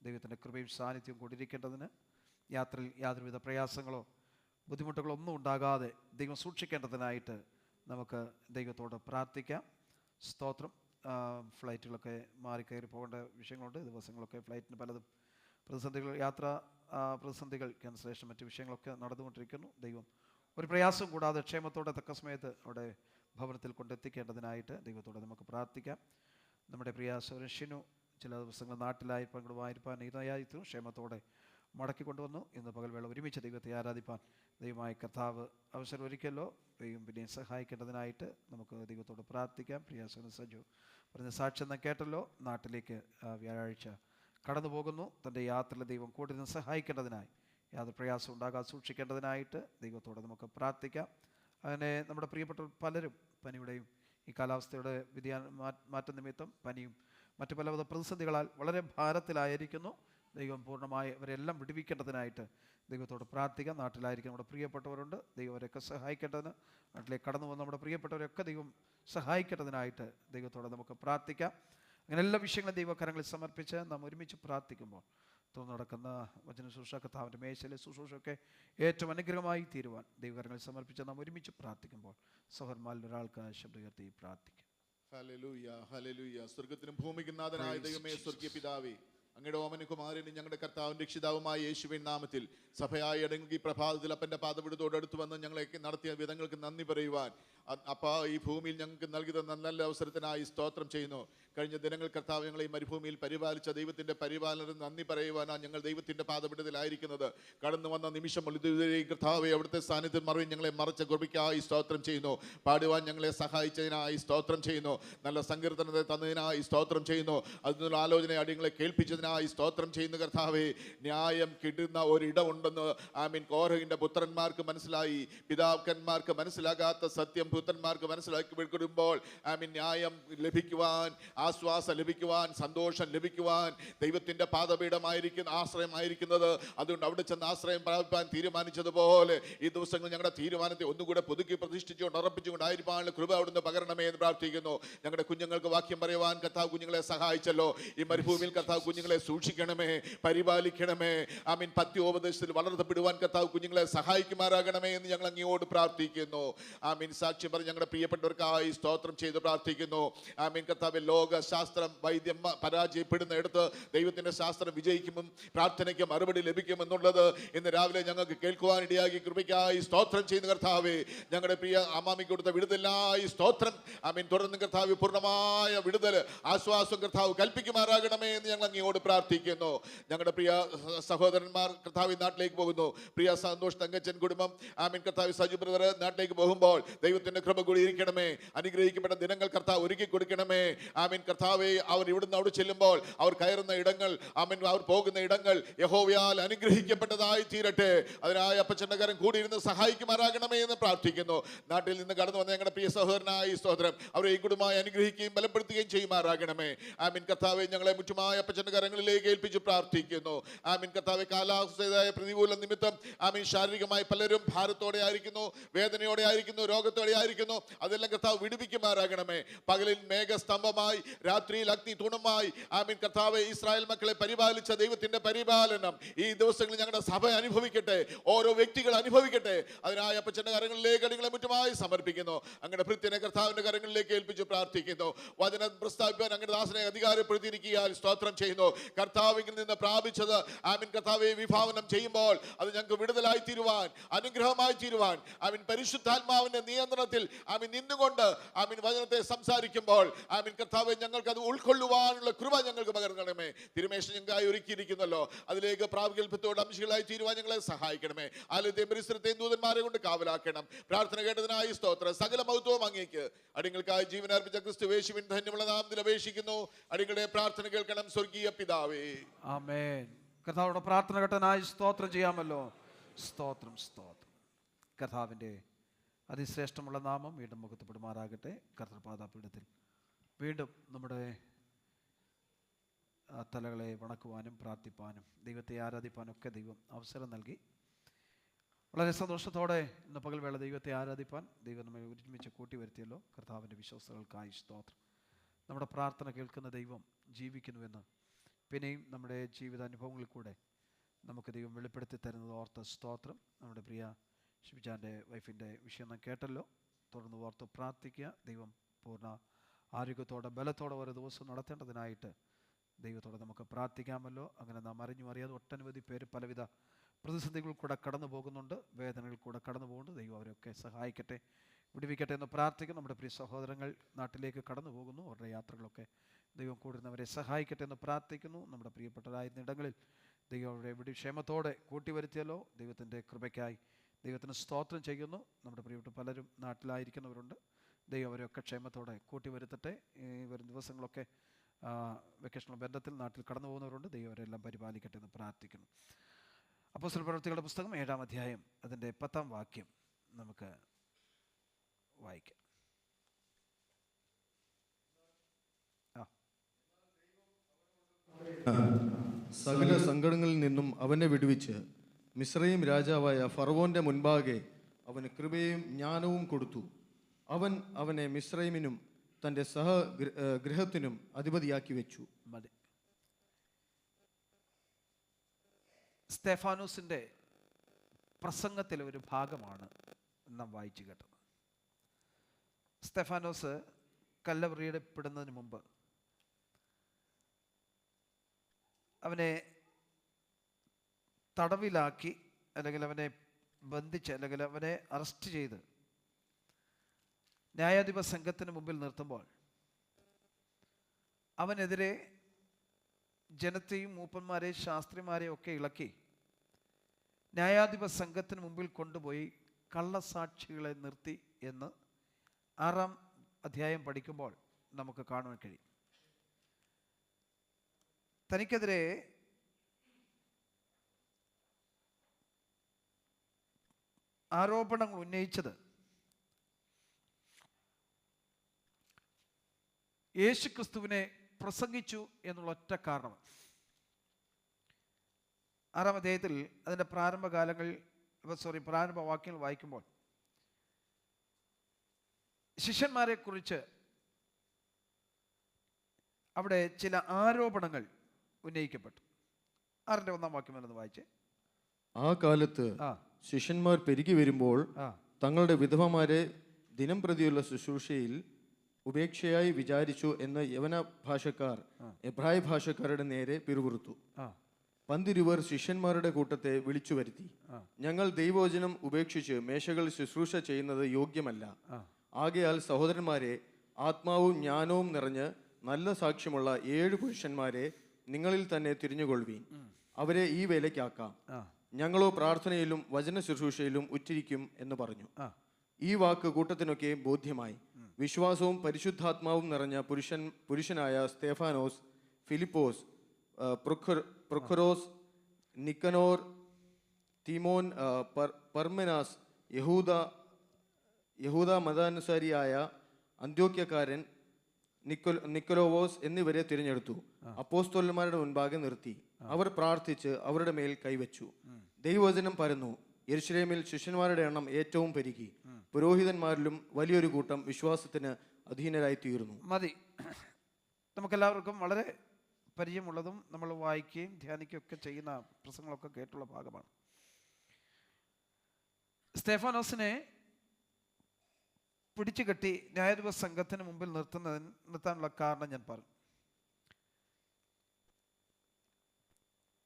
ദൈവത്തിൻ്റെ കൃപയും സാന്നിധ്യവും കൊണ്ടിരിക്കേണ്ടതിന് യാത്രയിൽ യാതൊരുവിധ പ്രയാസങ്ങളോ ബുദ്ധിമുട്ടുകളോ ഒന്നും ഉണ്ടാകാതെ ദൈവം സൂക്ഷിക്കേണ്ടതിനായിട്ട് നമുക്ക് ദൈവത്തോട് പ്രാർത്ഥിക്കാം. സ്തോത്രം. ഫ്ലൈറ്റുകളൊക്കെ മാറിക്കയറി പോകേണ്ട വിഷയങ്ങളുണ്ട്. ദിവസങ്ങളൊക്കെ ഫ്ലൈറ്റിന് പലതും പ്രതിസന്ധികൾ, യാത്രാ പ്രതിസന്ധികൾ, ക്യാൻസലേഷൻ, മറ്റ് വിഷയങ്ങളൊക്കെ നടന്നുകൊണ്ടിരിക്കുന്നു. ദൈവം ഒരു പ്രയാസം കൂടാതെ ക്ഷേമത്തോടെ തക്ക സമയത്ത് അവിടെ ഭവനത്തിൽ കൊണ്ടെത്തിക്കേണ്ടതിനായിട്ട് ദൈവത്തോടെ നമുക്ക് പ്രാർത്ഥിക്കാം. നമ്മുടെ പ്രിയ സുരക്ഷിനു ചില ദിവസങ്ങൾ നാട്ടിലായി പങ്കുവായിരിക്കാൻ ഇടയായിരുന്നു. ക്ഷേമത്തോടെ മടക്കി കൊണ്ടുവന്നു. ഇന്ന് പകൽവേള ഒരുമിച്ച് ദൈവത്തെ ആരാധിപ്പാൻ ദൈവമായ കർത്താവ് അവസരം ഒരുക്കല്ലോ. ദൈവം പിന്നെയും സഹായിക്കേണ്ടതിനായിട്ട് നമുക്ക് ദൈവത്തോട് പ്രാർത്ഥിക്കാം. പ്രിയ സജു പറഞ്ഞ സാക്ഷ്യം കേട്ടല്ലോ. നാട്ടിലേക്ക് വ്യാഴാഴ്ച കടന്നു പോകുന്നു. തൻ്റെ യാത്രയിൽ ദൈവം കൂടുതൽ സഹായിക്കേണ്ടതിനായി, യാതൊരു പ്രയാസം ഉണ്ടാകാതെ സൂക്ഷിക്കേണ്ടതിനായിട്ട് ദൈവത്തോടെ നമുക്ക് പ്രാർത്ഥിക്കാം. അങ്ങനെ നമ്മുടെ പ്രിയപ്പെട്ട പലരും പനിയുടെയും ഈ കാലാവസ്ഥയുടെ മാറ്റ നിമിത്തം പനിയും മറ്റു പലവിധ പ്രതിസന്ധികളാൽ വളരെ ഭാരത്തിലായിരിക്കുന്നു. ദൈവം പൂർണ്ണമായി അവരെല്ലാം വിടുവിക്കേണ്ടതിനായിട്ട് ദൈവത്തോട് പ്രാർത്ഥിക്കാം. നാട്ടിലായിരിക്കും നമ്മുടെ പ്രിയപ്പെട്ടവരുണ്ട്. ദൈവം അവരെയൊക്കെ സഹായിക്കേണ്ടതിന്, നാട്ടിലേക്ക് കടന്നു വന്ന് നമ്മുടെ പ്രിയപ്പെട്ടവരൊക്കെ ദൈവം സഹായിക്കേണ്ടതിനായിട്ട് ദൈവത്തോടെ നമുക്ക് പ്രാർത്ഥിക്കാം. അങ്ങനെ എല്ലാ വിഷയങ്ങളും ദൈവകരങ്ങളിൽ സമർപ്പിച്ച് നാം ഒരുമിച്ച് പ്രാർത്ഥിക്കുമ്പോൾ തുടർന്ന് നടക്കുന്ന വചന ശുശ്രൂഷ, കർത്താവിൻ്റെ മേശയിലെ ശുശ്രൂഷയൊക്കെ ഏറ്റവും അനുഗ്രഹമായി തീരുവാൻ ദൈവകരങ്ങളിൽ സമർപ്പിച്ച് നാം ഒരുമിച്ച് പ്രാർത്ഥിക്കുമ്പോൾ സഹോദരന്മാരിൽ ഒരാൾക്ക് ശബ്ദം ഉയർത്തി പ്രാർത്ഥിക്കും. Hallelujah, hallelujah. സ്വർഗ്ഗത്തിനും ഭൂമിക്കും നാഥനായ ദൈവമേ, സ്വർഗീയ പിതാവേ, അങ്ങയുടെ ഓമനകുമാരനും ഞങ്ങളുടെ കർത്താവും രക്ഷിതാവുമായ യേശുവിൻ നാമത്തിൽ സഭയായി അടങ്ങി പ്രഭാതത്തിൽ അപ്പൻ്റെ പാദപീഠത്തോട് അടുത്ത് വന്ന് ഞങ്ങളെയൊക്കെ നടത്തിയ വിധങ്ങൾക്ക് നന്ദി പറയുവാൻ അപ്പാ ഈ ഭൂമിയിൽ ഞങ്ങൾക്ക് നൽകി തന്ന നല്ല അവസരത്തിനായി സ്തോത്രം ചെയ്യുന്നു. കഴിഞ്ഞ ദിനങ്ങൾ കർത്താവ് ഞങ്ങളെ ഈ മരുഭൂമിയിൽ പരിപാലിച്ച ദൈവത്തിൻ്റെ പരിപാലനം നന്ദി പറയുവാനാണ് ഞങ്ങൾ ദൈവത്തിൻ്റെ പാദപീഠത്തിലായിരിക്കുന്നത്. കടന്നു വന്ന നിമിഷം ഇതുവരെയും കർത്താവെ അവിടുത്തെ സാന്നിധ്യം മറിഞ്ഞ് ഞങ്ങളെ മറച്ച കൃപയ്ക്കായി സ്തോത്രം ചെയ്യുന്നു. പാടുവാൻ ഞങ്ങളെ സഹായിച്ചതിനായി സ്തോത്രം ചെയ്യുന്നു. നല്ല സങ്കീർത്തനത്തെ തന്നതിനായി സ്തോത്രം ചെയ്യുന്നു. അതിനുള്ള ആലോചന അടിയങ്ങളെ കേൾപ്പിച്ചതിനായി സ്തോത്രം ചെയ്യുന്നു. കർത്താവെ, ന്യായം കിട്ടുന്ന ഒരിടമുണ്ടെന്ന് കോരഹിൻ്റെ പുത്രന്മാർക്ക് മനസ്സിലായി. പിതാക്കന്മാർക്ക് മനസ്സിലാകാത്ത സത്യം പുത്രന്മാർക്ക് മനസ്സിലാക്കി കൊടുക്കുമ്പോൾ ന്യായം ലഭിക്കുവാൻ, ആശ്വാസം ലഭിക്കുവാൻ, സന്തോഷം ലഭിക്കുവാൻ ദൈവത്തിൻ്റെ പാദപീഠമായിരിക്കുന്ന ആശ്രയമായിരിക്കുന്നത്. അതുകൊണ്ട് അവിടെ ചെന്ന് ആശ്രയം പ്രാപിപ്പാൻ തീരുമാനിച്ചതുപോലെ ഈ ദിവസങ്ങൾ ഞങ്ങളുടെ തീരുമാനത്തെ ഒന്നുകൂടെ പുതുക്കി പ്രതിഷ്ഠിച്ചുകൊണ്ട് ഉറപ്പിച്ചുകൊണ്ടായിരിക്കാനുള്ള കൃപ അവിടുന്ന് പകരണമേ എന്ന് പ്രാർത്ഥിക്കുന്നു. ഞങ്ങളുടെ കുഞ്ഞുങ്ങൾക്ക് വാക്യം പറയുവാൻ കർത്താവ് കുഞ്ഞുങ്ങളെ സഹായിച്ചല്ലോ. ഈ മരുഭൂമിയിൽ കർത്താവ് കുഞ്ഞുങ്ങളെ സൂക്ഷിക്കണമേ, പരിപാലിക്കണമേ. പത്യോപദേശത്തിൽ വളർത്തപ്പെടുവാൻ കർത്താവ് കുഞ്ഞുങ്ങളെ സഹായിക്കുമാറാകണമേ എന്ന് ഞങ്ങൾ അങ്ങയോട് പ്രാർത്ഥിക്കുന്നു. സാക്ഷ്യം പറഞ്ഞ് ഞങ്ങളുടെ പ്രിയപ്പെട്ടവർക്കായി സ്തോത്രം ചെയ്ത് പ്രാർത്ഥിക്കുന്നു. കർത്താവ്, ലോക ശാസ്ത്രം വൈദ്യം പരാജയപ്പെടുന്നിടത്ത് ദൈവത്തിന്റെ ശാസ്ത്രം വിജയിക്കുമെന്നും പ്രാർത്ഥനയ്ക്ക് മറുപടി ലഭിക്കുമെന്നുള്ളത് ഇന്ന് രാവിലെ ഞങ്ങൾക്ക് കേൾക്കുവാൻ ഇടയാക്കി കൃപയ്ക്കായി സ്തോത്രം ചെയ്യുന്ന കർത്താവേ, ഞങ്ങളുടെ പ്രിയ അമ്മാമിക്ക് കൊടുത്ത വിടുതലായി സ്തോത്രം. തുടർന്ന് കർത്താവ് പൂർണ്ണമായ വിടുതൽ, ആശ്വാസം കർത്താവ് കൽപ്പിക്കുമാറാകണമേ എന്ന് ഞങ്ങൾ അങ്ങയോട് പ്രാർത്ഥിക്കുന്നു. ഞങ്ങളുടെ പ്രിയ സഹോദരന്മാർ കർത്താവ് നാട്ടിലേക്ക് പോകുന്നു. പ്രിയ സന്തോഷ് തങ്കച്ചൻ കുടുംബം കർത്താവ് സജു ബ്രദർ നാട്ടിലേക്ക് പോകുമ്പോൾ ദൈവത്തിന്റെ കൃപ കൂടി ഇരിക്കണമേ. അനുഗ്രഹിക്കപ്പെട്ട ദിനങ്ങൾ കർത്താവ് ഒരുക്കി കൊടുക്കണമേ. കർത്താവെ, അവർ ഇവിടുന്ന് അവിടെ ചെല്ലുമ്പോൾ അവർ കയറുന്ന ഇടങ്ങൾ, അവർ പോകുന്ന ഇടങ്ങൾ യഹോവയാൽ അനുഗ്രഹിക്കപ്പെട്ടതായി തീരട്ടെ. അതിനായി അപ്പച്ചന്റെ കരം കൂടിയിരുന്ന് സഹായിക്കുമാറാകണമേ എന്ന് പ്രാർത്ഥിക്കുന്നു. നാട്ടിൽ നിന്ന് കടന്നു വന്ന ഞങ്ങളുടെ പ്രിയ സഹോദരനായി സ്തോത്രം. അവരെ ഈ കുടുംബമായി അനുഗ്രഹിക്കുകയും ബലപ്പെടുത്തുകയും ചെയ്യുമാറാകണമേ. കർത്താവെ, ഞങ്ങളെ മുറ്റുമായ അപ്പച്ചന്റെ കരങ്ങളിലേക്ക് ഏൽപ്പിച്ച് പ്രാർത്ഥിക്കുന്നു. കർത്താവെ, കാലാവസ്ഥയായ പ്രതികൂല നിമിത്തം ശാരീരികമായി പലരും ഭാരത്തോടെ ആയിരിക്കുന്നു, വേദനയോടെ ആയിരിക്കുന്നു, രോഗത്തോടെ ആയിരിക്കുന്നു. അതെല്ലാം കർത്താവ് വിടുവിക്കുമാറാകണമേ. പകലിൽ മേഘസ്തംഭമായി, രാത്രിയിൽ അഗ്നി തൂണുമായി കർത്താവെ, ഇസ്രായേൽ മക്കളെ പരിപാലിച്ച ദൈവത്തിന്റെ പരിപാലനം ഈ ദിവസങ്ങളിൽ ഞങ്ങളുടെ സഭ അനുഭവിക്കട്ടെ, ഓരോ വ്യക്തികൾ അനുഭവിക്കട്ടെ. അതിനായി അപ്പച്ചന്റെ കരങ്ങളിലേക്ക് അടികളെ മുറ്റുമായി സമർപ്പിക്കുന്നു. അങ്ങയുടെ ഭൃത്യനെ കർത്താവിന്റെ കരങ്ങളിലേക്ക് ഏൽപ്പിച്ച് പ്രാർത്ഥിക്കുന്നു. വചനം പ്രസ്താവിക്കാൻ അങ്ങയുടെ ദാസനെ അധികാരപ്പെടുത്തിയിരിക്കാൻ സ്തോത്രം ചെയ്യുന്നു. കർത്താവിൽ നിന്ന് പ്രാപിച്ചത് കർത്താവെ വിഭാവനം ചെയ്യുമ്പോൾ അത് ഞങ്ങൾക്ക് വിടുതലായി തീരുവാൻ, അനുഗ്രഹമായി തീരുവാൻ, പരിശുദ്ധാത്മാവിന്റെ നിയന്ത്രണത്തിൽ നിന്നുകൊണ്ട് വചനത്തെ സംസാരിക്കുമ്പോൾ കർത്താവെ, ഞങ്ങൾക്ക് അത് ഉൾക്കൊള്ളുവാനുള്ള കൃപ ഞങ്ങൾക്ക് പകരണമേ. തിരുമേശ ഞങ്ങൾക്കായി ഒരുക്കിയിരിക്കുന്നല്ലോ, അതിലേക്ക് പ്രാഗൽഭ്യത്തോട് അംശങ്ങളായി തീരുവാൻ ഞങ്ങളെ സഹായിക്കണമേ. ആലയത്തെയും പരിസരത്തെയും ദൂതന്മാരെ കൊണ്ട് കാവലാക്കണം. പ്രാർത്ഥന കേട്ടതിനായി സ്തോത്രം. സകല മഹത്വവും അങ്ങേക്ക് അടികൾക്കായി ജീവനർപ്പിച്ച ക്രിസ്തു യേശുവിൻ ധന്യമുള്ള നാമത്തിൽ അപേക്ഷിക്കുന്നു. അടികളുടെ പ്രാർത്ഥന കേൾക്കണം സ്വർഗീയ പിതാവേ. ആമേൻ. കർത്താവോട് പ്രാർത്ഥന കേട്ടനായി സ്തോത്രം ചെയ്യാമല്ലോ. സ്തോത്രം, സ്തോത്രം. കർത്താവിൻ്റെ അതിശ്രേഷ്ഠമുള്ള നാമം വീണ്ടും മുഖത്തപ്പെടുമാറാകട്ടെ. കർത്തൃപാദപീഠത്തിൽ വീണ്ടും നമ്മുടെ തലകളെ വണക്കുവാനും പ്രാർത്ഥിപ്പാനും ദൈവത്തെ ആരാധിപ്പാനും ഒക്കെ ദൈവം അവസരം നൽകി. വളരെ സന്തോഷത്തോടെ ഇന്ന് പകൽവേള ദൈവത്തെ ആരാധിപ്പാൻ ദൈവം നമ്മെ ഒരുമിച്ച് കൂട്ടി വരുത്തിയല്ലോ. കർത്താവിൻ്റെ വിശ്വാസങ്ങൾക്കായി സ്തോത്രം. നമ്മുടെ പ്രാർത്ഥന കേൾക്കുന്ന ദൈവം ജീവിക്കുന്നുവെന്ന് പിന്നെയും നമ്മുടെ ജീവിതാനുഭവങ്ങളിൽ കൂടെ നമുക്ക് ദൈവം വെളിപ്പെടുത്തി തരുന്നത് ഓർത്ത സ്തോത്രം. നമ്മുടെ പ്രിയ ഷിബിജാൻ്റെ വൈഫിൻ്റെ വിഷയം നാം കേട്ടല്ലോ. തുടർന്ന് ഓർത്ത് പ്രാർത്ഥിക്കുക. ദൈവം പൂർണ്ണ ആരോഗ്യത്തോടെ ബലത്തോടെ ഒരു ദിവസം നടത്തേണ്ടതിനായിട്ട് ദൈവത്തോടെ നമുക്ക് പ്രാർത്ഥിക്കാമല്ലോ. അങ്ങനെ നാം അറിഞ്ഞു അറിയാതെ ഒട്ടനവധി പേര് പലവിധ പ്രതിസന്ധികളിൽ കൂടെ കടന്നു പോകുന്നുണ്ട്, വേദനകളിൽ കൂടെ കടന്നു പോകുന്നുണ്ട്. ദൈവം അവരെയൊക്കെ സഹായിക്കട്ടെ, വിടുവിക്കട്ടെ എന്ന് പ്രാർത്ഥിക്കും. നമ്മുടെ പ്രിയ സഹോദരങ്ങൾ നാട്ടിലേക്ക് കടന്നു പോകുന്നു, അവരുടെ യാത്രകളൊക്കെ ദൈവം കൂടുന്നവരെ സഹായിക്കട്ടെ എന്ന് പ്രാർത്ഥിക്കുന്നു. നമ്മുടെ പ്രിയപ്പെട്ടവരായിരുന്ന ഇടങ്ങളിൽ ദൈവം അവരെ ക്ഷേമത്തോടെ കൂട്ടിവരുത്തിയല്ലോ. ദൈവത്തിൻ്റെ കൃപയ്ക്കായി ദൈവത്തിന് സ്തോത്രം ചെയ്യുന്നു. നമ്മുടെ പ്രിയപ്പെട്ട പലരും നാട്ടിലായിരിക്കുന്നവരുണ്ട്, ദൈവം അവരെയൊക്കെ ക്ഷേമത്തോടെ കൂട്ടിവരുത്തട്ടെ. ഈ വരും ദിവസങ്ങളൊക്കെ വെക്കേഷണൽ ബന്ധത്തിൽ നാട്ടിൽ കടന്നു പോകുന്നവരുണ്ട്, ദൈവം അവരെല്ലാം പരിപാലിക്കട്ടെ എന്ന് പ്രാർത്ഥിക്കുന്നു. അപ്പോസ്തല പ്രവൃത്തികളുടെ പുസ്തകം 7-ാം അധ്യായം അതിൻ്റെ 10-ാം വാക്യം നമുക്ക് വായിക്കാം. സകല സങ്കടങ്ങളിൽ നിന്നും അവനെ വിടുവിച്ച് മിസ്രയീം രാജാവായ ഫറവോന്റെ മുൻപാകെ അവന് കൃപയും ജ്ഞാനവും കൊടുത്തു. അവൻ അവനെ മിസ്രയീമിനും തൻ്റെ ഗൃഹത്തിനും അധിപതിയാക്കി വെച്ചു. മതി. സ്തെഫാനോസിൻ്റെ പ്രസംഗത്തിലെ ഒരു ഭാഗമാണ് നാം വായിച്ചു കേട്ടത്. സ്തെഫാനോസ് കല്ലവറിയിടപ്പെടുന്നതിന് മുമ്പ് അവനെ തടവിലാക്കി, അല്ലെങ്കിൽ അവനെ ബന്ധിച്ച്, അല്ലെങ്കിൽ അവനെ അറസ്റ്റ് ചെയ്ത് ന്യായാധിപ സംഘത്തിന് മുമ്പിൽ നിർത്തുമ്പോൾ അവനെതിരെ ജനത്തെയും മൂപ്പന്മാരെയും ശാസ്ത്രിമാരെയും ഒക്കെ ഇളക്കി ന്യായാധിപ സംഘത്തിന് മുമ്പിൽ കൊണ്ടുപോയി കള്ളസാക്ഷികളെ നിർത്തി എന്ന് 6-ാം അധ്യായം പഠിക്കുമ്പോൾ നമുക്ക് കാണുവാൻ കഴിയും. തനിക്കെതിരെ ആരോപണങ്ങൾ ഉന്നയിച്ചത് യേശു ക്രിസ്തുവിനെ പ്രസംഗിച്ചു എന്നുള്ള ഒറ്റ കാരണം. 6-ാം അധ്യായത്തിൽ അതിൻ്റെ പ്രാരംഭ വാക്യങ്ങൾ വായിക്കുമ്പോൾ ശിഷ്യന്മാരെ കുറിച്ച് അവിടെ ചില ആരോപണങ്ങൾ ഉന്നയിക്കപ്പെട്ടു. 6-ന്റെ 1-ാം വാക്യം എന്ന് വായിച്ചേ. ആ കാലത്ത് ശിഷ്യന്മാർ പെരുകി വരുമ്പോൾ തങ്ങളുടെ വിധവമാരെ ദിനം പ്രതിയുള്ള ശുശ്രൂഷയിൽ ഉപേക്ഷയായി വിചാരിച്ചു എന്ന് യവന ഭാഷക്കാർ എബ്രായ ഭാഷക്കാരുടെ നേരെ പിറുപിറുത്തു. പന്തിരുവർ ശിഷ്യന്മാരുടെ കൂട്ടത്തെ വിളിച്ചു വരുത്തി, ഞങ്ങൾ ദൈവവചനം ഉപേക്ഷിച്ച് മേശകൾ ശുശ്രൂഷ ചെയ്യുന്നത് യോഗ്യമല്ല. ആകയാൽ സഹോദരന്മാരെ, ആത്മാവും ജ്ഞാനവും നിറഞ്ഞ് നല്ല സാക്ഷ്യമുള്ള 7 പുരുഷന്മാരെ നിങ്ങളിൽ തന്നെ തിരിഞ്ഞുകൊള്ളുവീൻ. അവരെ ഈ വേലയ്ക്കാക്കാം. ഞങ്ങളോ പ്രാർത്ഥനയിലും വചന ശുശ്രൂഷയിലും ഉറ്റിരിക്കും എന്ന് പറഞ്ഞു. ഈ വാക്ക് കൂട്ടത്തിനൊക്കെ ബോധ്യമായി. വിശ്വാസവും പരിശുദ്ധാത്മാവും നിറഞ്ഞ പുരുഷനായ സ്തെഫാനോസ്, ഫിലിപ്പോസ്, പ്രൊഖൊരോസ്, നിക്കനോർ, തീമോൻ, പർമെനാസ്, യഹൂദ മതാനുസാരിയായ അന്ത്യോക്യക്കാരൻ നിക്കലോവോസ് എന്നിവരെ തിരഞ്ഞെടുത്തു. അപ്പോസ്തലന്മാരുടെ മുൻപാകെ നിർത്തി. അവർ പ്രാർത്ഥിച്ച് അവരുടെ മേൽ കൈവച്ചു. ദൈവവചനം പരന്നു. യെരുശലേമിൽ ശിഷ്യന്മാരുടെ എണ്ണം ഏറ്റവും പെരുകി. പുരോഹിതന്മാരിലും വലിയൊരു കൂട്ടം വിശ്വാസത്തിന് അധീനരായി തീർന്നു. മതി. നമുക്കെല്ലാവർക്കും വളരെ പരിചയമുള്ളതും നമ്മൾ വായിക്കുകയും ധ്യാനിക്കുകയും ഒക്കെ ചെയ്യുന്ന പ്രസംഗങ്ങളൊക്കെ കേട്ടുള്ള ഭാഗമാണ്. സ്തെഫാനോസിനെ പിടിച്ചു കെട്ടി ന്യായാധിപ സംഘത്തിന് മുമ്പിൽ നിർത്താനുള്ള കാരണം ഞാൻ പറഞ്ഞു.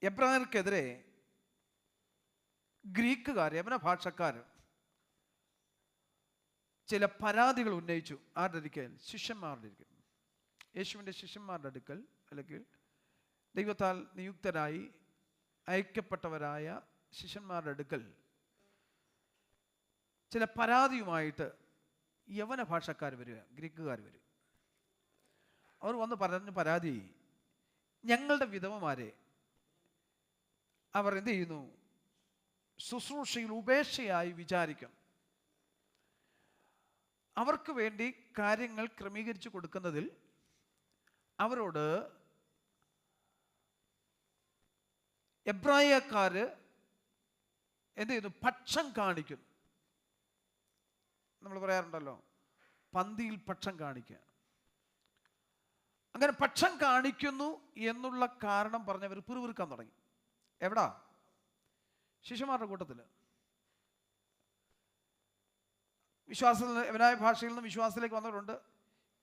എബ്രായർക്കെതിരെ ഗ്രീക്കുകാർ, യവന ഭാഷക്കാർ ചില പരാതികൾ ഉന്നയിച്ചു. ആരുടെ അടുക്കൽ? ശിഷ്യന്മാരുടെ അടുക്കൽ. യേശുവിൻ്റെ ശിഷ്യന്മാരുടെ അടുക്കൽ, അല്ലെങ്കിൽ ദൈവത്താൽ നിയുക്തരായി അയക്കപ്പെട്ടവരായ ശിഷ്യന്മാരുടെ അടുക്കൽ ചില പരാതിയുമായിട്ട് യവന ഭാഷക്കാർ വരിക, ഗ്രീക്കുകാർ വരിക. അവർ വന്ന് പറഞ്ഞ പരാതി, ഞങ്ങളുടെ വിധവമാരെ അവർ എന്ത് ചെയ്യുന്നു? ശുശ്രൂഷയിൽ ഉപേക്ഷയായി വിചാരിക്കും. അവർക്ക് വേണ്ടി കാര്യങ്ങൾ ക്രമീകരിച്ചു കൊടുക്കുന്നതിൽ അവരോട് എബ്രായക്കാര് എന്ത് ചെയ്യുന്നു? പക്ഷം കാണിക്കുന്നു. നമ്മൾ പറയാറുണ്ടല്ലോ, പന്തിയിൽ പക്ഷം കാണിക്കുക. അങ്ങനെ പക്ഷം കാണിക്കുന്നു എന്നുള്ള കാരണം പറഞ്ഞവർ പിറുപിറുക്കാൻ തുടങ്ങി. എവിടാ? ശിഷ്യന്മാരുടെ കൂട്ടത്തിൽ. വിശ്വാസത്തിൽ നിന്ന് എവനായ ഭാഷയിൽ നിന്ന് വിശ്വാസത്തിലേക്ക് വന്നവരുണ്ട്.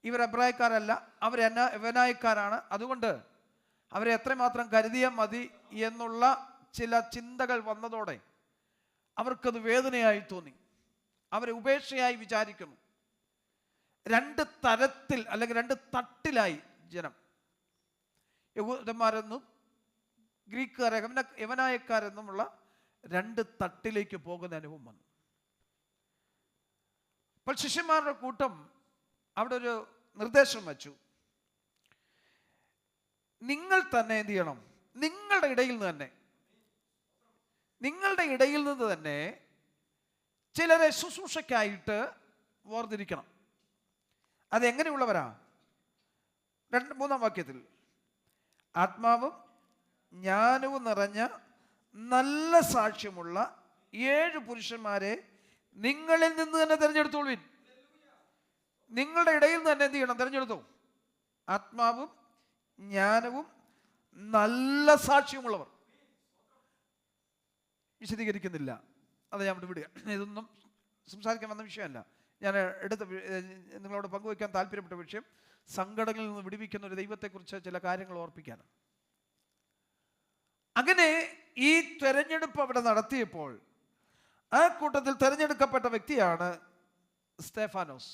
ഇവർ എബ്രായക്കാരല്ല, അവർ എവനായക്കാരാണ്. അതുകൊണ്ട് അവരെ എത്രമാത്രം കരുതിയാൽ മതി എന്നുള്ള ചില ചിന്തകൾ വന്നതോടെ അവർക്കത് വേദനയായി തോന്നി. അവരെ ഉപേക്ഷയായി വിചാരിക്കുന്നു. രണ്ട് തരത്തിൽ അല്ലെങ്കിൽ രണ്ട് തട്ടിലായി ജനം. യഹൂദന്മാരെന്നും ഗ്രീക്കുകാരെ യവനായക്കാരെന്നുമുള്ള രണ്ട് തട്ടിലേക്ക് പോകുന്ന അനുഭവം വന്നു. അപ്പോൾ ശിഷ്യന്മാരുടെ കൂട്ടം അവിടെ ഒരു നിർദ്ദേശം വച്ചു. നിങ്ങൾ തന്നെ എന്ത് ചെയ്യണം? നിങ്ങളുടെ ഇടയിൽ നിന്ന് തന്നെ ചിലരെ ശുശ്രൂഷയ്ക്കായിട്ട് വേർതിരിക്കണം. അതെങ്ങനെയുള്ളവരാ? 2-3 വാക്യത്തിൽ, ആത്മാവും ജ്ഞാനവും നിറഞ്ഞ നല്ല സാക്ഷ്യമുള്ള 7 പുരുഷന്മാരെ നിങ്ങളിൽ നിന്ന് തന്നെ തിരഞ്ഞെടുത്തോളുവിൻ. നിങ്ങളുടെ ഇടയിൽ നിന്ന് തന്നെ എന്ത് ചെയ്യണം? തിരഞ്ഞെടുത്തോ. ആത്മാവും ജ്ഞാനവും നല്ല സാക്ഷ്യമുള്ളവർ. വിശദീകരിക്കുന്നില്ല, അത് ഞാൻ ഇവിടെ വിടുക. ഇതൊന്നും സംസാരിക്കാൻ വന്ന വിഷയമല്ല. ഞാൻ നിങ്ങളോട് പങ്കുവയ്ക്കാൻ താല്പര്യപ്പെട്ട വിഷയം സങ്കടങ്ങളിൽ നിന്ന് വിടുവിക്കുന്ന ഒരു ദൈവത്തെക്കുറിച്ച് ചില കാര്യങ്ങൾ ഓർപ്പിക്കാനാണ്. അങ്ങനെ ഈ തെരഞ്ഞെടുപ്പ് അവിടെ നടത്തിയപ്പോൾ ആ കൂട്ടത്തിൽ തെരഞ്ഞെടുക്കപ്പെട്ട വ്യക്തിയാണ് സ്തെഫാനോസ്.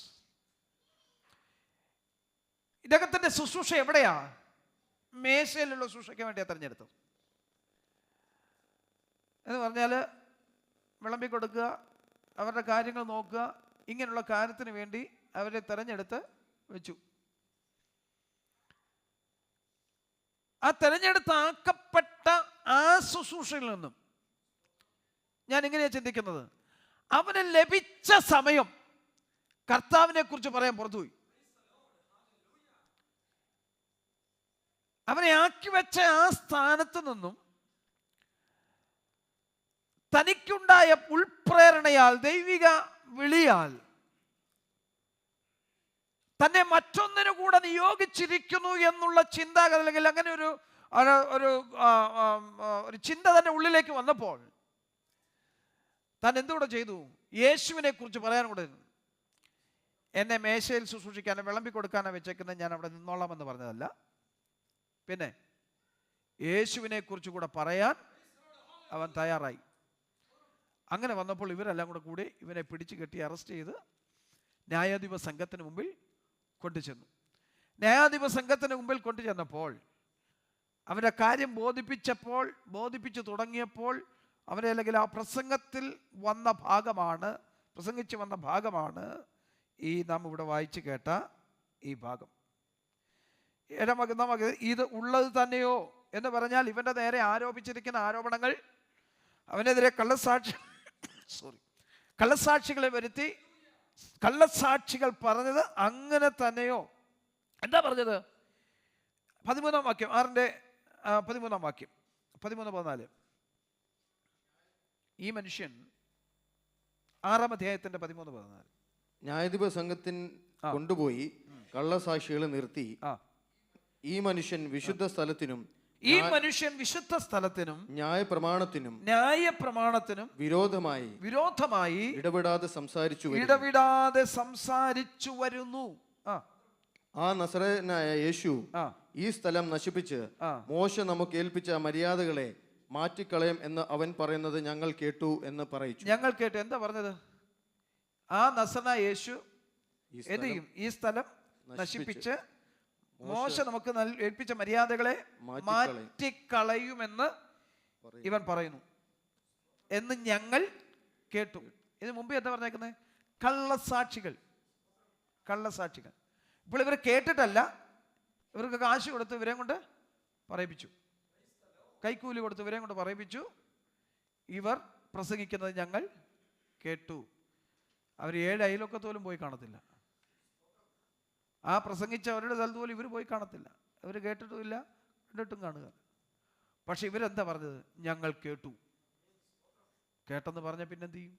ഇദ്ദേഹത്തിൻ്റെ ശുശ്രൂഷ എവിടെയാ? മേശയിലുള്ള ശുശ്രൂഷയ്ക്ക് വേണ്ടിയാണ് തെരഞ്ഞെടുത്തത്. എന്ന് പറഞ്ഞാൽ വിളമ്പി കൊടുക്കുക, അവരുടെ കാര്യങ്ങൾ നോക്കുക, ഇങ്ങനെയുള്ള കാര്യത്തിന് വേണ്ടി അവരെ തെരഞ്ഞെടുത്ത് വെച്ചു. ആ തെരഞ്ഞെടുത്താക്കപ്പെട്ട ആ ശുശ്രൂഷയിൽ നിന്നും ഞാൻ ഇങ്ങനെയാണ് ചിന്തിക്കുന്നത്, അവന് ലഭിച്ച സമയം കർത്താവിനെ കുറിച്ച് പറയാൻ പുറത്തുപോയി. അവനെ ആക്കി വെച്ച ആ സ്ഥാനത്ത് നിന്നും തനിക്കുണ്ടായ ഉൾപ്രേരണയാൽ, ദൈവിക വിളിയാൽ തന്നെ മറ്റൊന്നിനു കൂടെ നിയോഗിച്ചിരിക്കുന്നു എന്നുള്ള ചിന്താഗതി, അല്ലെങ്കിൽ അങ്ങനെ ഒരു ചിന്ത തന്നെ ഉള്ളിലേക്ക് വന്നപ്പോൾ താൻ എന്തുകൂടെ ചെയ്തു? യേശുവിനെ കുറിച്ച് പറയാൻ കൂടെ, എന്നെ മേശയിൽ ശുശ്രൂഷിക്കാനോ വിളമ്പി കൊടുക്കാനോ വെച്ചേക്കുന്നത്, ഞാൻ അവിടെ നിന്നോളാം എന്ന് പറഞ്ഞതല്ല, പിന്നെ യേശുവിനെ കുറിച്ച് കൂടെ പറയാൻ അവൻ തയ്യാറായി. അങ്ങനെ വന്നപ്പോൾ ഇവരെല്ലാം കൂടി ഇവനെ പിടിച്ചു കെട്ടി അറസ്റ്റ് ചെയ്ത് ന്യായാധിപ സംഘത്തിന് മുമ്പിൽ കൊണ്ടുചെന്നു. ന്യായാധിപ സംഘത്തിന് മുമ്പിൽ കൊണ്ടുചെന്നപ്പോൾ അവരുടെ കാര്യം ബോധിപ്പിച്ചു തുടങ്ങിയപ്പോൾ അവരെ, അല്ലെങ്കിൽ ആ പ്രസംഗത്തിൽ പ്രസംഗിച്ച് വന്ന ഭാഗമാണ് ഈ നാം ഇവിടെ വായിച്ചു കേട്ട ഈ ഭാഗം. ഇത് ഉള്ളത് തന്നെയോ എന്ന് പറഞ്ഞാൽ ഇവന്റെ നേരെ ആരോപിച്ചിരിക്കുന്ന ആരോപണങ്ങൾ, അവനെതിരെ കള്ളസാക്ഷികളെ വരുത്തി കള്ളസാക്ഷികൾ പറഞ്ഞത് അങ്ങനെ തന്നെയോ? എന്താ പറഞ്ഞത്? 13-ാം വാക്യം, 13-ാം വാക്യം, 13-14. ഈ മനുഷ്യൻ 6-ാം അധ്യായത്തിന്റെ 13-14. ന്യായാധിപ സംഘത്തിൽ കൊണ്ടുപോയി കള്ളസാക്ഷികളെ നിർത്തി, ഈ മനുഷ്യൻ വിശുദ്ധ സ്ഥലത്തിനും ന്യായപ്രമാണത്തിനും വിരോധമായി ഇടപെടാതെ സംസാരിച്ചു വരുന്നു. ആ നസറേയനായ യേശു ഈ സ്ഥലം നശിപ്പിച്ച് മോശ നമുക്ക് ഏൽപ്പിച്ച മര്യാദകളെ മാറ്റിക്കളയും എന്ന് അവൻ പറയുന്നത് ഞങ്ങൾ കേട്ടു എന്ന് പറയിച്ചു. ഞങ്ങൾ കേട്ടു. എന്താ പറഞ്ഞത്? ആ നസറേയനായ യേശു എന്ത് ചെയ്യും? ഈ സ്ഥലം നശിപ്പിച്ച് മോശ നമുക്ക് ഏൽപ്പിച്ച മര്യാദകളെ മാറ്റിക്കളയുമെന്ന് ഇവൻ പറയുന്നു എന്ന് ഞങ്ങൾ കേട്ടു. ഇതിന് മുമ്പ് എന്താ പറഞ്ഞേക്കുന്നത്? കള്ളസാക്ഷികൾ. ഇപ്പോൾ ഇവർ കേട്ടിട്ടല്ല, ഇവർക്ക് കാശ് കൊടുത്ത് ഇവരെ കൊണ്ട് പറയിപ്പിച്ചു, കൈക്കൂലി കൊടുത്ത് ഇവരെ കൊണ്ട് പറയിപ്പിച്ചു. ഇവർ പ്രസംഗിക്കുന്നത് ഞങ്ങൾ കേട്ടു. അവർ 7 അയൽവക്കത്തോലും പോയി കാണത്തില്ല. ആ പ്രസംഗിച്ച അവരുടെ സ്ഥലത്ത് പോലും ഇവർ പോയി കാണത്തില്ല. അവർ കേട്ടിട്ടുമില്ല, കണ്ടിട്ടും കാണുക. പക്ഷെ ഇവരെന്താ പറഞ്ഞത്? ഞങ്ങൾ കേട്ടു. കേട്ടെന്ന് പറഞ്ഞ പിന്നെന്ത് ചെയ്യും?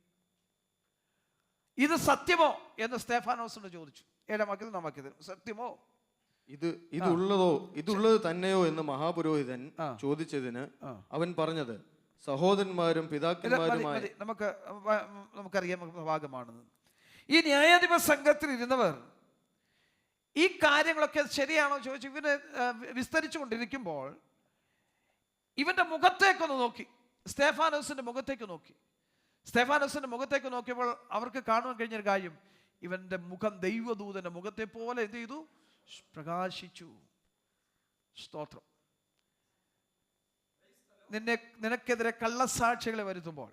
ഇത് സത്യമോ എന്ന് സ്തെഫാനോസിനോട് ചോദിച്ചു. 7-ാം വാക്യത്തിൽ സത്യമോ? ഇതുള്ളത് തന്നെയോ എന്ന് മഹാപുരോഹിതൻ ചോദിച്ചതിന് അവൻ പറഞ്ഞത്, സഹോദരന്മാരും പിതാക്കന്മാരുമായി. നമുക്കറിയാം ഭാഗമാണെന്ന്. ഈ ന്യായാധിപ സംഘത്തിൽ ഇരുന്നവർ ഈ കാര്യങ്ങളൊക്കെ ശരിയാണോ ചോദിച്ചു ഇവന് വിസ്തരിച്ചു കൊണ്ടിരിക്കുമ്പോൾ ഇവന്റെ മുഖത്തേക്കൊന്ന് നോക്കി, സ്തെഫാനോസിന്റെ മുഖത്തേക്ക് നോക്കി. സ്തെഫാനോസിന്റെ മുഖത്തേക്ക് നോക്കിയപ്പോൾ അവർക്ക് കാണുവാൻ കഴിഞ്ഞൊരു കാര്യം, ഇവന്റെ മുഖം ദൈവദൂതന്റെ മുഖത്തെ പോലെ എന്ത് ചെയ്തു? പ്രകാശിച്ചു. സ്തോത്രം. നിനക്കെതിരെ കള്ളസാക്ഷികളെ വരുത്തുമ്പോൾ,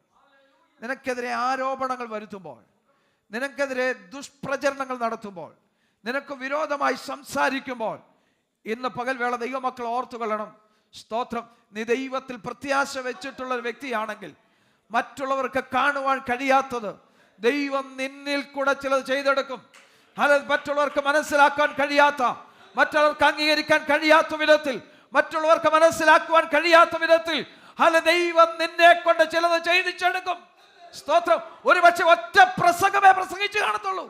നിനക്കെതിരെ ആരോപണങ്ങൾ വരുത്തുമ്പോൾ, നിനക്കെതിരെ ദുഷ്പ്രചരണങ്ങൾ നടത്തുമ്പോൾ, നിനക്ക് വിരോധമായി സംസാരിക്കുമ്പോൾ, ഇന്ന് പകൽവേള ദൈവമക്കൾ ഓർത്തുകൊള്ളണം. സ്തോത്രം. നീ ദൈവത്തിൽ പ്രത്യാശ വെച്ചിട്ടുള്ള ഒരു വ്യക്തിയാണെങ്കിൽ മറ്റുള്ളവർക്ക് കാണുവാൻ കഴിയാത്തത് ദൈവം നിന്നിൽ കൂടെ ചിലത് ചെയ്തെടുക്കും. അത് മറ്റുള്ളവർക്ക് മനസ്സിലാക്കാൻ കഴിയാത്ത, മറ്റുള്ളവർക്ക് അംഗീകരിക്കാൻ കഴിയാത്ത വിധത്തിൽ, മറ്റുള്ളവർക്ക് മനസ്സിലാക്കുവാൻ കഴിയാത്ത വിധത്തിൽ ദൈവം നിന്നെ കൊണ്ട് ചിലത് ചെയ്തിച്ചെടുക്കും. സ്തോത്രം. ഒരു പക്ഷെ ഒറ്റ പ്രസംഗമേ പ്രസംഗിച്ചു കാണത്തുള്ളൂ.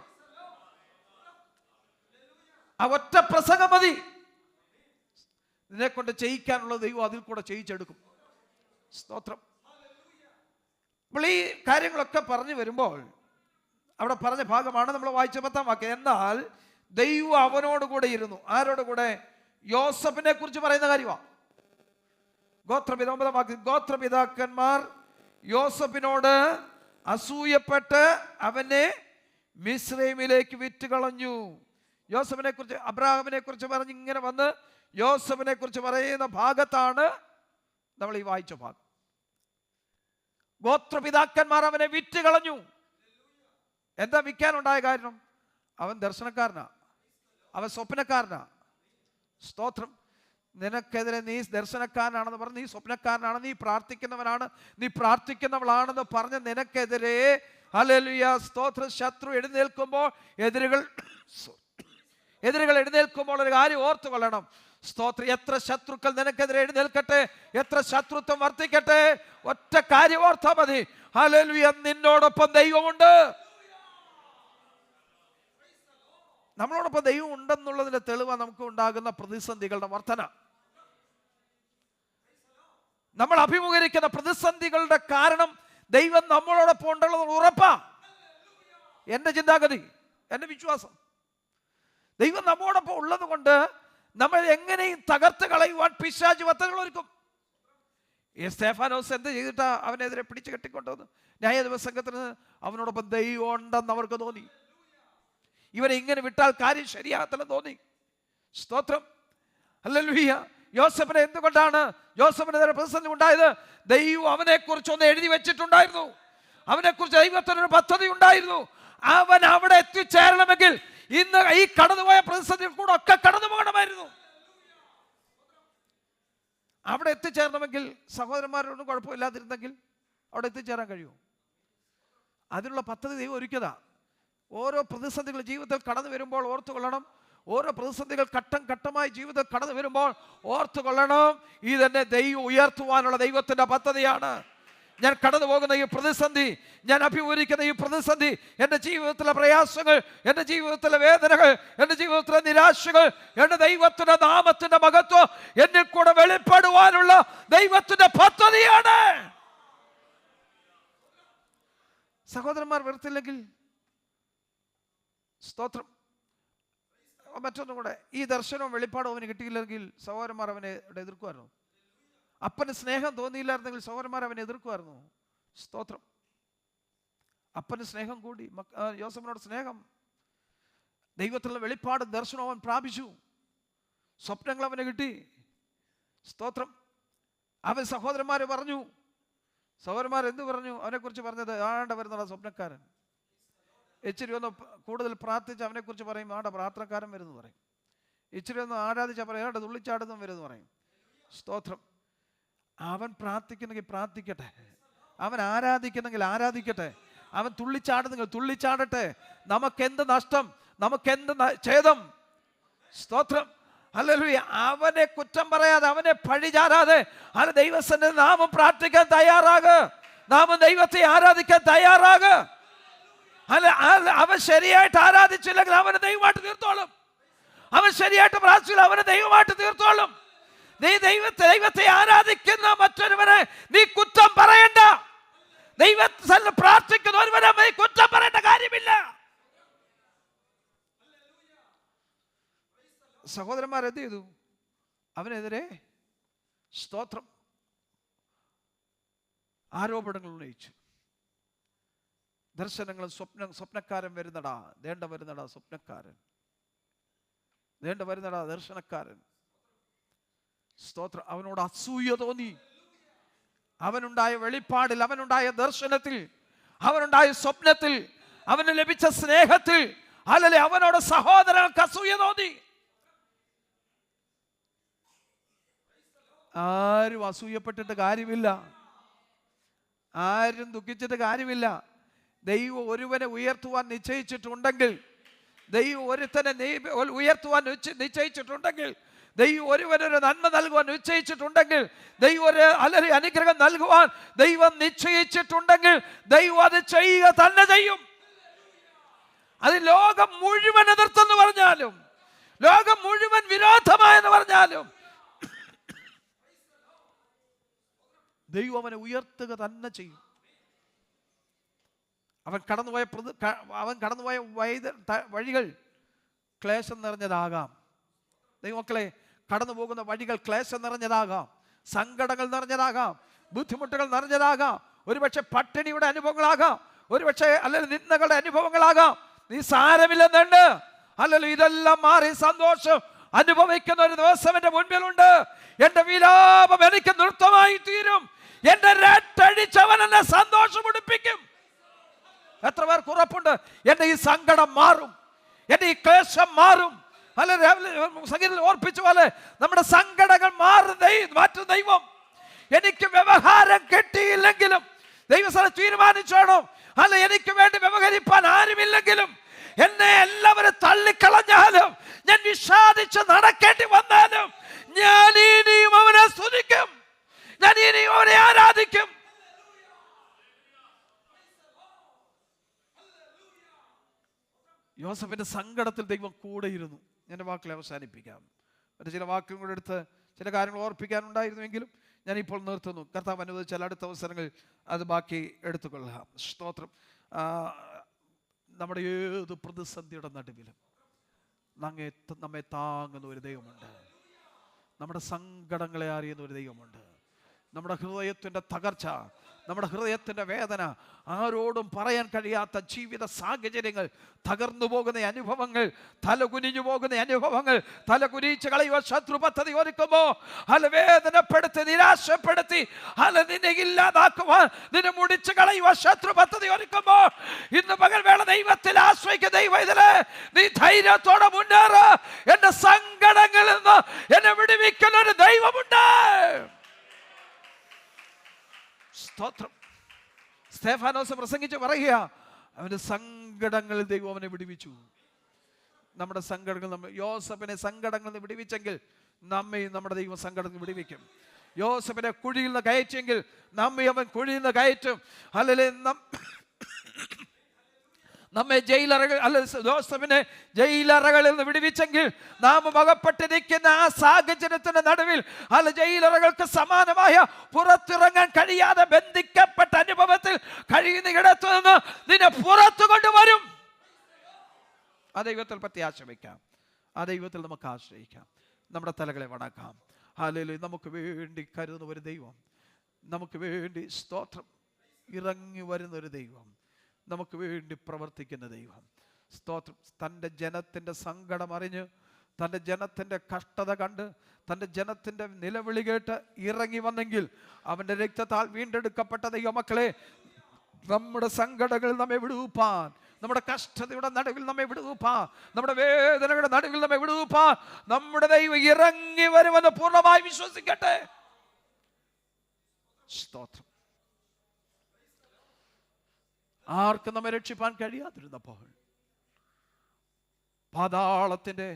ആ ഒറ്റ പ്രസംഗം മതി നിന്നെ കൊണ്ട് ചെയ്യിക്കാനുള്ള ദൈവം അതിൽ കൂടെ ചെയ്യിച്ചെടുക്കും. സ്തോത്രം. അപ്പോൾ ഈ കാര്യങ്ങളൊക്കെ പറഞ്ഞു വരുമ്പോൾ അവിടെ പറഞ്ഞ ഭാഗമാണ് നമ്മൾ വായിച്ച 10-ാം വാക്യം. എന്നാൽ ദൈവം അവനോട് കൂടെ ഇരുന്നു. ആരോട് കൂടെ? യോസഫിനെ കുറിച്ച് പറയുന്ന കാര്യമാണ്. 9-ാം വാക്യം, ഗോത്രപിതാക്കന്മാർ യോസഫിനോട് അസൂയപ്പെട്ട് അവനെ മിസ്രൈമിലേക്ക് വിറ്റുകളഞ്ഞു. യോസഫിനെ കുറിച്ച്, അബ്രാഹാമിനെ കുറിച്ച് പറഞ്ഞ് ഇങ്ങനെ വന്ന് യോസഫിനെ കുറിച്ച് പറയുന്ന ഭാഗത്താണ് നമ്മൾ ഈ വായിച്ച ഭാഗം. ഗോത്രപിതാക്കന്മാർ അവനെ വിറ്റുകളഞ്ഞു. എന്താ വിൽക്കാനുണ്ടായ കാരണം? അവൻ ദർശനക്കാരനാ, അവൻ സ്വപ്നക്കാരനാ. സ്തോത്രം. നിനക്കെതിരെ നീ ദർശനക്കാരനാണെന്ന് പറഞ്ഞ്, നീ സ്വപ്നക്കാരനാണ്, നീ പ്രാർത്ഥിക്കുന്നവനാണ്, നീ പ്രാർത്ഥിക്കുന്നവളാണെന്ന് പറഞ്ഞ് നിനക്കെതിരെ ഹല്ലേലൂയ സ്തോത്ര ശത്രു എഴുന്നേൽക്കുമ്പോൾ, എതിരുകൾ എഴുന്നേൽക്കുമ്പോൾ ഒരു കാര്യം ഓർത്തു കൊള്ളണം. സ്തോത്രം. എത്ര ശത്രുക്കൾ നിനക്കെതിരെ എഴുന്നേൽക്കട്ടെ, എത്ര ശത്രുത്വം വർദ്ധിക്കട്ടെ, ഒറ്റ കാര്യം ഓർത്താ മതി, ഹല്ലേലൂയ നിന്നോടൊപ്പം ദൈവമുണ്ട്. നമ്മളോടൊപ്പം ദൈവം ഉണ്ടെന്നുള്ളതിന്റെ തെളിവാണ് നമുക്ക് ഉണ്ടാകുന്ന പ്രതിസന്ധികളുടെ വർധന. നമ്മൾ അഭിമുഖീകരിക്കുന്ന പ്രതിസന്ധികളുടെ കാരണം ദൈവം നമ്മളോടൊപ്പം ഉണ്ടുള്ളത് ഉറപ്പാ. എന്റെ ചിന്താഗതി, എന്റെ വിശ്വാസം, ദൈവം നമ്മോടൊപ്പം ഉള്ളത് കൊണ്ട് നമ്മൾ എങ്ങനെയും തകർത്ത് കളയുവാൻ പിശാച് പദ്ധതികൾ ഒരുക്കും. ഈ സ്തെഫാനോസ് എന്ത് ചെയ്തിട്ടാ അവനെതിരെ പിടിച്ചു കെട്ടിക്കൊണ്ടുവന്നു? ന്യായാധിപ സംഘത്തിന് അവനോടൊപ്പം ദൈവം ഉണ്ടെന്ന് അവർക്ക് തോന്നി. ഇവരെ ഇങ്ങനെ വിട്ടാൽ കാര്യം ശരിയാകത്തില്ലെന്ന് തോന്നി. സ്തോത്രം. ഹല്ലേലൂയ. യോസഫിനെ എന്തുകൊണ്ടാണ് യോസഫിനെതിരെ പ്രതിസന്ധി ഉണ്ടായത്? ദൈവം അവനെ കുറിച്ച് ഒന്ന് എഴുതി വെച്ചിട്ടുണ്ടായിരുന്നു. അവനെ കുറിച്ച് ദൈവത്തിനൊരു പദ്ധതി ഉണ്ടായിരുന്നു. അവൻ അവിടെ എത്തിച്ചേരണമെങ്കിൽ ഇന്ന് ഈ കടന്നുപോയ പ്രതിസന്ധി കൂടെ ഒക്കെ കടന്നു പോകണമായിരുന്നു. അവിടെ എത്തിച്ചേരണമെങ്കിൽ സഹോദരന്മാരൊന്നും കുഴപ്പമില്ലാതിരുന്നെങ്കിൽ അവിടെ എത്തിച്ചേരാൻ കഴിയുമോ? അതിനുള്ള പദ്ധതി ദൈവം ഒരുക്കിയതാ. ഓരോ പ്രതിസന്ധികൾ ജീവിതത്തിൽ കടന്നു വരുമ്പോൾ ഓർത്തുകൊള്ളണം. ഓരോ പ്രതിസന്ധികൾ ഘട്ടം ഘട്ടമായി ജീവിതത്തിൽ കടന്നു വരുമ്പോൾ ഓർത്തുകൊള്ളണം, ഇതെന്നെ ദൈവം ഉയർത്തുവാനുള്ള ദൈവത്തിന്റെ പദ്ധതിയാണ്. ഞാൻ കടന്നു പോകുന്ന ഈ പ്രതിസന്ധി, ഞാൻ അഭിമുഖീകരിക്കുന്ന ഈ പ്രതിസന്ധി, എൻ്റെ ജീവിതത്തിലെ പ്രയാസങ്ങൾ, എൻ്റെ ജീവിതത്തിലെ വേദനകൾ, എൻ്റെ ജീവിതത്തിലെ നിരാശകൾ, എൻ്റെ ദൈവത്തിന്റെ നാമത്തിന്റെ മഹത്വം എന്നിൽ കൂടെ വെളിപ്പെടുവാനുള്ള ദൈവത്തിന്റെ പദ്ധതിയാണ്. സഹോദരന്മാർ വെറുത്തില്ലെങ്കിൽ സ്തോത്രം. മറ്റൊന്നും കൂടെ, ഈ ദർശനവും വെളിപ്പാടും അവന് കിട്ടിയില്ലെങ്കിൽ സഹോദരന്മാർ അവനെ എതിർക്കുമായിരുന്നു. അപ്പന് സ്നേഹം തോന്നിയില്ലായിരുന്നെങ്കിൽ സഹോദരന്മാർ അവനെ എതിർക്കുമായിരുന്നു. സ്തോത്രം. അപ്പന് സ്നേഹം കൂടി, യോസഫിനോട് സ്നേഹം, ദൈവത്തിലുള്ള വെളിപ്പാട് ദർശനം അവൻ പ്രാപിച്ചു, സ്വപ്നങ്ങൾ അവന് കിട്ടി. സ്തോത്രം. അവൻ സഹോദരന്മാരെ പറഞ്ഞു. സഹോദരന്മാർ എന്ത് പറഞ്ഞു? അവനെക്കുറിച്ച് പറഞ്ഞത്, ആണ്ട വരുന്നുള്ള സ്വപ്നക്കാരൻ. ഇച്ചിരി ഒന്ന് കൂടുതൽ പ്രാർത്ഥിച്ച് അവനെക്കുറിച്ച് പറയും, ആണ്ട പ്രാർത്ഥനക്കാരൻ വരുന്നു പറയും. ഇച്ചിരി ഒന്ന് ആരാധിച്ചാൽ പറയും, ആണ്ട തുള്ളിച്ചാടുന്നു വരുന്നു പറയും. സ്തോത്രം. അവൻ പ്രാർത്ഥിക്കുന്നെങ്കിൽ പ്രാർത്ഥിക്കട്ടെ, അവൻ ആരാധിക്കുന്നെങ്കിൽ ആരാധിക്കട്ടെ, അവൻ തുള്ളിച്ചാടുന്നെങ്കിൽ തുള്ളിച്ചാടട്ടെ. നമുക്കെന്ത് നഷ്ടം, നമുക്കെന്ത് ഛേദം? സ്തോത്രം. ഹല്ലേലൂയ. അവനെ കുറ്റം പറയാതെ, അവനെ പഴിചാരാതെ ദൈവത്തിന്റെ നാമം പ്രാർത്ഥിക്കാൻ തയ്യാറാക്, നാമം ദൈവത്തെ ആരാധിക്കാൻ തയ്യാറാക്. അവൻ ശരിയായിട്ട് ആരാധിച്ചില്ലെങ്കിൽ അവനെ ദൈവമായിട്ട് തീർത്തോളും. അവൻ ശരിയായിട്ട് പ്രാർത്ഥിച്ചില്ല അവനെ ദൈവമായിട്ട് തീർത്തോളും. നീ ദൈവത്തെ ആരാധിക്കുന്ന മറ്റൊരുവനെ നീ കുറ്റം പറയണ്ട. ദൈവത്തെ പ്രാർത്ഥിക്കുന്ന ഒരുവനെ നീ കുറ്റം പറയേണ്ട കാര്യമില്ല. സഹോദരന്മാർ എന്ത് ചെയ്തു? അവനെതിരെ സ്തോത്രം ആരോപണങ്ങൾ ഉന്നയിച്ചു. ദർശനങ്ങൾ സ്വപ്നക്കാരൻ വരുന്നടാ, ദേണ്ട വരുന്നടാ സ്വപ്നക്കാരൻ, ദേണ്ട വരുന്നടാ ദർശനക്കാരൻ. സ്തോത്രം. അവനോട് അസൂയ തോന്നി. അവനുണ്ടായ വെളിപ്പാടിൽ, അവനുണ്ടായ ദർശനത്തിൽ, അവനുണ്ടായ സ്വപ്നത്തിൽ, അവന് ലഭിച്ച സ്നേഹത്തിൽ അല്ലല്ലേ അവനോട് സഹോദരങ്ങൾക്ക് അസൂയ തോന്നി. ആരും അസൂയപ്പെട്ടിട്ട് കാര്യമില്ല, ആരും ദുഃഖിച്ചിട്ട് കാര്യമില്ല. ദൈവം ഒരുവനെ ഉയർത്തുവാൻ നിശ്ചയിച്ചിട്ടുണ്ടെങ്കിൽ, ദൈവം ഒരുത്തനെ ഉയർത്തുവാൻ നിശ്ചയിച്ചിട്ടുണ്ടെങ്കിൽ, ദൈവം ഒരുവനൊരു നന്മ നൽകുവാൻ നിശ്ചയിച്ചിട്ടുണ്ടെങ്കിൽ, ദൈവം ഒരു അലറി അനുഗ്രഹം നൽകുവാൻ ദൈവം നിശ്ചയിച്ചിട്ടുണ്ടെങ്കിൽ ദൈവം അത് ചെയ്യുക തന്നെ ചെയ്യും. അത് ലോകം മുഴുവൻ എതിർത്തെന്ന് പറഞ്ഞാലും, ലോകം മുഴുവൻ വിരോധമായെന്ന് പറഞ്ഞാലും ദൈവം അവനെ ഉയർത്തുക തന്നെ ചെയ്യും. അവൻ കടന്നുപോയ വഴികൾ ക്ലേശം നിറഞ്ഞതാകാം. ദൈവമക്കളെ, കടന്നു പോകുന്ന വഴികൾ ക്ലേശം നിറഞ്ഞതാകാം, സങ്കടങ്ങൾ നിറഞ്ഞതാകാം, ബുദ്ധിമുട്ടുകൾ നിറഞ്ഞതാകാം, ഒരുപക്ഷെ പട്ടിണിയുടെ അനുഭവങ്ങളാകാം, ഒരുപക്ഷെ അല്ലെങ്കിൽ നിന്ദകളുടെ അനുഭവങ്ങളാകാം. നീ സാരമില്ലെന്നുണ്ട്, അല്ലല്ലോ ഇതെല്ലാം മാറി സന്തോഷം അനുഭവിക്കുന്ന ഒരു ദിവസം എന്റെ മുൻപിലുണ്ട്. എന്റെ വിലാപം എനിക്ക് നൃത്തമായി തീരും. എന്റെ രട്ടഴിച്ചവൻ എന്നെ സന്തോഷം ഉടിപ്പിക്കും. എത്ര പേർക്ക് ഉറപ്പുണ്ട് എന്റെ ഈ സങ്കടം മാറും, എന്റെ ഈ ക്ലേശം മാറും? അല്ല, സംഗീതത്തിൽ ഓർപ്പിച്ച പോലെ നമ്മുടെ സങ്കടങ്ങൾ മാറ്റും ദൈവം. എനിക്ക് വ്യവഹാരം കിട്ടിയില്ലെങ്കിലും ദൈവസ്ഥലം തീരുമാനിച്ചോണം, അല്ല എനിക്ക് വേണ്ടി വ്യവഹരിപ്പാൻ ആരുമില്ലെങ്കിലും, എന്നെ എല്ലാവരും തള്ളിക്കളഞ്ഞാലും, ഞാൻ വിഷാദിച്ച് നടക്കേണ്ടി വന്നാലും, ഞാൻ ഇനിയും അവനെ സ്തുതിക്കും, ഞാൻ ഇനിയും അവനെ ആരാധിക്കും. യോസഫിന്റെ സങ്കടത്തിൽ ദൈവം കൂടെയിരുന്നു. എൻ്റെ വാക്കുകളെ അവസാനിപ്പിക്കാം. മറ്റു ചില വാക്കുകൾ കൂടെ എടുത്ത് ചില കാര്യങ്ങൾ ഓർപ്പിക്കാനുണ്ടായിരുന്നുവെങ്കിലും ഞാനിപ്പോൾ നിർത്തുന്നു. കർത്താവ് അനുവദിച്ചാൽ അടുത്ത അവസരങ്ങളിൽ അത് ബാക്കി എടുത്തുകൊള്ളാം. സ്തോത്രം. നമ്മുടെ ഏത് പ്രതിസന്ധിയുടെ നടുവിലും നമ്മെ താങ്ങുന്ന ഒരു ദൈവമുണ്ട്. നമ്മുടെ സങ്കടങ്ങളെ അറിയുന്ന ഒരു ദൈവമുണ്ട്. നമ്മുടെ ഹൃദയത്തിൻ്റെ തകർച്ച, നമ്മുടെ ഹൃദയത്തിൻ്റെ വേദന, ആരോടും പറയാൻ കഴിയാത്ത ജീവിത സാഹചര്യങ്ങൾ, തകർന്നു പോകുന്ന അനുഭവങ്ങൾ, തലകുനിഞ്ഞു പോകുന്ന അനുഭവങ്ങൾ, തലകുനിച്ച് കളയുക ശത്രു പദ്ധതി ഒരുക്കുമ്പോൾ, അല്ല വേദനപ്പെടുത്തി നിരാശപ്പെടുത്തി അല്ല നിന്നെ ഇല്ലാതാക്കുവാൻ, നിന്നെ മുടിച്ചു കളയുക ശത്രു പദ്ധതി ഒരുക്കുമ്പോൾ, ഇന്ന് പകൽ വേള ദൈവത്തിൽ ആശ്രയിക്കുക. ദൈവം ഇതില് നീ ധൈര്യത്തോടെ മുന്നേറ്. എന്റെ സങ്കടങ്ങളിൽ നിന്ന് എന്നെ വിടുവിക്കുന്ന ഒരു ദൈവമുണ്ട്. സ്തോത്രം. സ്തെഫാനോസ് പ്രസംഗിച്ച് പറയുക, അവന്റെ സങ്കടങ്ങളിൽ ദൈവം അവനെ വിടുവിച്ചു. നമ്മുടെ സങ്കടങ്ങൾ, യോസഫിനെ സങ്കടങ്ങളിൽ നിന്ന് വിടുവിച്ചെങ്കിൽ നമ്മെ നമ്മുടെ ദൈവം സങ്കടത്തിൽ നിന്ന് വിടുവിക്കും. യോസഫിനെ കുഴിയിൽ നിന്ന് കയറ്റെങ്കിൽ നമ്മെ അവൻ കുഴിയിൽ നിന്ന് കയറ്റും. അല്ലെ നമ്മെ ജോസഫിനെ ജയിലറകളിൽ നിന്ന് വിടുവിച്ചെങ്കിൽ നാം അകപ്പെട്ടിരിക്കുന്ന ആ സാഹചര്യത്തിന്റെ നടുവിൽ ജയിലറകൾക്ക് സമാനമായ പുറത്തിറങ്ങാൻ കഴിയാതെ ബന്ധിക്കപ്പെട്ട അനുഭവത്തിൽ കഴിയുന്ന ഇടത്തു നിന്ന് നിന്നെ പുറത്തു കൊണ്ടുവരും. ആ ദൈവത്തിൽ പ്രത്യാശ വയ്ക്കാം, ആ ദൈവത്തിൽ നമുക്ക് ആശ്രയിക്കാം. നമ്മുടെ തലകളെ വണക്കാം. ഹല്ലേലൂയ. നമുക്ക് വേണ്ടി കരുതുന്ന ഒരു ദൈവം, നമുക്ക് വേണ്ടി സ്തോത്രം ഇറങ്ങി വരുന്ന ഒരു ദൈവം, നമുക്ക് വേണ്ടി പ്രവർത്തിക്കുന്ന ദൈവം. സ്തോത്രം. തൻ്റെ ജനത്തിൻ്റെ സങ്കടം അറിഞ്ഞ്, തൻ്റെ ജനത്തിൻ്റെ കഷ്ടത കണ്ട്, തൻ്റെ ജനത്തിൻ്റെ നിലവിളി കേട്ട് ഇറങ്ങി വന്നെങ്കിൽ അവൻ്റെ രക്തത്താൽ വീണ്ടെടുക്കപ്പെട്ട ദൈവമക്കളെ, നമ്മുടെ സങ്കടങ്ങളിൽ നമ്മെ വിടുവിപ്പാൻ, നമ്മുടെ കഷ്ടതയുടെ നടുവിൽ നമ്മെ വിടുവിപ്പാൻ, നമ്മുടെ വേദനയുടെ നടുവിൽ നമ്മെ വിടുവിപ്പാൻ നമ്മുടെ ദൈവം ഇറങ്ങി വരുമെന്ന് പൂർണ്ണമായി വിശ്വസിക്കട്ടെ. സ്തോത്രം. ആർക്കും നമ്മെ രക്ഷിപ്പാൻ കഴിയാതിരുന്നപ്പോൾ പാതാളത്തിൻ്റെ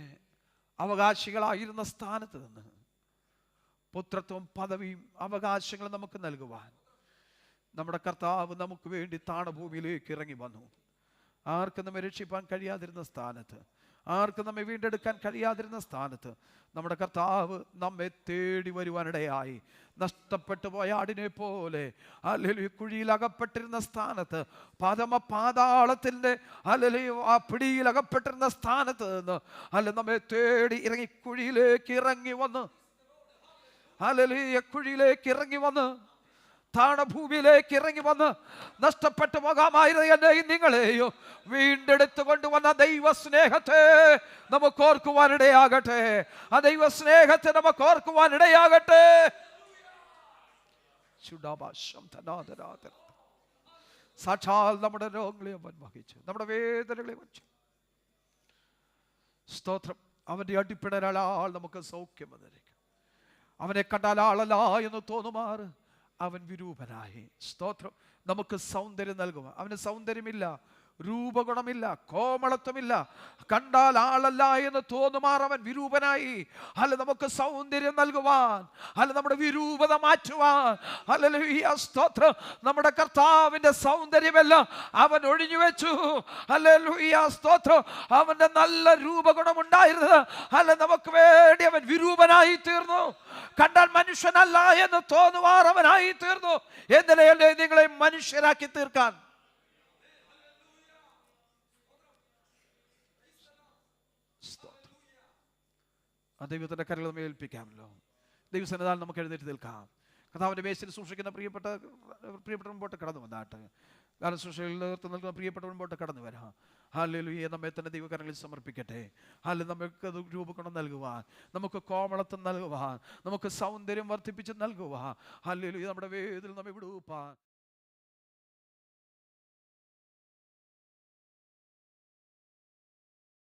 അവകാശികളായിരുന്ന സ്ഥാനത്ത് നിന്ന് പുത്രത്വം, പദവിയും അവകാശങ്ങളും നമുക്ക് നൽകുവാൻ നമ്മുടെ കർത്താവ് നമുക്ക് വേണ്ടി താണഭൂമിയിലേക്ക് ഇറങ്ങി വന്നു. ആർക്കും നമ്മെ രക്ഷിപ്പാൻ കഴിയാതിരുന്ന സ്ഥാനത്ത് ആർക്കും നമ്മെ വീണ്ടെടുക്കാൻ കഴിയാതിരുന്ന സ്ഥാനത്ത് നമ്മുടെ കർത്താവ് നമ്മെ തേടി വരുവാനിടയായി. നഷ്ടപ്പെട്ടു പോയ ആടിനെ പോലെ ഹല്ലേലൂയ കുഴിയിൽ അകപ്പെട്ടിരുന്ന സ്ഥാനത്ത്, പാതാളത്തിൻ്റെ ഹല്ലേലൂയ ആ പിടിയിൽ അകപ്പെട്ടിരുന്ന സ്ഥാനത്ത് നിന്ന് നമ്മെ തേടി ഇറങ്ങി കുഴിയിലേക്ക് ഇറങ്ങി വന്ന്, ഹല്ലേലൂയ കുഴിയിലേക്ക് ഇറങ്ങി വന്ന്, താണഭൂമിയിലേക്ക് ഇറങ്ങി വന്ന് നഷ്ടപ്പെട്ടു പോകാമായിരുന്ന എന്നെയും നിങ്ങളെയും വീണ്ടെടുത്തു കൊണ്ടുവന്ന ദൈവസ്നേഹത്തെ നമുക്ക് ഓർക്കുവാനിടയാകട്ടെ. ആ ദൈവസ്നേഹത്തെ നമുക്ക് ഓർക്കുവാനിടയാകട്ടെ. സാക്ഷാൽ നമ്മുടെ രോഗങ്ങളെ അവൻ വഹിച്ചു, നമ്മുടെ വേദനകളെ വഹിച്ചു. സ്തോത്രം. അവന്റെ അടിപ്പിണരാൾ നമുക്ക് സൗഖ്യം വന്നിരിക്കും. അവനെ കണ്ടാൽ ആളല്ല എന്ന് തോന്നുമാറ് അവൻ വിരൂപനായി. സ്തോത്രം. നമുക്ക് സൗന്ദര്യം നൽകുക. അവന് സൗന്ദര്യമില്ല, രൂപഗുണമില്ല, കോമളത്വമില്ല, കണ്ടാൽ ആളല്ല എന്ന് തോന്നുമാർ അവൻ വിരൂപനായി. അല്ല നമുക്ക് സൗന്ദര്യം നൽകുവാൻ, അല്ല നമ്മുടെ വിരൂപത മാറ്റുവാൻ, ഹല്ലേലൂയ സ്തോത്രം, നമ്മുടെ കർത്താവിന്റെ സൗന്ദര്യമെല്ലാം അവൻ ഒഴിഞ്ഞു വെച്ചു. ഹല്ലേലൂയ സ്തോത്രം. അവന്റെ നല്ല രൂപഗുണം ഉണ്ടായിരുന്നത് അല്ല നമുക്ക് വേണ്ടി അവൻ വിരൂപനായി തീർന്നു. കണ്ടാൽ മനുഷ്യനല്ല എന്ന് തോന്നുവാർ അവനായി തീർന്നു. എന്തിനല്ലേ നിങ്ങളെ മനുഷ്യരാക്കി തീർക്കാൻ. ആ ദൈവത്തിൻ്റെ കരങ്ങൾ നമ്മെ ഏൽപ്പിക്കാമല്ലോ. ദൈവസന്നിധാനം നമുക്ക് എഴുന്നേറ്റ് നിൽക്കാം. കർത്താവിൻ്റെ വേശയിൽ സൂക്ഷിക്കുന്ന പ്രിയപ്പെട്ട മുമ്പോട്ട് കടന്നു വന്നാട്ട്, കാരണം സൂക്ഷിയിൽ നേതൃത്വം നൽകുന്ന പ്രിയപ്പെട്ട മുമ്പോട്ട് കടന്നു വരാം. ഹല്ലേലൂയ. നമ്മെ തന്നെ ദൈവകരങ്ങളിൽ സമർപ്പിക്കട്ടെ. ഹല്ലേലൂയ. നമുക്ക് രൂപഗുണം നൽകുവാൻ, നമുക്ക് കോമളത്വം നൽകുവാൻ, നമുക്ക് സൗന്ദര്യം വർദ്ധിപ്പിച്ച് നൽകുവാൻ, ഹല്ലേലൂയ നമ്മുടെ വേദിൽ നമ്മെ വിടുവാൻ.